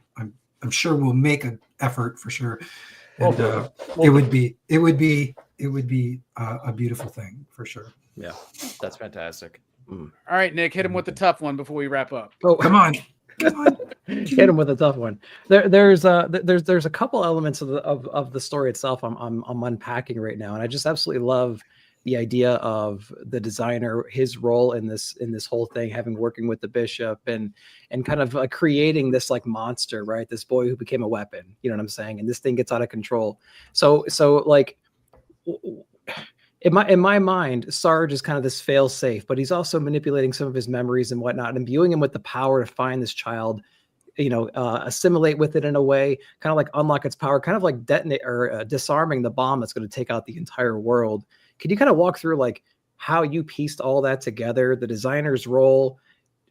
sure we'll make an effort for sure. And it would be a beautiful thing for sure. Yeah, that's fantastic. All right, Nick, hit him with the tough one before we wrap up. Oh, come on. Hit him with a tough one. There's a couple elements of the story itself I'm unpacking right now, and I just absolutely love the idea of the designer, his role in this whole thing, working with the bishop and kind of creating this like monster, right? This boy who became a weapon, you know what I'm saying? And this thing gets out of control. So like in my mind, Sarge is kind of this fail safe, but he's also manipulating some of his memories and whatnot, and imbuing him with the power to find this child, assimilate with it in a way, kind of like unlock its power, kind of like detonate or disarming the bomb that's going to take out the entire world. Could you kind of walk through like how you pieced all that together, the designer's role?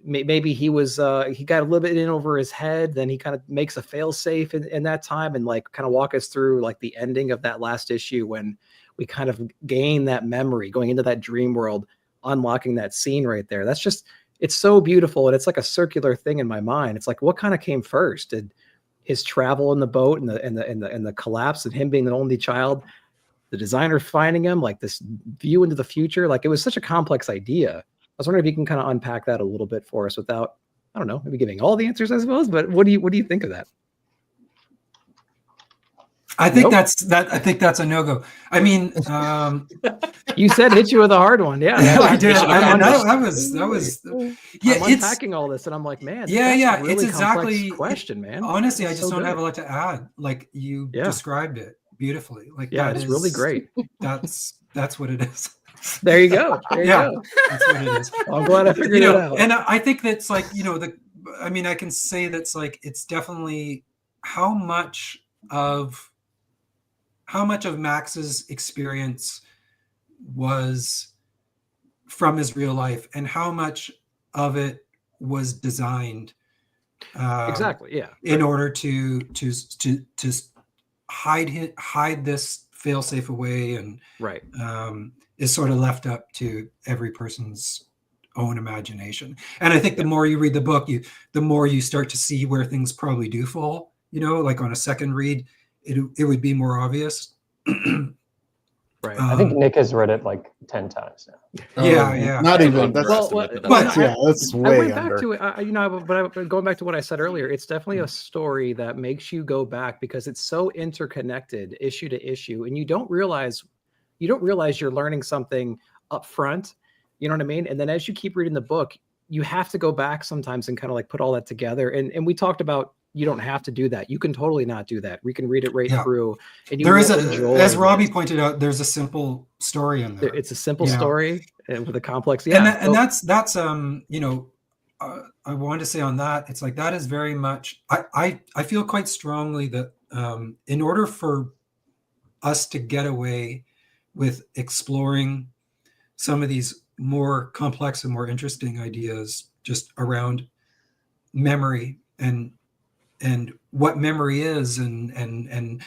Maybe he got a little bit in over his head, then he kind of makes a fail safe in that time, and like kind of walk us through like the ending of that last issue when we kind of gain that memory going into that dream world, unlocking that scene right there. That's just, it's so beautiful. And it's like a circular thing in my mind. It's like, what kind of came first? Did his travel in the boat and the collapse and him being the only child, the designer finding him, like this view into the future? Like, it was such a complex idea. I was wondering if you can kind of unpack that a little bit for us without, I don't know, maybe giving all the answers, I suppose, but what do you think of that? I think I think that's a no-go. I mean, you said hit you with a hard one. Yeah, I did. That was yeah. I'm unpacking all this, and I'm like, man, yeah. Really it's exactly question, man. Honestly, I just don't have a lot to add. Like you described it beautifully. Like it's really great. That's what it is. There you go. Go. That's what it is. I'm glad I figured it out. And I think that's like, I can say that's like, it's definitely how much of Max's experience was from his real life and how much of it was designed exactly, yeah, in order to hide this fail-safe away, and right, is sort of left up to every person's own imagination. And I think the more you read the book, the more you start to see where things probably do fall, like on a second read, it would be more obvious. Right. I think Nick has read it like 10 times now. Yeah. Not even. That's way I went under. back to it, but going back to what I said earlier, it's definitely a story that makes you go back because it's so interconnected issue to issue, and you don't realize you're learning something up front. You know what I mean? And then as you keep reading the book, you have to go back sometimes and kind of like put all that together. And we talked about, you don't have to do that. You can totally not do that. We can read it right through. And there is as Robbie pointed out, there's a simple story in there. It's a simple story with a complex. Yeah. And that's I wanted to say on that, it's like, that is very much, I feel quite strongly that in order for us to get away with exploring some of these more complex and more interesting ideas just around memory and what memory is and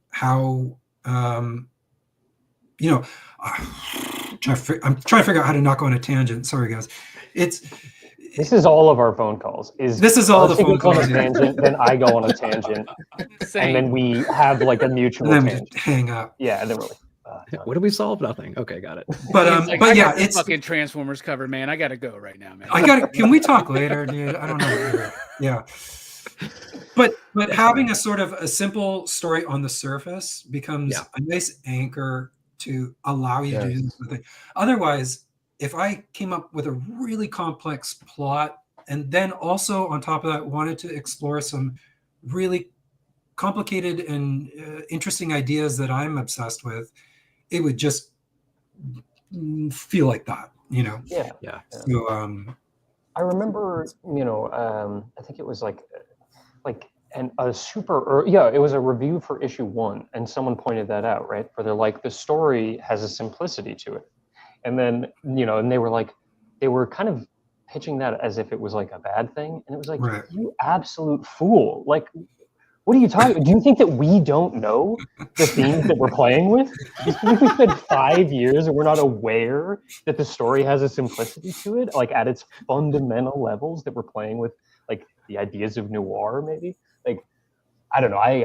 how I'm trying to figure out how to not go on a tangent. Sorry guys. It's This is all of our phone calls. This is all the phone goes on calls. a tangent, then I go on a tangent, and then we have like a mutual And then we tangent. just hang up. Yeah, and then we're like, What did we solve? Nothing. Okay, got it. But It's like, but I yeah, got this it's fucking Transformers cover, man. I gotta go right now, man. can we talk later, dude? I don't know. Yeah. But having a sort of a simple story on the surface becomes Yeah. a nice anchor to allow you to do this thing. Otherwise, if I came up with a really complex plot and then also on top of that wanted to explore some really complicated and interesting ideas that I'm obsessed with, it would just feel like that, you know? yeah. So, I remember, I think it was like a super, it was a review for issue 1, and someone pointed that out, right? Where they're like, the story has a simplicity to it. And then, and they were kind of pitching that as if it was like a bad thing. And it was like, Right. You absolute fool. Like, what are you talking? Do you think that we don't know the themes that we're playing with? Do you think we spent 5 years and we're not aware that the story has a simplicity to it, like at its fundamental levels, that we're playing with, like the ideas of noir, maybe? Like, I don't know. I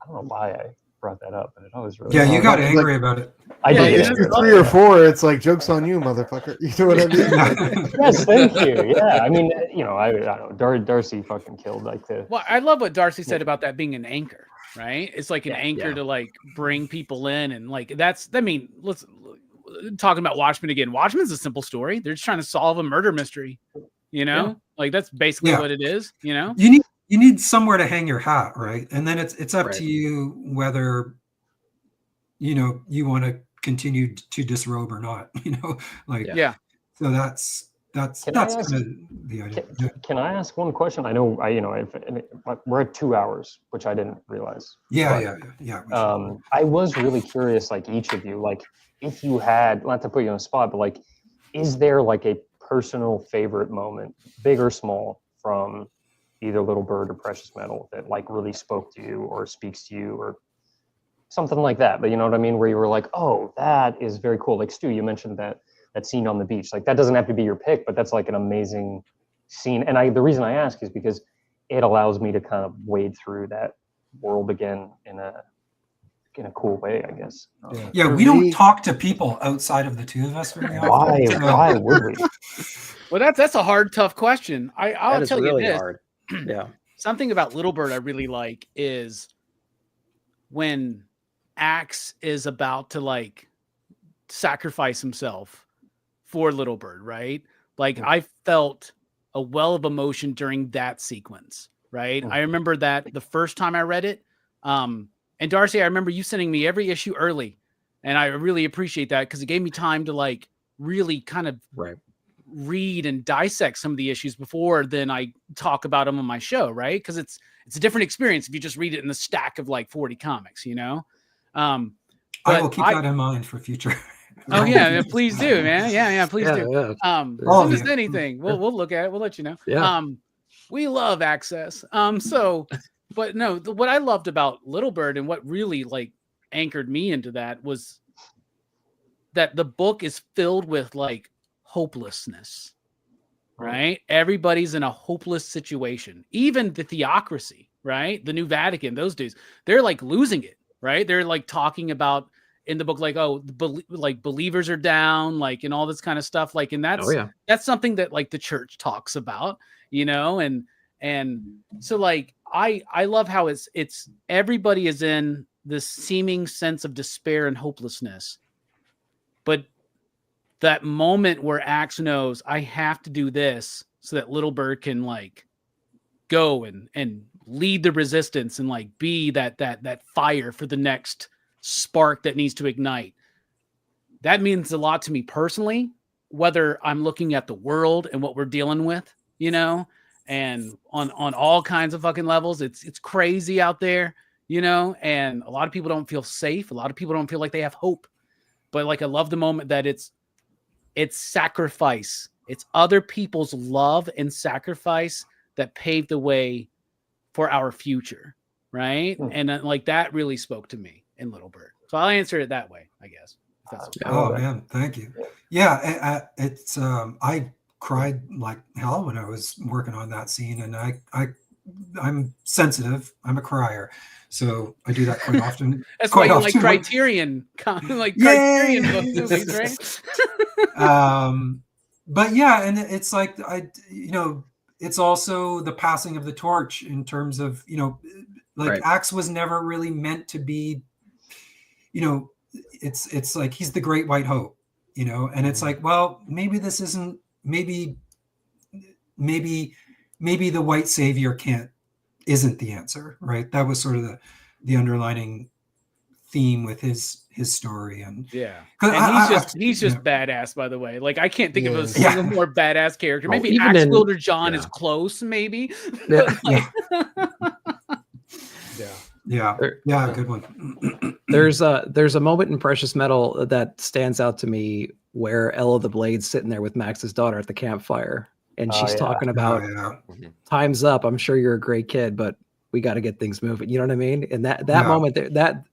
don't know why I brought that up, but it always really. yeah, you got like- angry about it. I Yeah, did. yeah, Issue 3 or 4, it's like joke's on you, motherfucker. You know what I mean? Yes, thank you. Yeah, I mean, I don't know. Darcy fucking killed like the. Well, I love what Darcy said about that being an anchor, right? It's like an anchor yeah. to like bring people in, and like let's talking about Watchmen again. Watchmen's a simple story. They're just trying to solve a murder mystery, like that's basically what it is, You need somewhere to hang your hat, right? And then it's up Right. to you whether you want to continue to disrobe or not. Like Yeah. So that's Can I kind ask- of the idea. Yeah. Can I ask one question? I know, we're at 2 hours, which I didn't realize. Yeah. I was really curious, like each of you, like if you had, not to put you on the spot, but like, is there like a personal favorite moment, big or small, from either Little Bird or Precious Metal that like really spoke to you or speaks to you or something like that? But you know what I mean? Where you were like, oh, that is very cool. Like Stu, you mentioned that scene on the beach. Like that doesn't have to be your pick, but that's like an amazing scene. And the reason I ask is because it allows me to kind of wade through that world again in a cool way, I guess. Yeah, we don't talk to people outside of the two of us very often. Why would we? Well, that's a hard, tough question. I'll That is tell really you this. hard. Yeah. Something about Little Bird I really like is when Axe is about to like sacrifice himself for Little Bird, right? Like I felt a well of emotion during that sequence, right? I remember that the first time I read it. And Darcy, I remember you sending me every issue early, and I really appreciate that because it gave me time to like really kind of read and dissect some of the issues before then I talk about them on my show, right? Because it's a different experience if you just read it in the stack of like 40 comics, I will keep that in mind for future. Oh yeah, please do, man. Yeah, please do. All Send of us you. anything. We'll look at it. We'll let you know. Yeah. We love access. But no, what I loved about Little Bird and what really like anchored me into that was that the book is filled with like hopelessness, right? Everybody's in a hopeless situation. Even the theocracy, right? The New Vatican, those dudes, they're like losing it, right? They're like talking about in the book, like, oh, like believers are down, like, and all this kind of stuff. Like, and that's something that like the church talks about, and so like, I love how it's everybody is in this seeming sense of despair and hopelessness, but that moment where Axe knows I have to do this so that Little Bird can like go and lead the resistance and like be that fire for the next spark that needs to ignite. That means a lot to me personally, whether I'm looking at the world and what we're dealing with, and on all kinds of fucking levels. It's crazy out there, and a lot of people don't feel safe. A lot of people don't feel like they have hope. But like, I love the moment that it's sacrifice. It's other people's love and sacrifice that paved the way for our future, right? And like that really spoke to me in Little Bird. So I'll answer it that way, I guess. If that's okay. Oh man, thank you. Yeah, it's I cried like hell when I was working on that scene, and I'm sensitive. I'm a crier, so I do that quite often. That's quite why you like often. Criterion, like Criterion book movies, right? But yeah, and it's like it's also the passing of the torch in terms of like Axe was never really meant to be, it's like he's the great white hope, and it's like, well, maybe this isn't, maybe the white savior isn't the answer, right? That was sort of the underlining theme with his story. And he's just badass, by the way. Like, I can't think of a single more badass character. Maybe even Axe Wielder John is close, maybe. Good one. There's a moment in Precious Metal that stands out to me where Ella the Blade's sitting there with Max's daughter at the campfire, and she's talking about time's up. I'm sure you're a great kid, but we got to get things moving. You know what I mean? And that moment there,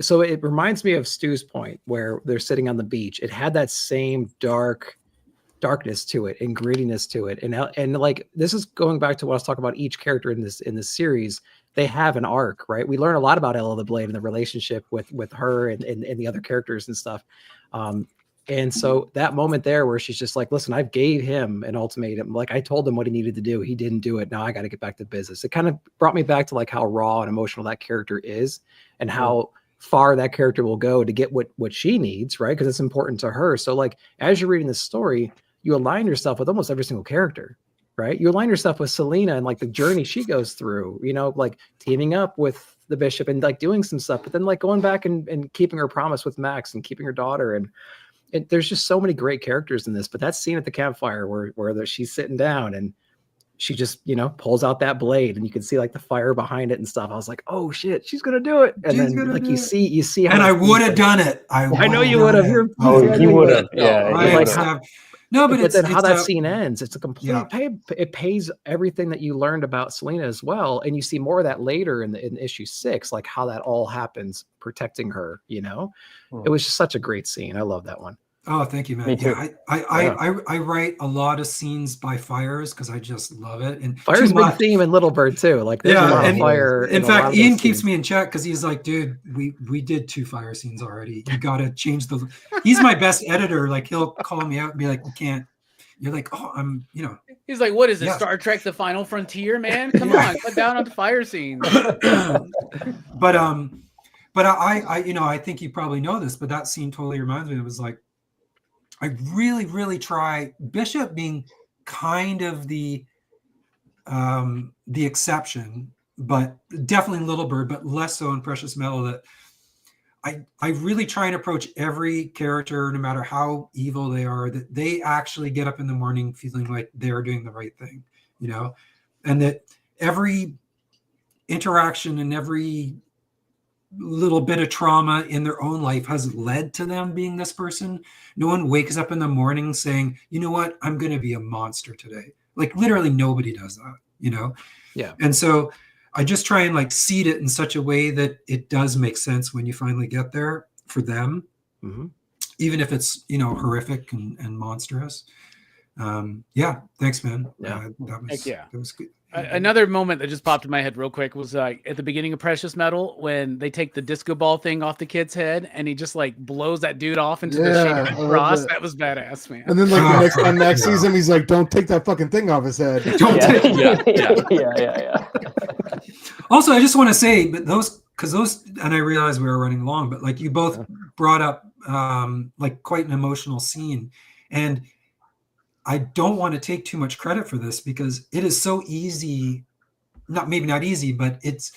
so it reminds me of Stu's point where they're sitting on the beach. It had that same darkness to it and grittiness to it. And like, this is going back to what I was talking about, each character in this series, they have an arc, right? We learn a lot about Ella the Blade and the relationship with her and the other characters and stuff. And so that moment there where she's just like, listen, I gave him an ultimatum. Like, I told him what he needed to do. He didn't do it. Now I got to get back to business. It kind of brought me back to like how raw and emotional that character is, and how far that character will go to get what she needs, right? Because it's important to her. So like, as you're reading this story, you align yourself with almost every single character, right? You align yourself with Selena and like the journey she goes through, like teaming up with the bishop and like doing some stuff, but then like going back and keeping her promise with Max and keeping her daughter. And there's just so many great characters in this. But that scene at the campfire where she's sitting down and she just, pulls out that blade and you can see like the fire behind it and stuff. I was like, oh shit, she's going to do it. And then like you see how, and I would have done it. I know you would have. You would have. Yeah. But then how that scene ends, it's a complete it pays everything that you learned about Selena as well. And you see more of that later in issue 6, like how that all happens, protecting her, It was just such a great scene. I love that one. Oh, thank you, man. Me too. I write a lot of scenes by fires because I just love it. And fire's a big theme in Little Bird too. Like there's a lot of fire. In fact, Ian keeps me in check because he's like, dude, we did 2 fire scenes already. You got to change he's my best editor. Like, he'll call me out and be like, we can't. You're like, oh, I'm, He's like, what is it? Star Trek: The Final Frontier, man? Come on, cut down on the fire scenes. But I think you probably know this, but that scene totally reminds me. It was like, I really, really try, Bishop being kind of the exception, but definitely Little Bird, but less so in Precious Metal, that I really try and approach every character, no matter how evil they are, that they actually get up in the morning feeling like they're doing the right thing, and that every interaction and every little bit of trauma in their own life has led to them being this person. No one wakes up in the morning saying, you know what, I'm going to be a monster today. Like, literally nobody does that, Yeah. And so I just try and like seed it in such a way that it does make sense when you finally get there for them, even if it's, horrific and monstrous. Thanks, man. That was good. Another moment that just popped in my head real quick was like at the beginning of Precious Metal when they take the disco ball thing off the kid's head and he just like blows that dude off into the shape of the cross. That was badass, man. And then like the next time Max sees him, he's like, "Don't take that fucking thing off his head." Yeah. Also, I just want to say, but those, and I realize we were running long, but like you both brought up like quite an emotional scene, and I don't want to take too much credit for this because it is so easy, maybe not easy, but it's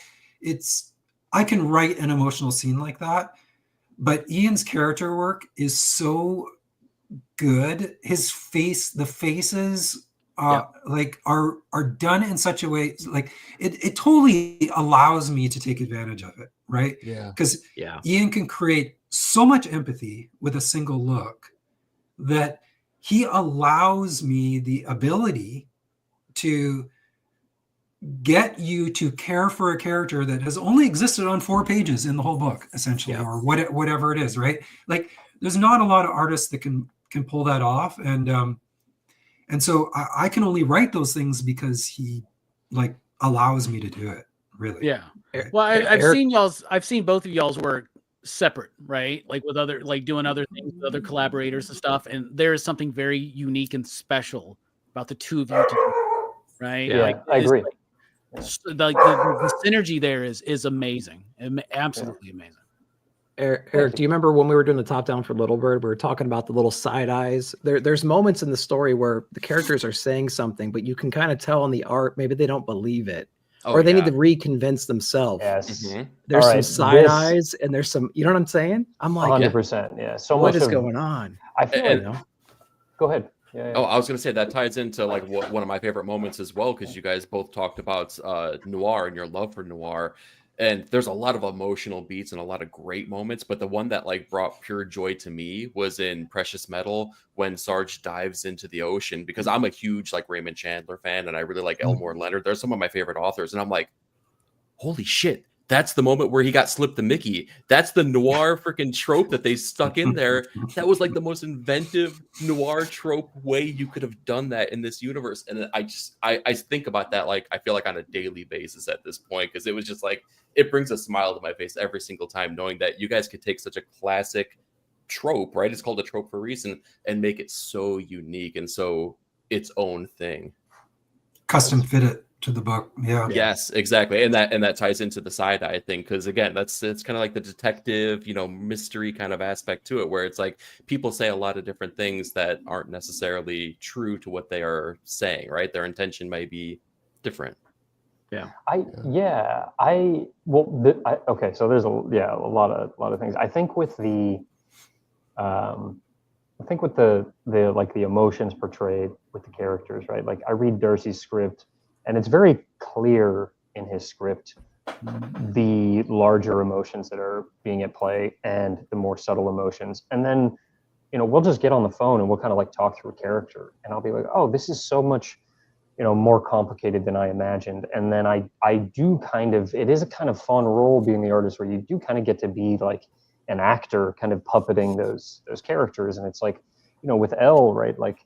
I can write an emotional scene like that, but Ian's character work is so good. His face, the faces like are done in such a way, like it totally allows me to take advantage of it, right? Yeah. Because Ian can create so much empathy with a single look that he allows me the ability to get you to care for a character that has only existed on 4 pages in the whole book, essentially, or whatever it is, right? Like, there's not a lot of artists that can pull that off, and And so I can only write those things because he like allows me to do it. Really. Yeah. Well, I've seen both of y'all's work separate, right? Like with other, like doing other things with other collaborators and stuff. And there is something very unique and special about the two of you together, right? Yeah, like, I agree. The synergy there is amazing. Absolutely amazing. Eric, do you remember when we were doing the top down for Little Bird? We were talking about the little side eyes. There's moments in the story where the characters are saying something, but you can kind of tell in the art maybe they don't believe it, or they need to reconvince themselves. Yes. There's some side eyes, and there's some. You know what I'm saying? I'm like 100%. Yeah. So what is going on? I feel like. Go ahead. Yeah. Oh, I was going to say that ties into like one of my favorite moments as well, because you guys both talked about noir and your love for noir. And there's a lot of emotional beats and a lot of great moments, but the one that like brought pure joy to me was in Precious Metal when Sarge dives into the ocean, because I'm a huge like Raymond Chandler fan and I really like Elmore Leonard. They're some of my favorite authors, and I'm like, holy shit, that's the moment where he got slipped the Mickey. That's the noir freaking trope that they stuck in there. That was like the most inventive noir trope way you could have done that in this universe. And I think about that, like, I feel like on a daily basis at this point, because it was just like, it brings a smile to my face every single time, knowing that you guys could take such a classic trope, right? It's called a trope for a reason, and make it so unique and so its own thing. Custom fit it to the book. Yeah. Yes, exactly. And that ties into the side eye thing, because again, it's kind of like the detective, mystery kind of aspect to it, where it's like people say a lot of different things that aren't necessarily true to what they are saying, right? Their intention may be different. Yeah. Okay. So there's a lot of things. I think with the like the emotions portrayed with the characters, right? Like I read Darcy's script, and it's very clear in his script the larger emotions that are being at play and the more subtle emotions. And then, we'll just get on the phone and we'll kind of like talk through a character, and I'll be like, oh, this is so much, more complicated than I imagined. And then I do it is a kind of fun role being the artist, where you do kind of get to be like an actor kind of puppeting those characters. And it's like, with Elle, right? Like,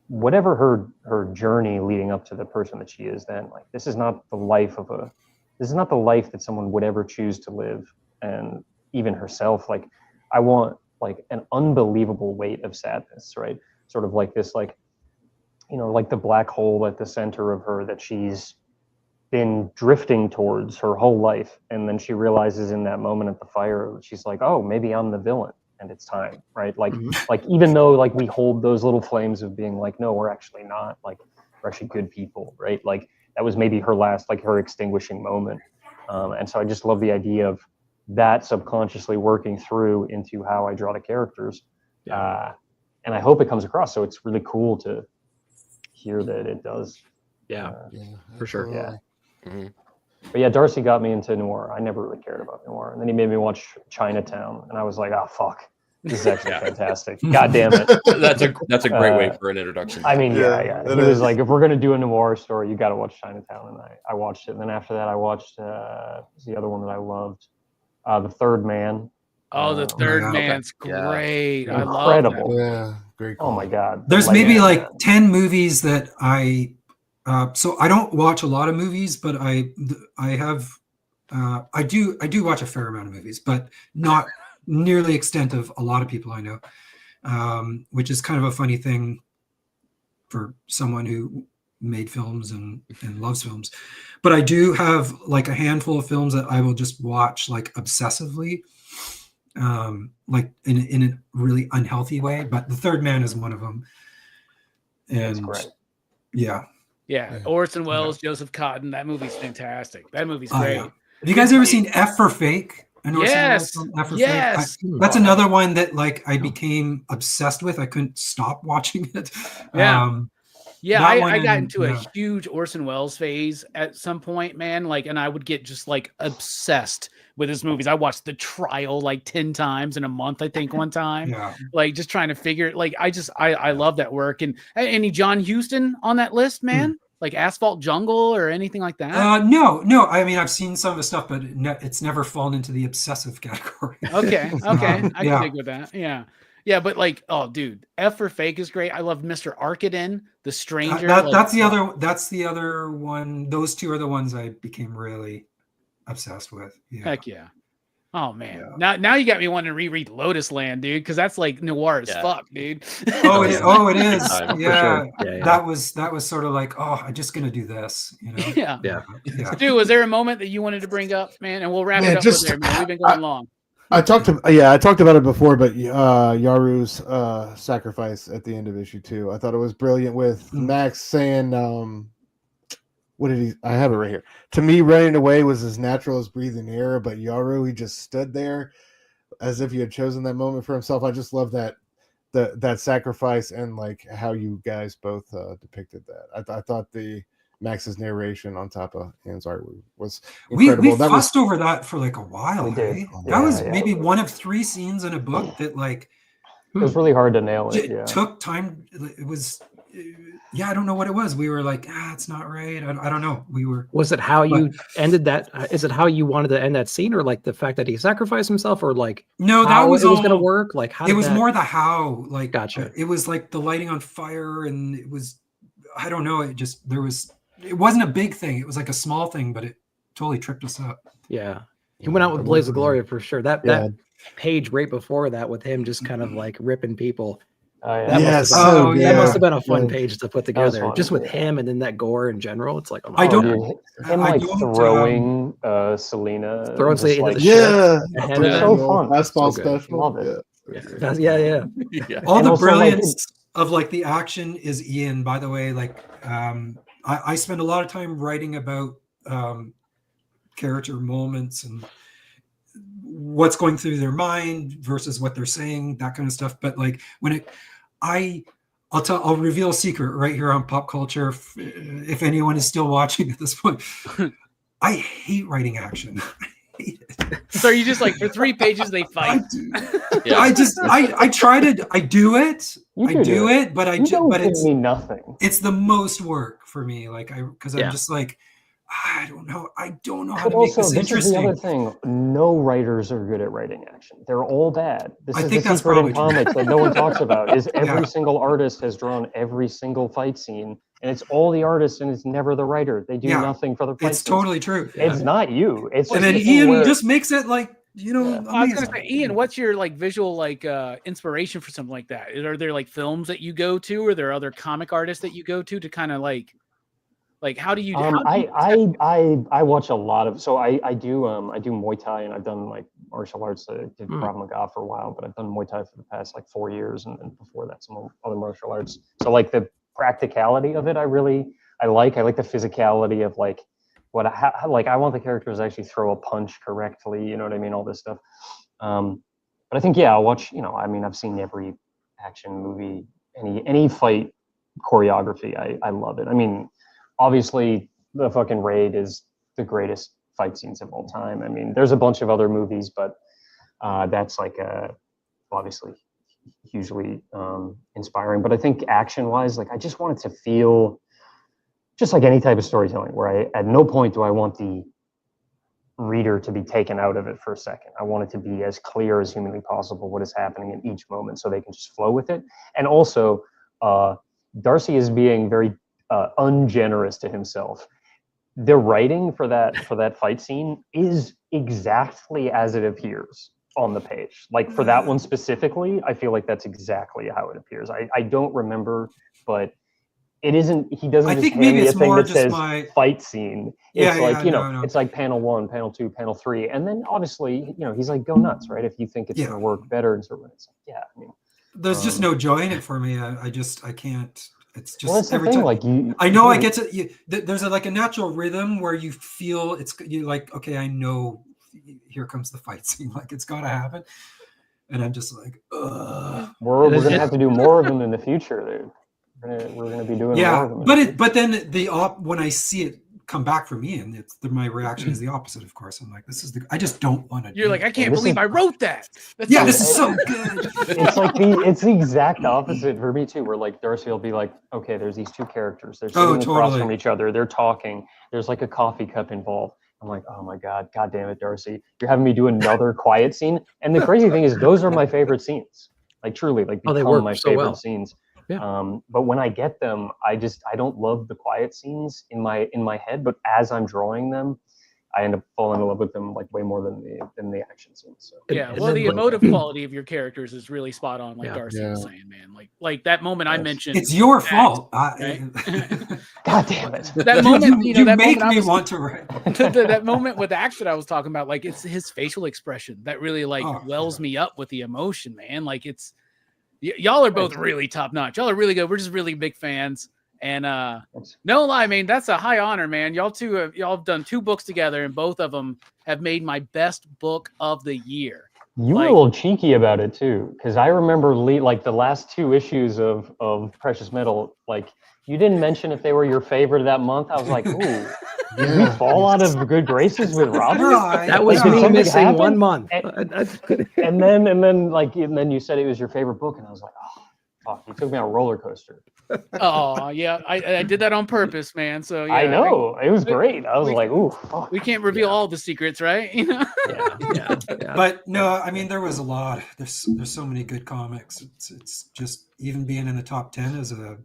whatever her journey leading up to the person that she is then, like, this is not the life that someone would ever choose to live. And even herself, like, I want like an unbelievable weight of sadness, right? Sort of like this, like, like the black hole at the center of her that she's been drifting towards her whole life. And then she realizes in that moment at the fire, she's like, oh, maybe I'm the villain and it's time, right? Like, like even though like we hold those little flames of being like, no, we're actually not, like, we're actually good people, right? Like that was maybe her last, like her extinguishing moment. And so I just love the idea of that subconsciously working through into how I draw the characters. And I hope it comes across. So it's really cool to hear that it does. For sure. But yeah, Darcy got me into noir. I never really cared about noir, and then he made me watch Chinatown, and I was like, oh fuck, this is actually fantastic. God damn it. That's a great way for an introduction. I mean, he was like, if we're gonna do a noir story, you got to watch Chinatown, and I watched it. And then after that, I watched the other one that I loved, The Third Man. Oh, The Third Man's great. I love that. Yeah, great. Oh my god. There's maybe like 10 movies that so I don't watch a lot of movies, but I do watch a fair amount of movies, but not nearly the extent of a lot of people I know, which is kind of a funny thing for someone who made films and loves films. But I do have like a handful of films that I will just watch like obsessively, like in a really unhealthy way. But The Third Man is one of them. And that's great. Yeah, Orson Welles, Joseph Cotton. That movie's fantastic. That movie's great. Have you guys ever seen F for Fake? Yes. That's another one that like I became obsessed with. I couldn't stop watching it. I got into a huge Orson Welles phase at some point, man. Like, and I would get just like obsessed with his movies. I watched The Trial like 10 times in a month, I think, one time. Like just trying to figure it. Like I love that work. And any John Huston on that list, man? Like Asphalt Jungle or anything like that? No. I mean, I've seen some of the stuff, but it's never fallen into the obsessive category. Okay. I can dig with that. Yeah. Yeah, but like, oh, dude, F for Fake is great. I love Mr. Arkadin, the Stranger. That's the other one. Those two are the ones I became really obsessed with. Yeah. Heck yeah. Oh man, now you got me wanting to reread Lotus Land, dude, because that's like noir as fuck, dude. Oh, it is. For Yeah. sure. That was sort of like, oh, I'm just gonna do this, you know. Yeah. Dude, was there a moment that you wanted to bring up, man? And we'll wrap it up just- with there, man. We've been going long. I talked about it before, but Yaru's sacrifice at the end of issue 2, I thought it was brilliant with Max saying, what did he? I have it right here. To me, running away was as natural as breathing air, but Yaru, he just stood there as if he had chosen that moment for himself. I just love that sacrifice and like how you guys both depicted that. I thought the Max's narration on top of Ian's art was incredible. We fussed over that for like a while. Right? Yeah, that was maybe one of 3 scenes in a book that like it was really hard to nail it. it took time. It was I don't know what it was. We were like, it's not right. I don't know. Was it how you ended that? Is it how you wanted to end that scene, or like the fact that he sacrificed himself, or like no, that was going to work? Like how it was more the how. Like gotcha. It was like the lighting on fire, and it was I don't know. It wasn't a big thing. It was like a small thing, but it totally tripped us up. Yeah, he went out with Blaze of Glory for sure. That page right before that with him just kind of like ripping people. That must have been a fun page to put together, just with him and then that gore in general. It's like, throwing Selena, throwing Selena into the ship. So fun. Fastball special. Love it. Yeah. All the brilliance of like the action is Ian. By the way, like I spend a lot of time writing about character moments and what's going through their mind versus what they're saying, that kind of stuff. But like I'll reveal a secret right here on Pop Culture. If anyone is still watching at this point, I hate writing action. I hate it. So are you just like for 3 pages they fight? I try to. I do it. I do it, but it's nothing. It's the most work for me. Like because I'm just like. I don't know how to make this interesting. This is the other thing. No writers are good at writing action. They're all bad. This is the secret in comics that no one talks about. Is every single artist has drawn every single fight scene, and it's all the artists, and it's never the writer. They do nothing for the fight. It's totally true. It's not you. It's and then Ian just makes it like I was gonna say, Ian, what's your like visual like inspiration for something like that? Are there like films that you go to, or are there other comic artists that you go to kind of like how do you? I watch a lot of I do Muay Thai, and I've done like martial arts. I did Krav Maga for a while, but I've done Muay Thai for the past like 4 years, and before that some other martial arts. So like the practicality of it, I like the physicality of like I want the characters to actually throw a punch correctly. You know what I mean? All this stuff. But I think I'll watch. I've seen every action movie, any fight choreography. I love it. I mean. Obviously, the fucking Raid is the greatest fight scenes of all time. I mean, there's a bunch of other movies, but that's like obviously hugely inspiring. But I think action-wise, like I just want it to feel just like any type of storytelling, where at no point do I want the reader to be taken out of it for a second. I want it to be as clear as humanly possible what is happening in each moment, so they can just flow with it. And also, Darcy is being very ungenerous to himself. The writing for that fight scene is exactly as it appears on the page. Like for that one specifically, I feel like that's exactly how it appears. I don't remember, but it isn't. He doesn't. I think maybe it's more that says fight scene. It's it's like panel 1, panel 2, panel 3, and then obviously he's like go nuts, right? If you think it's going to work better, and so it's like I mean, there's just no joy in it for me. I can't. It's just that's every time. Like I know I get to. There's a natural rhythm where you feel you're like, okay, I know, here comes the fight scene. Like it's got to happen, and I'm just like, ugh. We're gonna have to do more of them in the future, dude. We're gonna be doing more of them. But then when I see it come back from Ian, my reaction is the opposite. Of course, I'm like, I just don't want to. You're like, I can't believe I wrote that. This is so good. It's the exact opposite for me too. Where like Darcy will be like, okay, there's these two characters. They're sitting across from each other. They're talking. There's like a coffee cup involved. I'm like, oh my god damn it, Darcy, you're having me do another quiet scene. And the crazy thing is, those are my favorite scenes. like truly, like Oh, they become work my so favorite well. scenes. Yeah. But when I get them, I don't love the quiet scenes in my head, but as I'm drawing them, I end up falling in love with them like way more than the action scenes. So Yeah, And well, then the emotive quality of your characters is really spot on, like Yeah. Darcy was saying, man. Like that moment I mentioned. It's your Max, fault. right? God damn it. That moment, you that make moment I me was, want to write. that moment with Axe that I was talking about, like it's his facial expression that really like wells me up with the emotion, man. Like it's y'all are both really top notch. Y'all are really good. We're just really big fans. And no lie, I mean, that's a high honor, man. Y'all have done 2 books together, and both of them have made my best book of the year. You were a little cheeky about it too, because I remember like the last 2 issues of Precious Metal, like you didn't mention if they were your favorite of that month. I was like, ooh, did we fall out of good graces with Robin? That was me missing 1 month. And then you said it was your favorite book, and I was like, oh, fuck, you took me on a roller coaster. Oh yeah, I did that on purpose, man. So yeah, I know it was great. I was like, ooh, fuck. We can't reveal all the secrets, right? You know? Yeah. But no, I mean there was a lot. There's so many good comics. It's just even being in the top 10 is a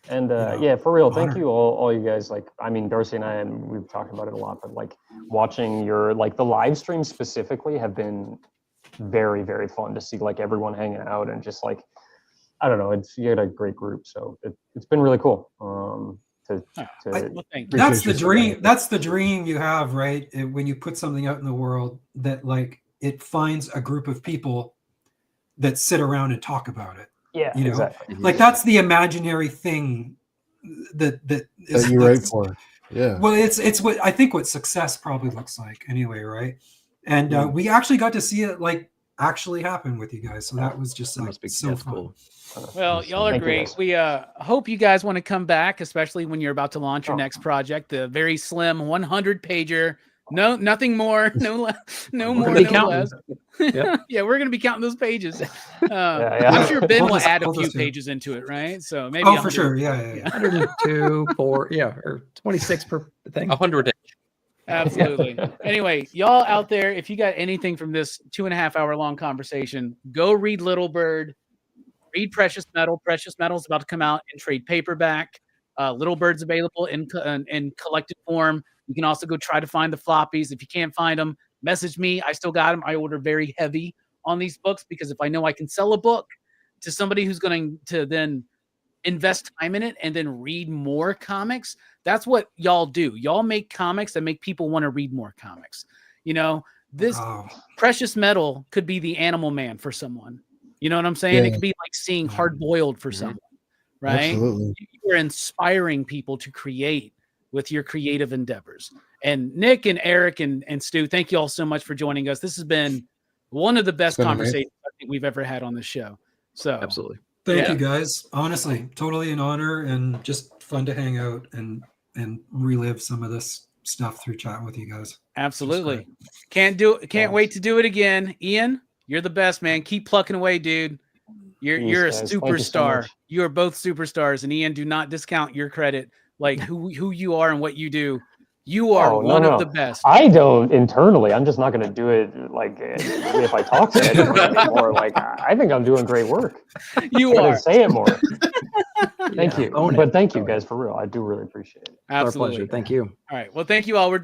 And yeah, for real, thank you all you guys. Like, I mean, Darcy and I, and we've talked about it a lot, but like watching your like the live streams specifically have been very, very fun to see, like everyone hanging out and just like, I don't know, you had a great group, so it's been really cool. That's the dream. That's the dream you have, right? When you put something out in the world that like it finds a group of people that sit around and talk about it. Yeah, you know? Exactly. Like that's the imaginary thing that you write for. Yeah. Well, it's what I think what success probably looks like anyway, right? And we actually got to see it like actually happen with you guys, so that was just like so fun. Cool. Well, y'all are great. We hope you guys want to come back, especially when you're about to launch your next project, the very slim 100-pager. No, nothing more. No more. No less. Yeah, we're gonna be counting those pages. I'm sure Ben will add a few pages into it, right? So maybe. For sure. Yeah. 102, 4, or 26 per thing. 100. Absolutely. Anyway, y'all out there, if you got anything from this 2.5-hour long conversation, go read Little Bird. Read Precious Metal. Precious Metal is about to come out in trade paperback. Little Bird's available in collected form. You can also go try to find the floppies. If you can't find them, message me. I still got them. I order very heavy on these books because if I know I can sell a book to somebody who's going to then invest time in it and then read more comics, that's what y'all do. Y'all make comics that make people want to read more comics. You know, this Precious Metal could be the Animal Man for someone. You know what I'm saying? It could be like seeing Hard Boiled for someone, right? Absolutely. You're inspiring people to create with your creative endeavors. And Nick and Eric and Stu, thank you all so much for joining us. This has been one of the best conversations I think we've ever had on this show. So absolutely. Thank you guys. Honestly, totally an honor and just fun to hang out and relive some of this stuff through chatting with you guys. Absolutely. Can't wait to do it again. Ian, you're the best, man. Keep plucking away, dude. You're a superstar. You are both superstars. And Ian, do not discount your credit. Like who you are and what you do. You are one of the best. I don't internally. I'm just not going to do it like if I talk to anyone anymore. Like I think I'm doing great work. You are. Say it more. Thank you. But thank you guys for real. I do really appreciate it. Absolutely. Our pleasure. Thank you. All right. Well, thank you all. We're